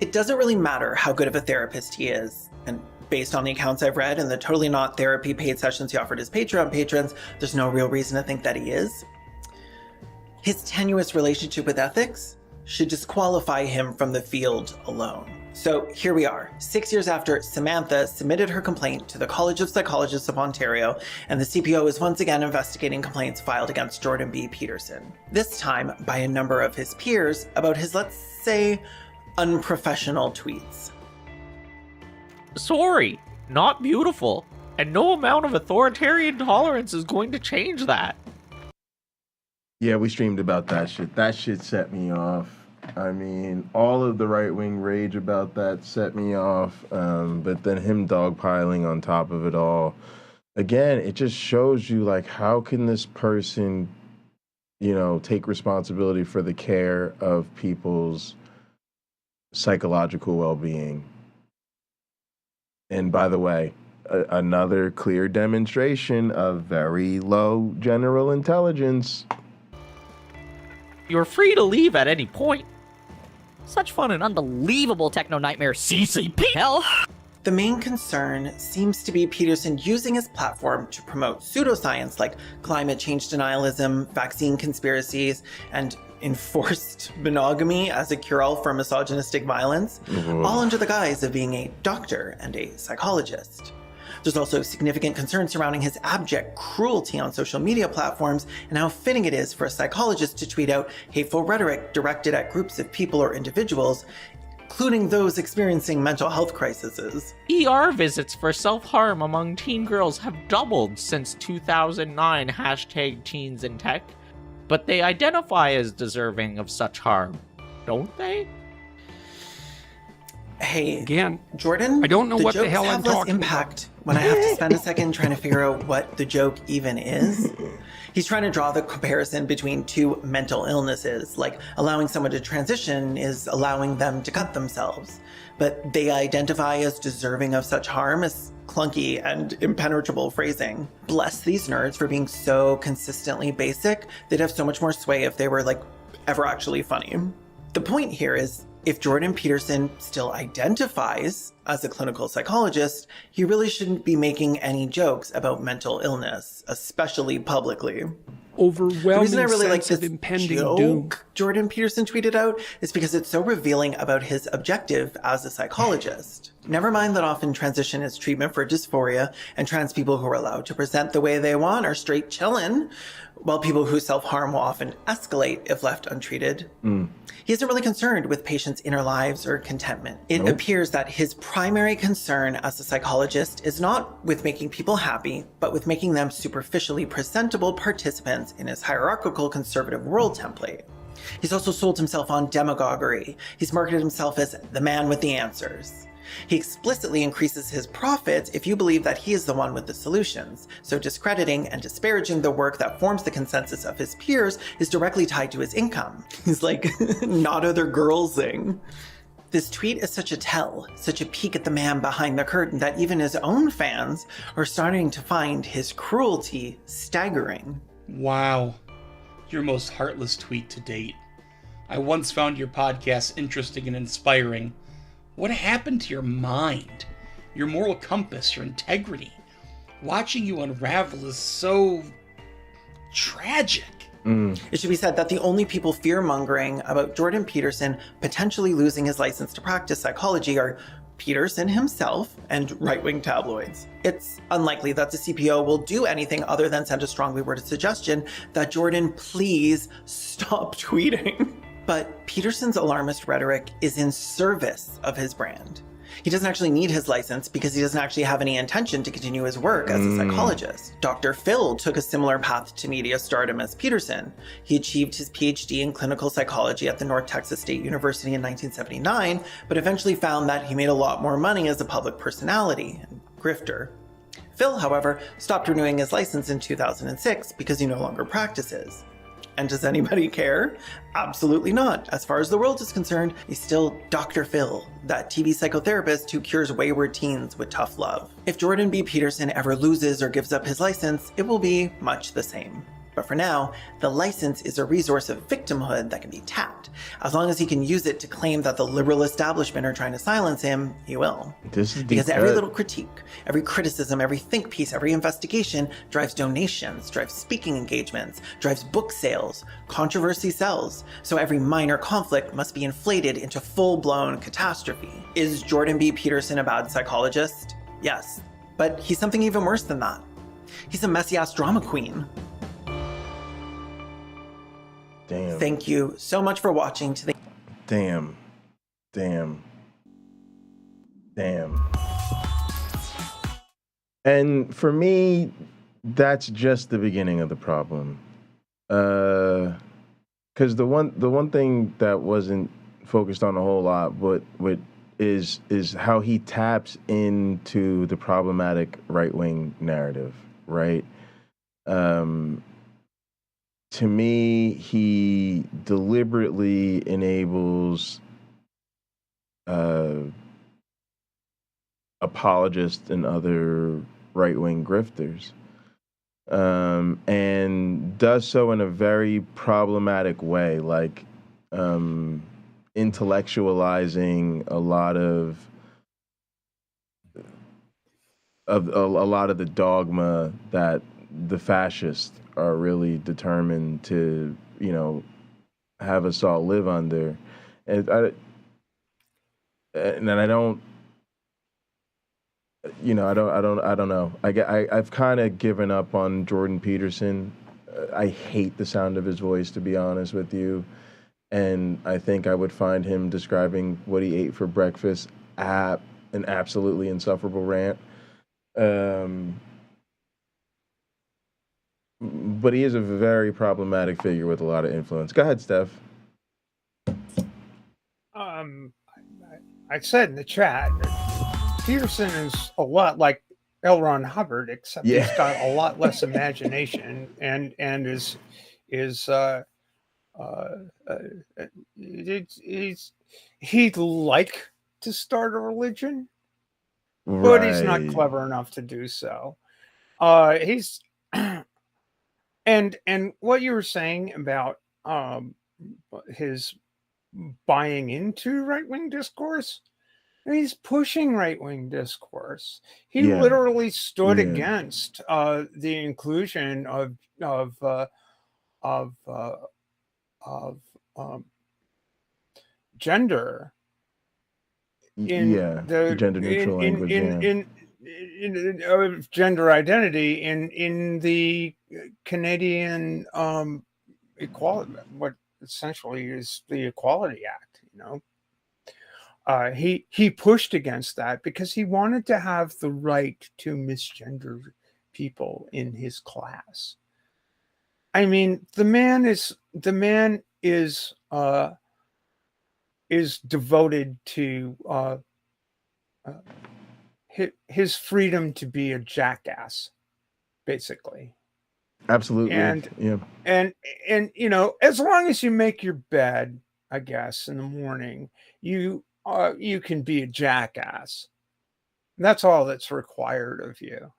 It doesn't really matter how good of a therapist he is, and based on the accounts I've read and the totally not therapy paid sessions he offered his Patreon patrons, there's no real reason to think that he is. His tenuous relationship with ethics should disqualify him from the field alone. So here we are, 6 years after Samantha submitted her complaint to the College of Psychologists of Ontario, and the CPO is once again investigating complaints filed against Jordan B. Peterson. This time by a number of his peers about his, let's say, unprofessional tweets. Sorry, not beautiful, and no amount of authoritarian tolerance is going to change that. Yeah, we streamed about that shit. That shit set me off. I mean, all of the right-wing rage about that set me off, but then him dogpiling on top of it all. Again, it just shows you, how can this person, take responsibility for the care of people's psychological well-being. And by the way, another clear demonstration of very low general intelligence. You're free to leave at any point. Such fun and unbelievable techno nightmare CCP hell. The main concern seems to be Peterson using his platform to promote pseudoscience like climate change denialism, vaccine conspiracies, and enforced monogamy as a cure-all for misogynistic violence, all under the guise of being a doctor and a psychologist. There's also significant concern surrounding his abject cruelty on social media platforms and how fitting it is for a psychologist to tweet out hateful rhetoric directed at groups of people or individuals, including those experiencing mental health crises. ER visits for self-harm among teen girls have doubled since 2009 #TeensInTech, but they identify as deserving of such harm, don't they? Hey, again, Jordan, I don't know what the hell I'm talking impact about. When I have to spend a second trying to figure out what the joke even is. He's trying to draw the comparison between two mental illnesses, like allowing someone to transition is allowing them to cut themselves. But they identify as deserving of such harm as clunky and impenetrable phrasing. Bless these nerds for being so consistently basic. They'd have so much more sway if they were, ever actually funny. The point here is, if Jordan Peterson still identifies as a clinical psychologist, he really shouldn't be making any jokes about mental illness, especially publicly. Overwhelming the reason I really like sense this of impending joke doom. Jordan Peterson tweeted out is because it's so revealing about his objective as a psychologist. Never mind that often transition is treatment for dysphoria, and trans people who are allowed to present the way they want are straight chillin', while people who self-harm will often escalate if left untreated. He isn't really concerned with patients' inner lives or contentment. It appears that his primary concern as a psychologist is not with making people happy, but with making them superficially presentable participants in his hierarchical conservative world template. He's also sold himself on demagoguery. He's marketed himself as the man with the answers. He explicitly increases his profits if you believe that he is the one with the solutions, so discrediting and disparaging the work that forms the consensus of his peers is directly tied to his income. He's like, not other girlsing. This tweet is such a tell, such a peek at the man behind the curtain that even his own fans are starting to find his cruelty staggering. Wow. Your most heartless tweet to date. I once found your podcast interesting and inspiring. What happened to your mind? Your moral compass, your integrity? Watching you unravel is so tragic. It should be said that the only people fear-mongering about Jordan Peterson potentially losing his license to practice psychology are Peterson himself and right-wing tabloids. It's unlikely that the CPO will do anything other than send a strongly worded suggestion that Jordan please stop tweeting. But Peterson's alarmist rhetoric is in service of his brand. He doesn't actually need his license because he doesn't actually have any intention to continue his work as a psychologist. Dr. Phil took a similar path to media stardom as Peterson. He achieved his PhD in clinical psychology at the North Texas State University in 1979, but eventually found that he made a lot more money as a public personality and grifter. Phil, however, stopped renewing his license in 2006 because he no longer practices. And does anybody care? Absolutely not. As far as the world is concerned, he's still Dr. Phil, that TV psychotherapist who cures wayward teens with tough love. If Jordan B. Peterson ever loses or gives up his license, it will be much the same. But for now, the license is a resource of victimhood that can be tapped. As long as he can use it to claim that the liberal establishment are trying to silence him, he will. Because every little critique, every criticism, every think piece, every investigation drives donations, drives speaking engagements, drives book sales, controversy sells. So every minor conflict must be inflated into full-blown catastrophe. Is Jordan B. Peterson a bad psychologist? Yes. But he's something even worse than that. He's a messy-ass drama queen. Damn. Thank you so much for watching. Damn. And for me, that's just the beginning of the problem. Because the one thing that wasn't focused on a whole lot, but is how he taps into the problematic right-wing narrative, right? To me, he deliberately enables apologists and other right-wing grifters, and does so in a very problematic way, like intellectualizing a lot of the dogma that the fascists are really determined to, have us all live under. And I don't, I don't know. I've kind of given up on Jordan Peterson. I hate the sound of his voice, to be honest with you. And I think I would find him describing what he ate for breakfast an absolutely insufferable rant. But he is a very problematic figure with a lot of influence. Go ahead, Steph. I said in the chat that Peterson is a lot like L. Ron Hubbard, except he's got a lot less imagination and he'd like to start a religion, but he's not clever enough to do so. He's and what you were saying about his buying into right-wing discourse, he's pushing right-wing discourse. He literally stood against the inclusion of gender in the gender neutral language in gender identity in the Canadian equality, what essentially is the Equality Act. He pushed against that because he wanted to have the right to misgender people in his class. I mean, the man is devoted to his freedom to be a jackass, basically. Absolutely. And as long as you make your bed, I guess, in the morning, you can be a jackass. That's all that's required of you.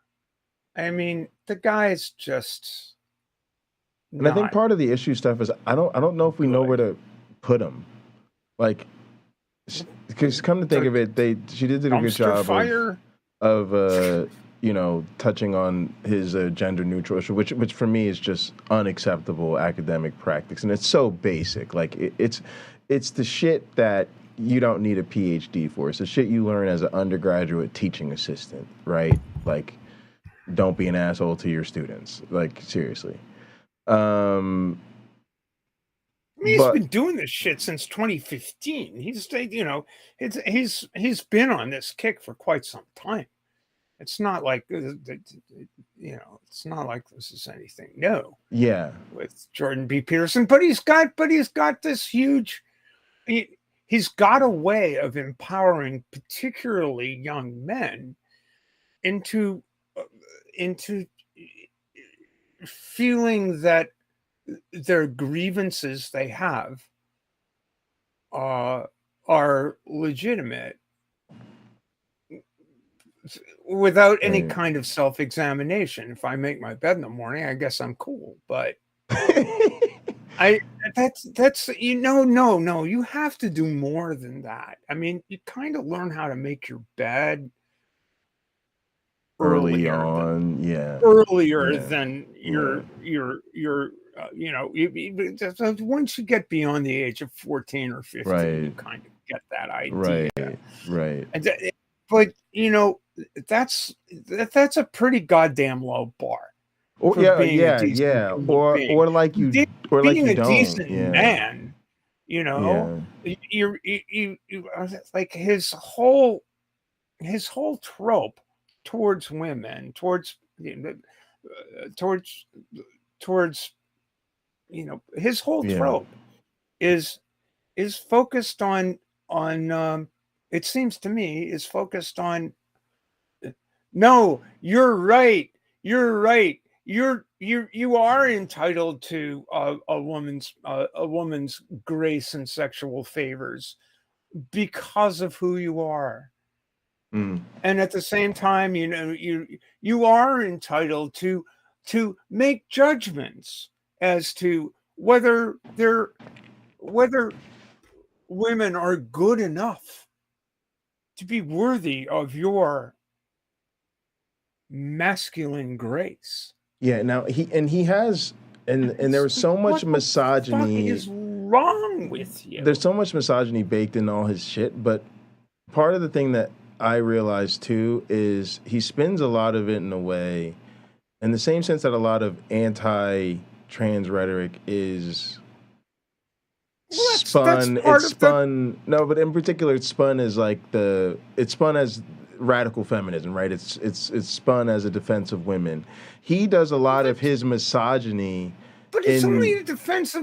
I mean, the guy is just And I think part of the issue stuff is I don't know if we know where to put him. Like, because come to think of it, she did a good job of touching on his gender neutral issue, which for me is just unacceptable academic practice, and it's so basic. Like it's the shit that you don't need a PhD for. It's the shit you learn as an undergraduate teaching assistant, right? Like, don't be an asshole to your students. Like, seriously. I mean, he's been doing this shit since 2015. He's been on this kick for quite some time. It's not like it's not like this is anything new. Yeah, with Jordan B. Peterson, but he's got this huge. He's got a way of empowering, particularly young men, into feeling that their grievances they have are legitimate without any kind of self-examination. If I make my bed in the morning, I guess I'm cool, but that's no, you have to do more than that. I mean, you kind of learn how to make your bed earlier than once you get beyond the age of 14 or 15, you kind of get that idea. Right. But that's a pretty goddamn low bar. Or like you don't. Decent man, you like his whole trope towards women, towards his whole trope is focused on it seems to me is focused on no, you're right. You are entitled to a woman's grace and sexual favors because of who you are. And at the same time, you are entitled to make judgments as to whether women are good enough to be worthy of your masculine grace. Yeah, now he has and there was so much misogyny. What is wrong with you? There's so much misogyny baked in all his shit, but part of the thing that I realized too is he spins a lot of it in a way, in the same sense that a lot of anti-trans rhetoric is spun. No, but in particular, it's spun as radical feminism, right? It's spun as a defense of women. He does a lot of his misogyny. But it's only a defense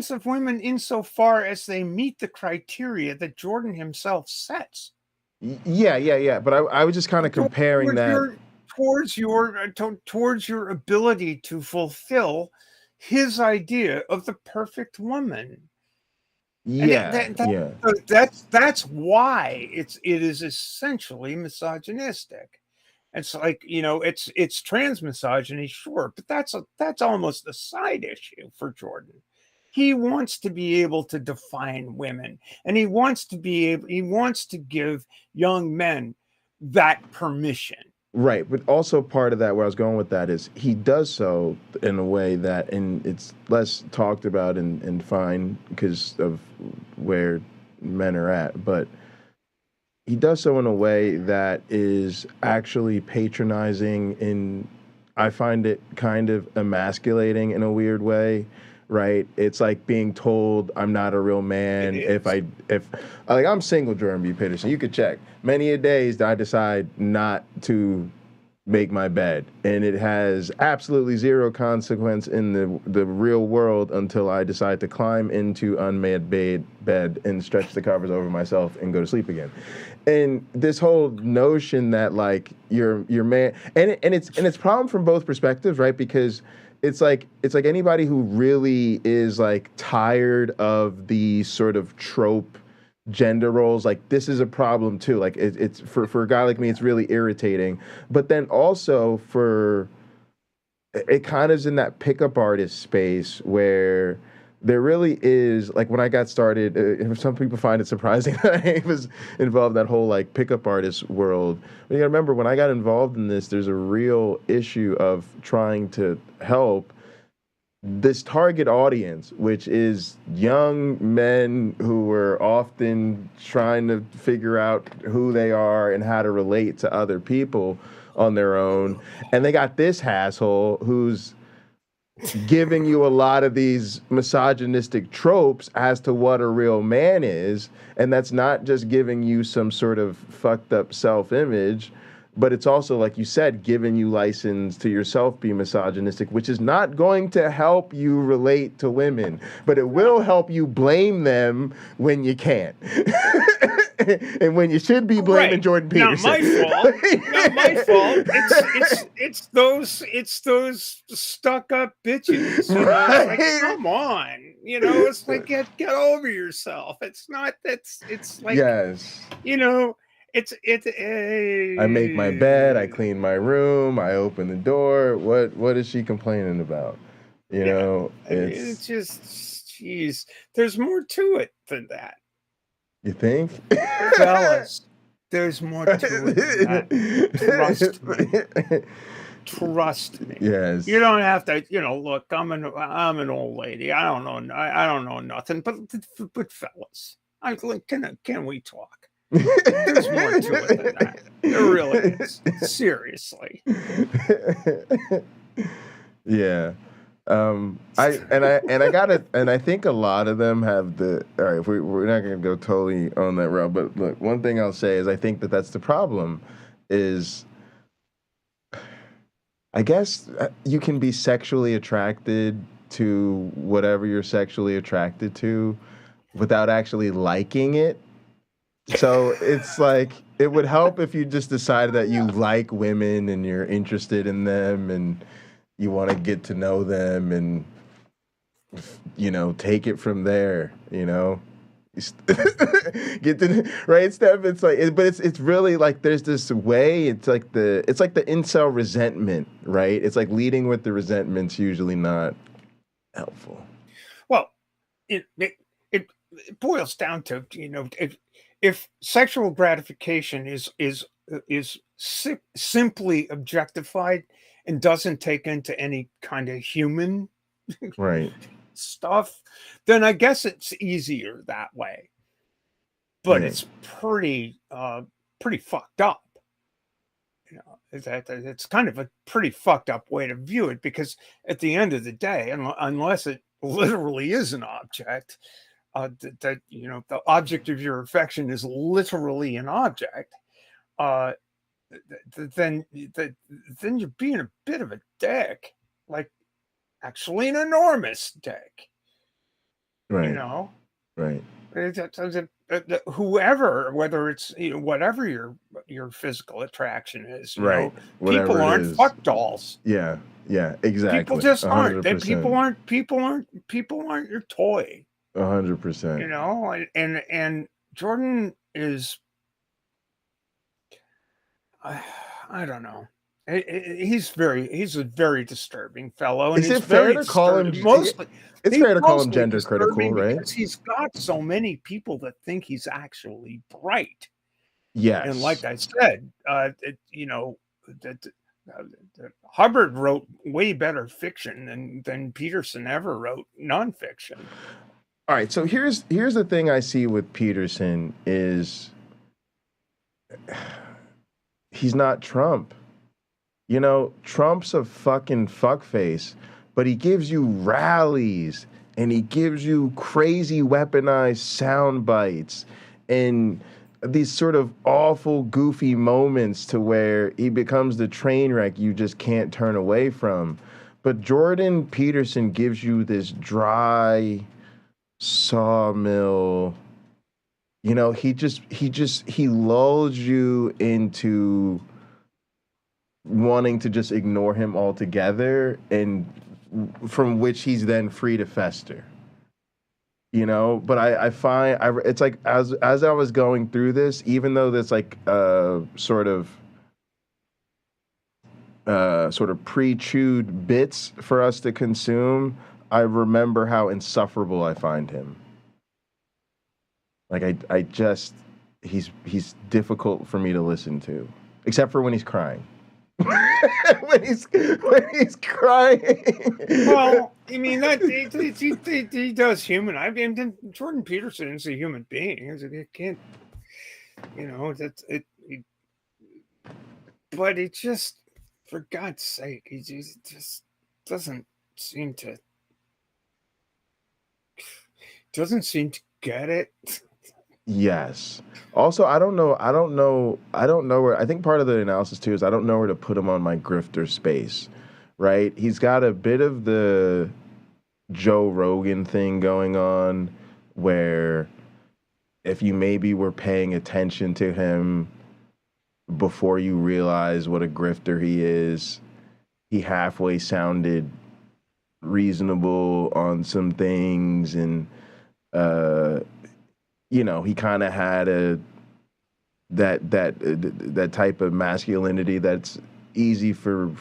of women insofar as they meet the criteria that Jordan himself sets. Yeah. But I was just kind of comparing towards your ability to fulfill his idea of the perfect woman. That's why it is essentially misogynistic. It's like, it's trans misogyny, sure, but that's almost a side issue for Jordan. He wants to be able to define women, and he wants to give young men that permission. Right, but also part of that, where I was going with that, is he does so in a way that, and it's less talked about and fine because of where men are at, but he does so in a way that is actually patronizing, and I find it kind of emasculating in a weird way. Right, it's like being told I'm not a real man if I'm single, Jordan B. Peterson. You could check. Many a days I decide not to make my bed, and it has absolutely zero consequence in the real world until I decide to climb into unmade bed and stretch the covers over myself and go to sleep again. And this whole notion that like you're man, and it's problem from both perspectives, right? Because it's like anybody who really is like tired of the sort of trope gender roles, like this is a problem too. Like it's for a guy like me, it's really irritating. But then also for it kind of is in that pickup artist space where there really is, like, when I got started, some people find it surprising that I was involved in that whole, like, pickup artist world. But you gotta remember, when I got involved in this, there's a real issue of trying to help this target audience, which is young men who were often trying to figure out who they are and how to relate to other people on their own. And they got this asshole who's giving you a lot of these misogynistic tropes as to what a real man is. And that's not just giving you some sort of fucked up self-image, but it's also, like you said, giving you license to yourself be misogynistic, which is not going to help you relate to women, but it will help you blame them when you can't. And when you should be blaming Jordan Peterson. Not my fault. Not my fault. It's those stuck up bitches. You know? Right. It's like, come on. You know, it's like get over yourself. It's not it's like, yes. You know, I make my bed, I clean my room, I open the door. What is she complaining about? You know, it's just, jeez, there's more to it than that. You think? Fellas, there's more to it than that. Trust me. Yes. You don't have to, you know, look, I'm an old lady. I don't know nothing, but fellas, can we talk? There's more to it than that. There really is. Seriously. Yeah. I think a lot of them have the, all right, we're not going to go totally on that route, but look, one thing I'll say is I think that's the problem is, I guess you can be sexually attracted to whatever you're sexually attracted to without actually liking it. So it's like, it would help if you just decided that you like women and you're interested in them and you want to get to know them and, you know, take it from there, you know? Get to, right, Steph? It's like, but it's really like there's this way, it's like the incel resentment, right? It's like leading with the resentment's usually not helpful. Well, it boils down to, you know, if sexual gratification is simply objectified and doesn't take into any kind of human right stuff, then I guess it's easier that way. But it's pretty fucked up. You know, it's kind of a pretty fucked up way to view it, because at the end of the day, unless it literally is an object, that you know, the object of your affection is literally an object, then you're being a bit of a dick, like actually an enormous dick. Right. You know. Right. Whoever, whether it's, you know, whatever your physical attraction is, you right. know, people aren't fuck dolls. Yeah. Yeah. Exactly. People just aren't. 100%. People aren't your toy. 100%. You know, and Jordan is, I don't know. He's a very disturbing fellow. And is it fair to call him mostly? It's fair to call him gender critical, right? Because he's got so many people that think he's actually bright. Yes. And like I said, you know, Hubbard wrote way better fiction than Peterson ever wrote nonfiction. All right, so here's the thing I see with Peterson is he's not Trump. You know, Trump's a fucking fuckface, but he gives you rallies and he gives you crazy weaponized sound bites and these sort of awful, goofy moments to where he becomes the train wreck you just can't turn away from. But Jordan Peterson gives you this dry sawmill, you know, he lulls you into wanting to just ignore him altogether, and from which he's then free to fester, you know. But I find it's like as I was going through this, even though there's like sort of sort of pre-chewed bits for us to consume, I remember how insufferable I find him. Like I just he's difficult for me to listen to, except for when he's crying. when he's crying. Well, I mean that he does human. I mean, Jordan Peterson is a human being. It can't, that's it. But it just, for God's sake, he just doesn't seem to get it. Yes. Also, I don't know where, I think part of the analysis too is I don't know where to put him on my grifter space, right? He's got a bit of the Joe Rogan thing going on where if you maybe were paying attention to him before you realize what a grifter he is, he halfway sounded reasonable on some things, and he kind of had that type of masculinity that's easy for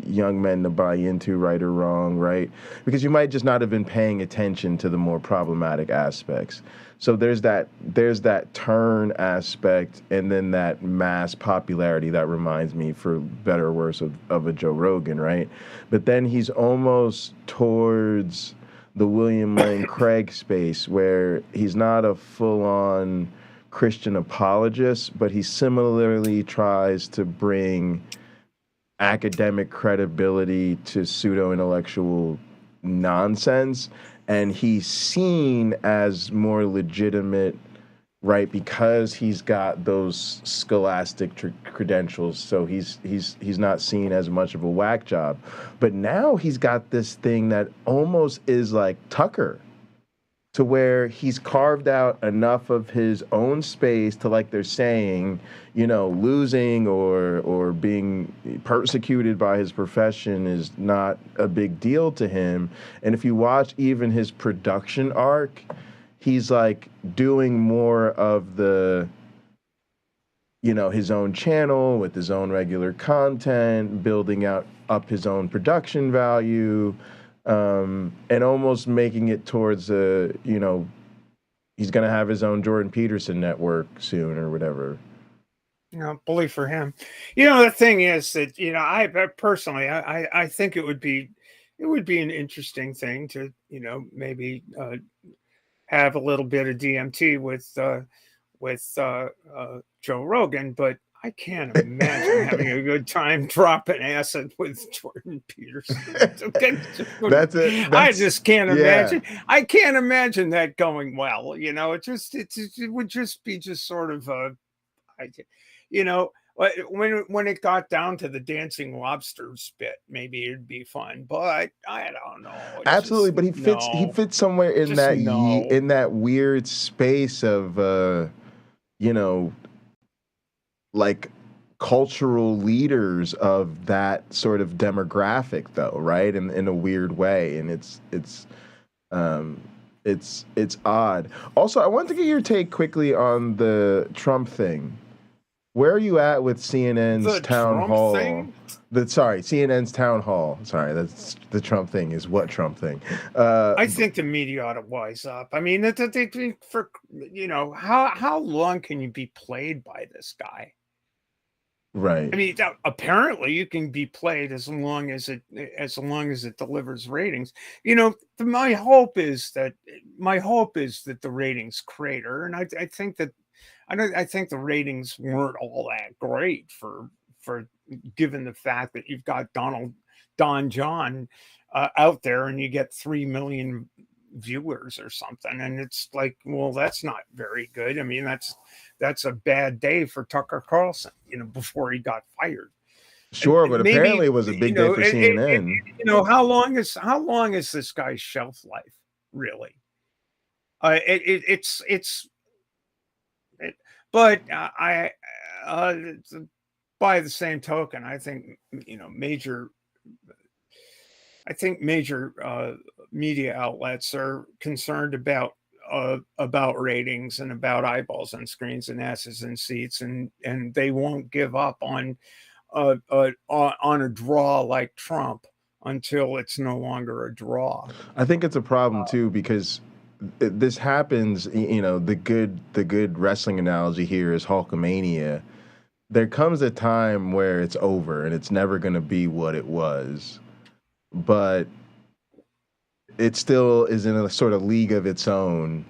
young men to buy into, right or wrong, right? Because you might just not have been paying attention to the more problematic aspects. So there's that turn aspect, and then that mass popularity that reminds me, for better or worse, of a Joe Rogan, right? But then he's almost towards the William Lane Craig space, where he's not a full-on Christian apologist, but he similarly tries to bring academic credibility to pseudo-intellectual nonsense, and he's seen as more legitimate, right, because he's got those scholastic credentials, so he's not seen as much of a whack job. But now he's got this thing that almost is like Tucker, to where he's carved out enough of his own space to, like they're saying, losing or being persecuted by his profession is not a big deal to him. And if you watch even his production arc, he's like doing more of the, his own channel with his own regular content, building up his own production value, and almost making it towards he's going to have his own Jordan Peterson network soon or whatever. Bully for him. The thing is that, I personally, I think it would be an interesting thing to, maybe have a little bit of DMT with Joe Rogan, but I can't imagine having a good time dropping acid with Jordan Peterson. I just can't imagine. I can't imagine that going well. It would just be sort of when it got down to the dancing lobster spit, maybe it'd be fun, but I don't know. Absolutely, but he fits somewhere in in that weird space of like cultural leaders of that sort of demographic, though, right? In a weird way, and it's odd. Also, I want to get your take quickly on the Trump thing. Where are you at with CNN's town hall? CNN's town hall. Sorry, that's the Trump thing. Is what Trump thing? I think the media ought to wise up. I mean, how long can you be played by this guy? Right. I mean, apparently you can be played as long as it delivers ratings. My hope is that the ratings crater, and I think that. I think the ratings weren't all that great for given the fact that you've got Don John out there, and you get 3 million viewers or something, and it's like, well, that's not very good. I mean, that's a bad day for Tucker Carlson, before he got fired. Sure, but maybe, apparently it was a big day for CNN. How long is this guy's shelf life, really? But by the same token, I think major media outlets are concerned about ratings and about eyeballs on screens and asses in seats, and they won't give up on on a draw like Trump until it's no longer a draw. I think it's a problem too because this happens. You know, the good wrestling analogy here is Hulkamania. There comes a time where it's over and it's never going to be what it was, but it still is in a sort of league of its own,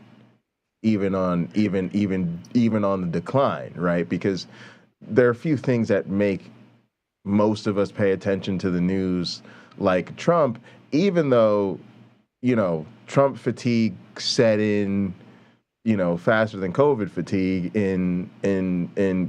even on the decline, right? Because there are a few things that make most of us pay attention to the news, like Trump, even though, you know, Trump fatigue set in, you know, faster than COVID fatigue, and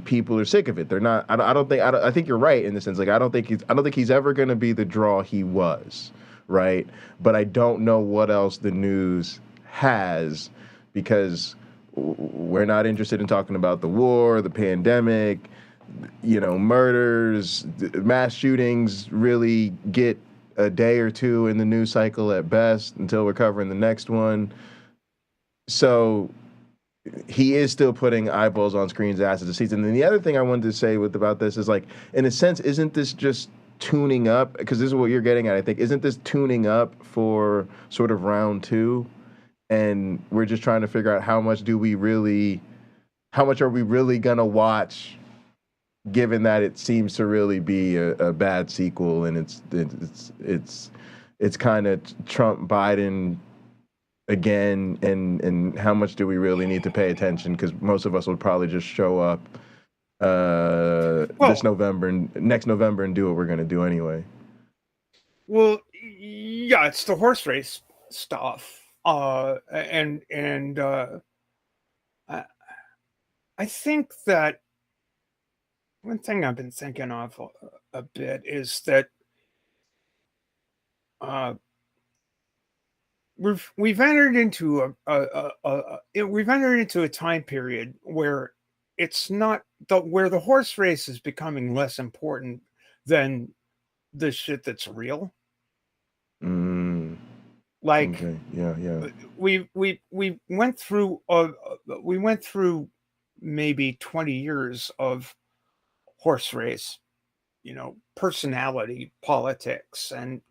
people are sick of it. They're not. I think you're right in the sense, like, I don't think he's ever going to be the draw he was, right? But I don't know what else the news has, because we're not interested in talking about the war, the pandemic, you know, murders, mass shootings really get a day or two in the news cycle at best until we're covering the next one. So he is still putting eyeballs on screens, asses to seats. And then the other thing I wanted to say about this is, like, in a sense, isn't this just tuning up? Because this is what you're getting at, I think. Isn't this tuning up for sort of round two? And we're just trying to figure out how much are we really going to watch, given that it seems to really be a bad sequel, and it's kind of Trump Biden again, and how much do we really need to pay attention? Because most of us will probably just show up next November and do what we're going to do anyway. Well, yeah, it's the horse race stuff, and I think that one thing I've been thinking of a bit is that we've entered into a time period where it's not where the horse race is becoming less important than the shit that's real. Like, okay. Yeah. We went through maybe 20 years of horse race, you know, personality politics and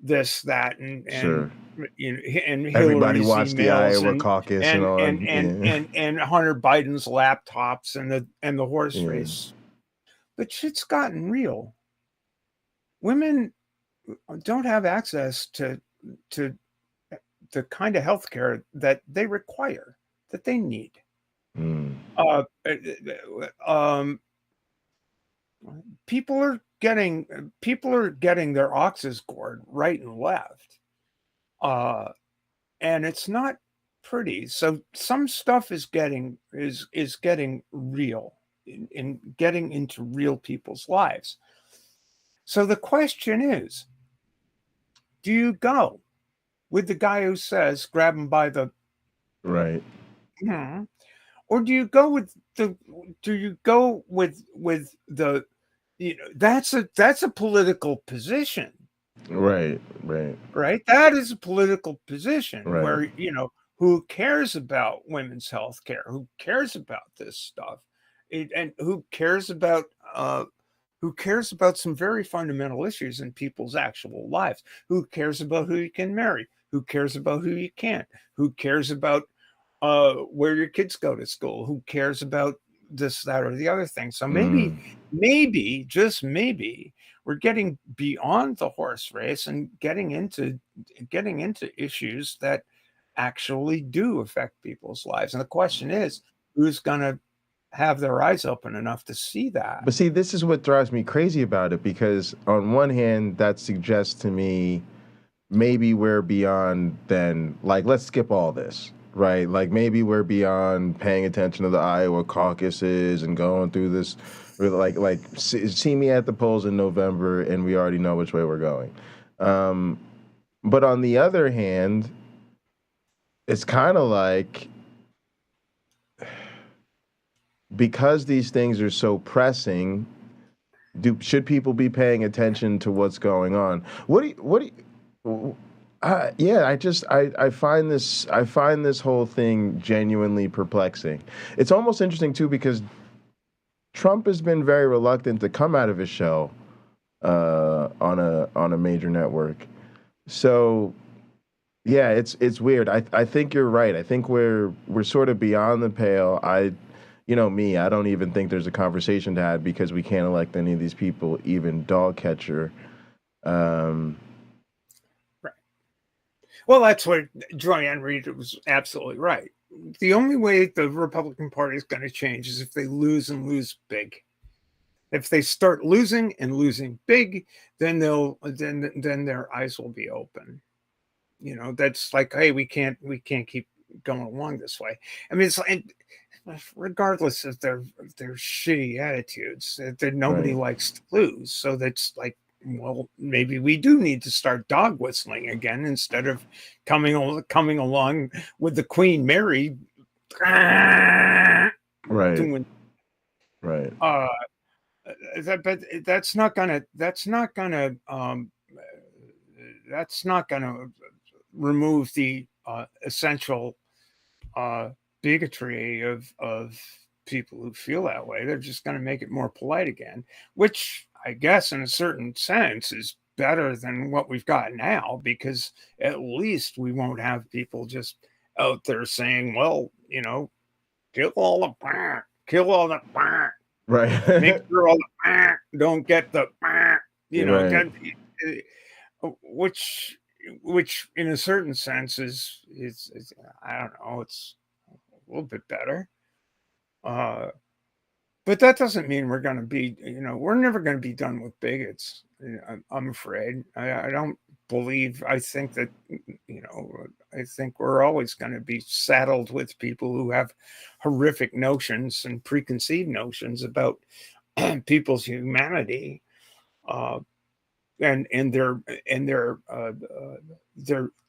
this, that, and Sure. You know, and Everybody Hillary's watched the emails Iowa caucus and all, and Hunter Biden's laptops and the horse Yeah. race. But shit's gotten real. Women don't have access to the kind of healthcare that they require, that they need. People are getting their oxes gored right and left, and it's not pretty. So some stuff is getting real, in getting into real people's lives. So the question is, do you go with the guy who says grab him by the right? Or do you go with the you know, that's a political position. Right. That is a political position, Right. where, you know, who cares about women's health care? Who cares about this stuff? And who cares about some very fundamental issues in people's actual lives? Who cares about who you can marry? Who cares about who you can't? Who cares about where your kids go to school? Who cares about this, that, or the other thing? So maybe, just maybe, we're getting beyond the horse race and getting into issues that actually do affect people's lives. And the question is, who's going to have their eyes open enough to see that? But see, this is what drives me crazy about it, because on one hand, that suggests to me maybe we're beyond then, like, let's skip all this, right? Like, maybe we're beyond paying attention to the Iowa caucuses and going through this, like see me at the polls in November and we already know which way we're going. But on the other hand, it's kind of like, because these things are so pressing, should people be paying attention to what's going on? I find this whole thing genuinely perplexing. It's almost interesting too, because Trump has been very reluctant to come out of his shell on a major network. So yeah, it's weird. I think you're right. I think we're sort of beyond the pale. You know me, I don't even think there's a conversation to have because we can't elect any of these people, even dog catcher. Right. Well, that's what Joanne Reed was absolutely right. The only way the Republican Party is going to change is if they lose and lose big. If they start losing and losing big, then then their eyes will be open. You know, that's like, hey, we can't keep going along this way. I mean, it's like, regardless of their shitty attitudes, that nobody likes to lose. So that's like, well, maybe we do need to start dog whistling again instead of coming along with the Queen Mary. Right. Doing, right. But that's not gonna remove the essential bigotry of people who feel that way. They're just going to make it more polite again, which I guess in a certain sense is better than what we've got now, because at least we won't have people just out there saying, well, you know, kill all the right. Make sure all the don't get the you know, right. which in a certain sense is I don't know, it's a little bit better. But that doesn't mean we're going to be, you know, we're never going to be done with bigots. I'm afraid. I don't believe. I think that, you know, I think we're always going to be saddled with people who have horrific notions and preconceived notions about people's humanity, and their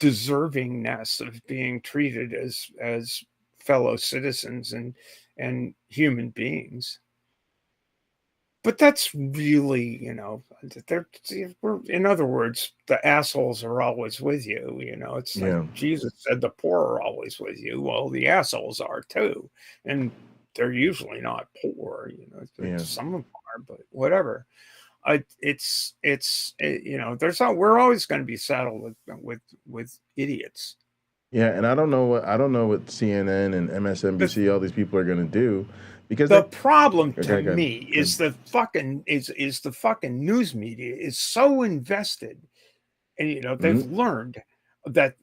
deservingness of being treated as fellow citizens and human beings. But that's really, you know, in other words, the assholes are always with you. You know, it's like Jesus said, the poor are always with you. Well, the assholes are too, and they're usually not poor. You know, some of them are, but whatever. It's you know, we're always going to be saddled with idiots. Yeah, and I don't know what CNN and MSNBC, all these people are going to do, because the problem to me is the fucking news media is so invested, and you know they've learned that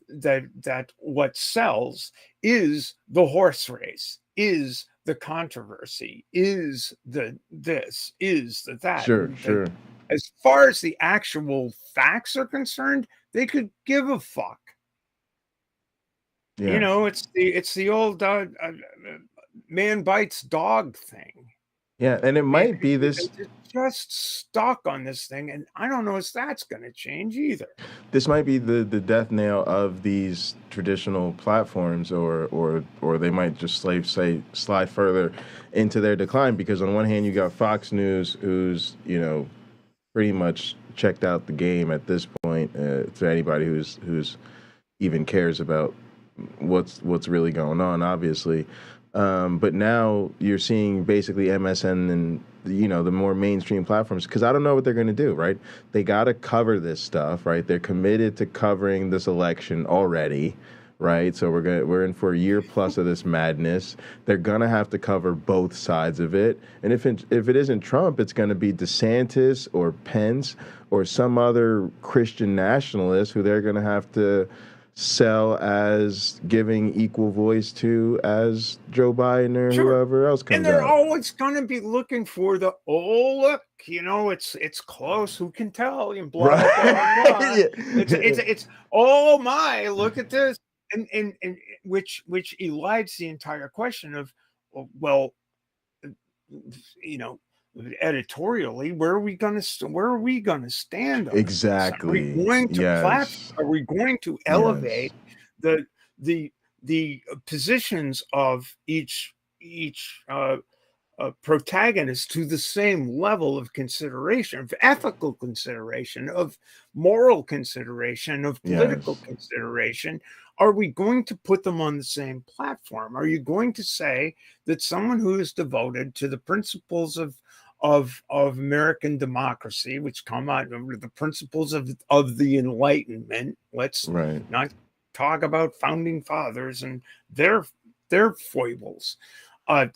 what sells is the horse race, is the controversy, is the this, is the that. Sure. As far as the actual facts are concerned, they could give a fuck. Yeah. You know, it's the old man bites dog thing. Yeah, and it might be this. They're just stuck on this thing, and I don't know if that's going to change either. This might be the death nail of these traditional platforms, or they might just slide further into their decline. Because on one hand, you got Fox News, who's, you know, pretty much checked out the game at this point. To anybody who's even cares about what's really going on, obviously. But now you're seeing basically MSN and, you know, the more mainstream platforms, because I don't know what they're going to do, right? They got to cover this stuff, right? They're committed to covering this election already, right? So we're in for a year plus of this madness. They're going to have to cover both sides of it. And if it isn't Trump, it's going to be DeSantis or Pence or some other Christian nationalist who they're going to have to sell as giving equal voice to as Joe Biden or whoever else comes out. And they're always going to be looking for the, look, you know, it's close. Who can tell? And blah, blah, blah. It's oh my, look at this. And which elides the entire question of, well, you know, editorially, where are we going to stand on exactly? Are we going to are we going to elevate the positions of each protagonist to the same level of consideration, of ethical consideration, of moral consideration, of political consideration? are we going to put them on the same platform? Are you going to say that someone who is devoted to the principles of American democracy, which come out of the principles of the Enlightenment, let's not talk about founding fathers and their foibles, but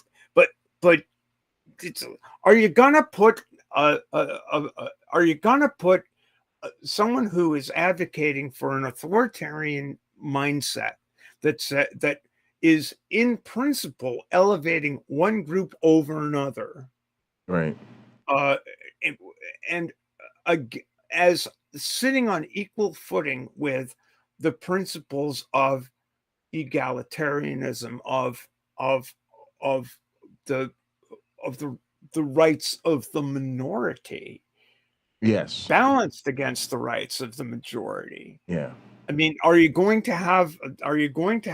are you gonna put someone who is advocating for an authoritarian mindset that is in principle elevating one group over another, right? And as sitting on equal footing with the principles of egalitarianism, of the rights of the minority, yes, balanced against the rights of the majority. Yeah. I mean, are you going to have that? Are you going to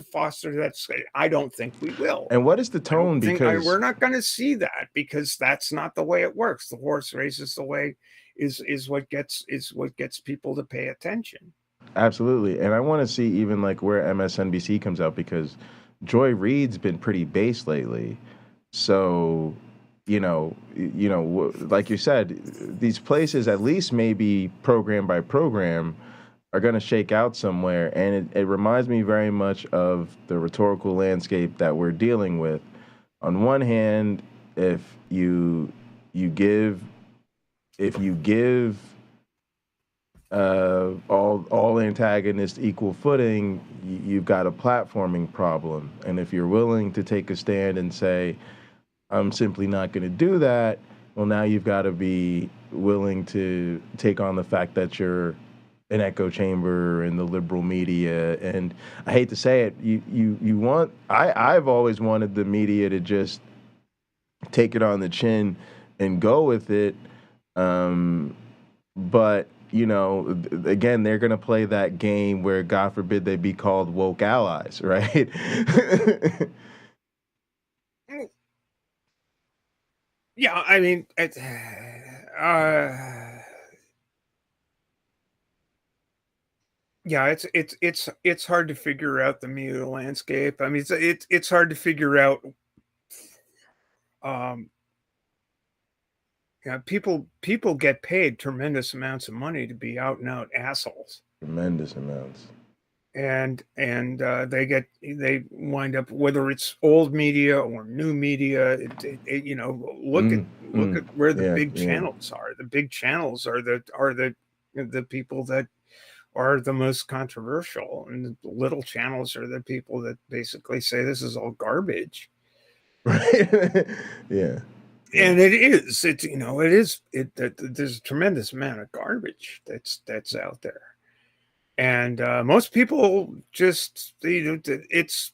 foster that? I don't think we will. And what is the tone? Because we're not going to see that, because that's not the way it works. The horse race is the way is what gets people to pay attention. Absolutely. And I want to see even like where MSNBC comes out, because Joy Reid's been pretty base lately. So, like you said, these places, at least maybe program by program, are going to shake out somewhere. And it reminds me very much of the rhetorical landscape that we're dealing with. On one hand, if you give all antagonists equal footing, you've got a platforming problem. And if you're willing to take a stand and say, I'm simply not going to do that, well, now you've got to be willing to take on the fact that you're an echo chamber in the liberal media. And I hate to say it, I've always wanted the media to just take it on the chin and go with it. But again, they're going to play that game where, God forbid, they be called woke allies, right? Yeah, I mean, it's hard to figure out the media landscape. I mean, it's hard to figure out. People get paid tremendous amounts of money to be out and out assholes. Tremendous amounts. And they wind up, whether it's old media or new media, look at where the big channels are. The big channels are the people that are the most controversial, and the little channels are the people that basically say this is all garbage. Right. Yeah. And it is. There's a tremendous amount of garbage that's out there. And most people just, it's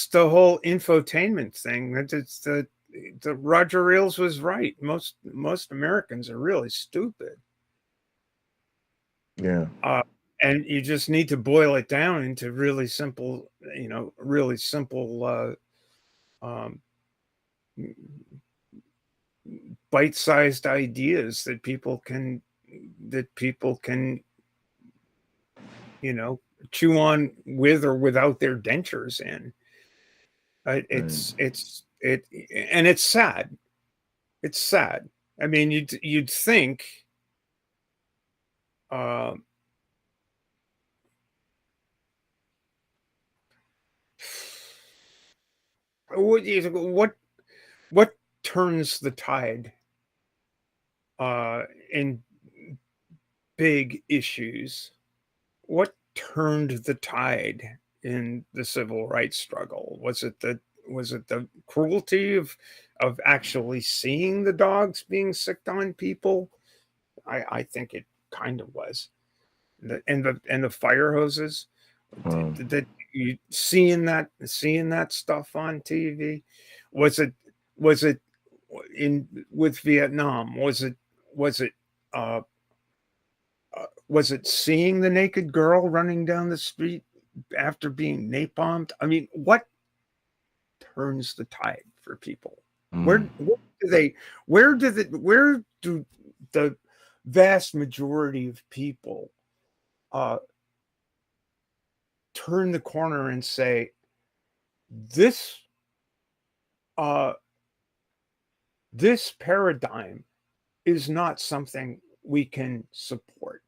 the whole infotainment thing. It's the Roger Ailes was right. Most Americans are really stupid. Yeah. And you just need to boil it down into really simple, bite-sized ideas that people can chew on with or without their dentures in. It's sad. It's sad. I mean, you'd think what turns the tide in big issues? What turned the tide in the civil rights struggle? Was it the cruelty of actually seeing the dogs being sicked on people? I think it kind of was. And the fire hoses that you seeing that stuff on TV? Was it with Vietnam? Was it seeing the naked girl running down the street after being napalmed? I mean, what turns the tide for people? Where do the vast majority of people turn the corner and say, this paradigm is not something we can support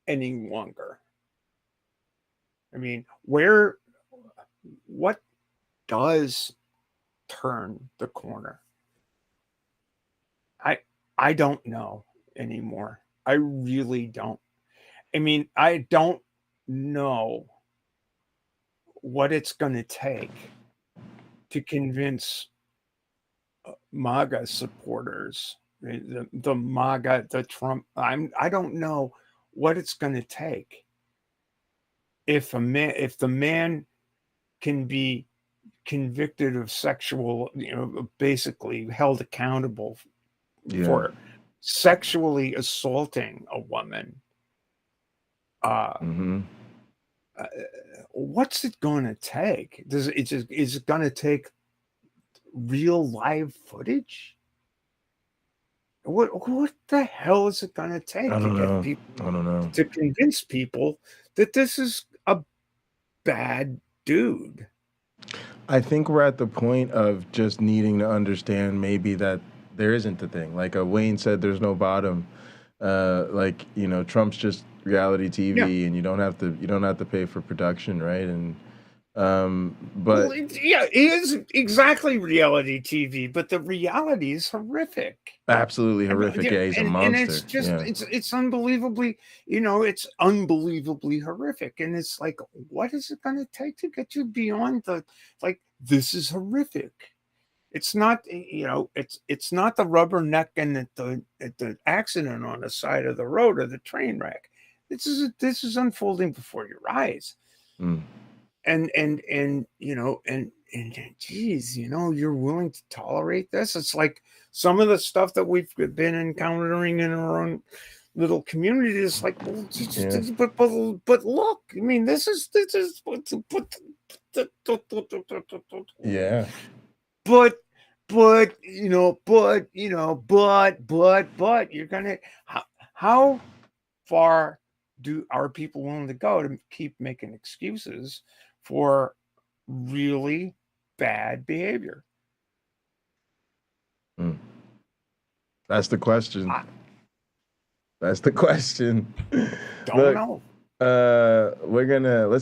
any longer. I mean, what does turn the corner? I don't know anymore. I really don't. I mean, I don't know what it's going to take to convince MAGA supporters, the MAGA, the Trump. I don't know what it's going to take. If the man can be convicted of sexual, basically held accountable for sexually assaulting a woman, what's it going to take? Is it going to take real live footage? What the hell is it going to take to get people to convince people that this is a bad dude? I think we're at the point of just needing to understand maybe that there isn't a thing. Like Wayne said, there's no bottom. Trump's just reality TV, and you don't have to pay for production, right? And it is exactly reality TV, but the reality is horrific. Absolutely horrific. He's a monster. And it's just it's unbelievably, it's unbelievably horrific. And it's like, what is it going to take to get you beyond this is horrific? It's not, it's not the rubberneck at the accident on the side of the road or the train wreck. This is unfolding before your eyes. And geez, you're willing to tolerate this. It's like some of the stuff that we've been encountering in our own little community is like, but look, I mean, this is but you're gonna, how far are people willing to go to keep making excuses for really bad behavior? That's the question. Let's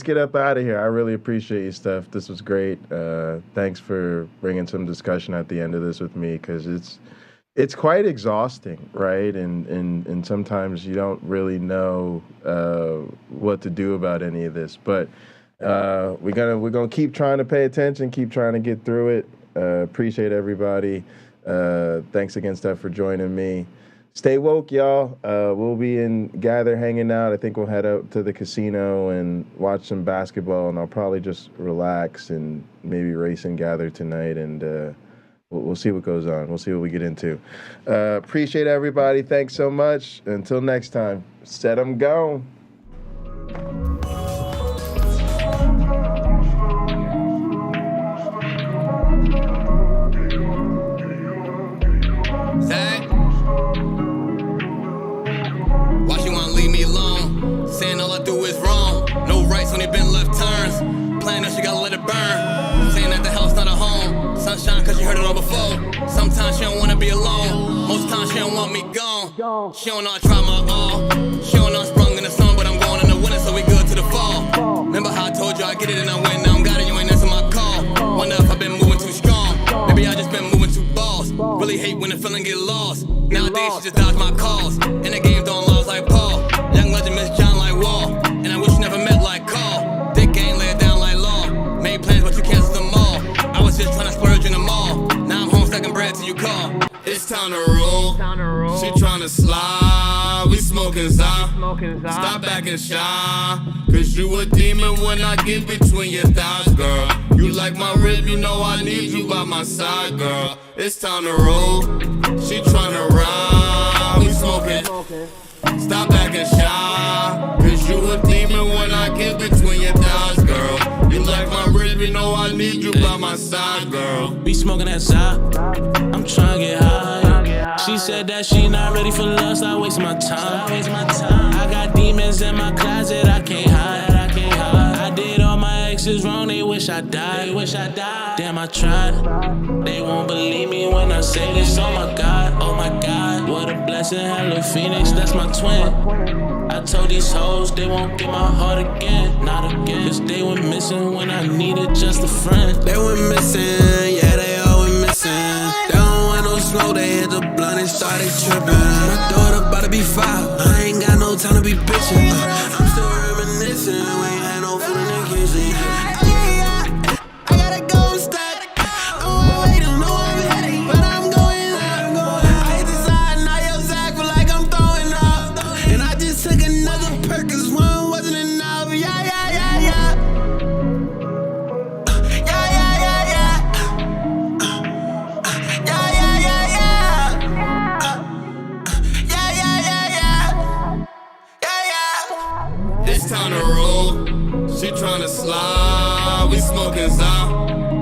get up out of here. I really appreciate you, Steph. This was great. Thanks for bringing some discussion at the end of this with me, because it's quite exhausting, right? And sometimes you don't really know what to do about any of this. But we're gonna keep trying to pay attention, keep trying to get through it. Appreciate everybody. Thanks again, Steph, for joining me. Stay woke, y'all. We'll be in Gather hanging out. I think we'll head out to the casino and watch some basketball, and I'll probably just relax and maybe race and Gather tonight, and we'll see what goes on. We'll see what we get into. Appreciate everybody. Thanks so much. Until next time, set 'em go. Why she wanna leave me alone? Saying all I do is wrong. No rights when they been left turns. Playing that she gotta let it burn. Saying that the house not a home. Sunshine cause she heard it all before. Sometimes she don't wanna be alone. Most times she don't want me gone. She don't know I try my all. She don't know I sprung in the sun, but I'm going in the winter, so we good to the fall. Remember how I told you I get it and I win. Now I'm got it, you ain't answer my call. Wonder if I've been moving too strong. Maybe I just been moving too boss. Really hate when the feeling get lost. Nowadays she just dodge my calls. And the game don't lose like Paul. Young legend Miss John like Wall. And I wish you never met like Carl. Dick game lay it down like law. Made plans but you canceled them all. I was just trying to splurge in the mall. Now I'm home stacking bread till you call. It's time to roll. She tryna slide. We smoking Zah. Stop acting shy. Cause you a demon when I get between your thighs, girl. You like my rib, you know I need you by my side, girl. It's time to roll. She tryna ride. We smoking. Stop acting shy. Cause you a demon when I get between your thighs, girl. You like my rib, you know I need you by my side, girl. Be smoking that side. I'm tryna get high. She said that she not ready for love, stop wasting my time. I got demons in my closet, I can't hide. I did this is wrong, they wish I died. Damn, I tried. They won't believe me when I say this. Oh my God, what a blessing. Hello, Phoenix, that's my twin. I told these hoes they won't get my heart again, not again. Cause they went missing when I needed just a friend. They went missing, yeah, they all went missing. They don't want no smoke, they hit the blunt and started tripping. My daughter about to be 5, I ain't got no time to be bitching. I'm still reminiscing, we ain't had no food in the kitchen. I gotta go and stack. I'm waiting, know I'm heading, but I'm going out. I hit the side, now your Zach feel like I'm throwing up. And I just took another perk, cause one wasn't enough. Yeah. It's time to roll. She tryna slide. We smoking Zah.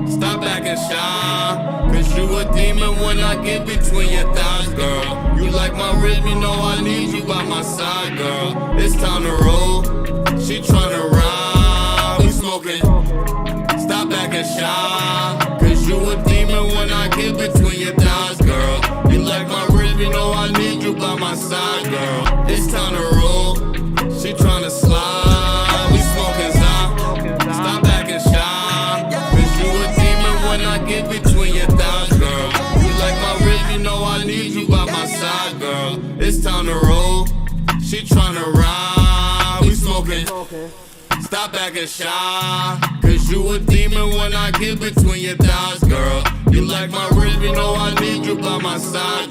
Stop acting shy. Cause you a demon when I get between your thighs, girl. You like my rhythm, you know I need you by my side, girl. It's time to roll. She tryna ride. We smoking. Stop acting shy. Cause you a demon when I get between your thighs, girl. You like my rhythm, you know I need you by my side, girl. It's time to roll. She tryna slide, we smoking Zah. Stop acting shy. Cause you a demon when I get between your thighs, girl. You like my rhythm, you know I need you by my side, girl. It's time to roll. She tryna ride, we smoking. Stop acting shy. Cause you a demon when I get between your thighs, girl. You like my rhythm, you know I need you by my side,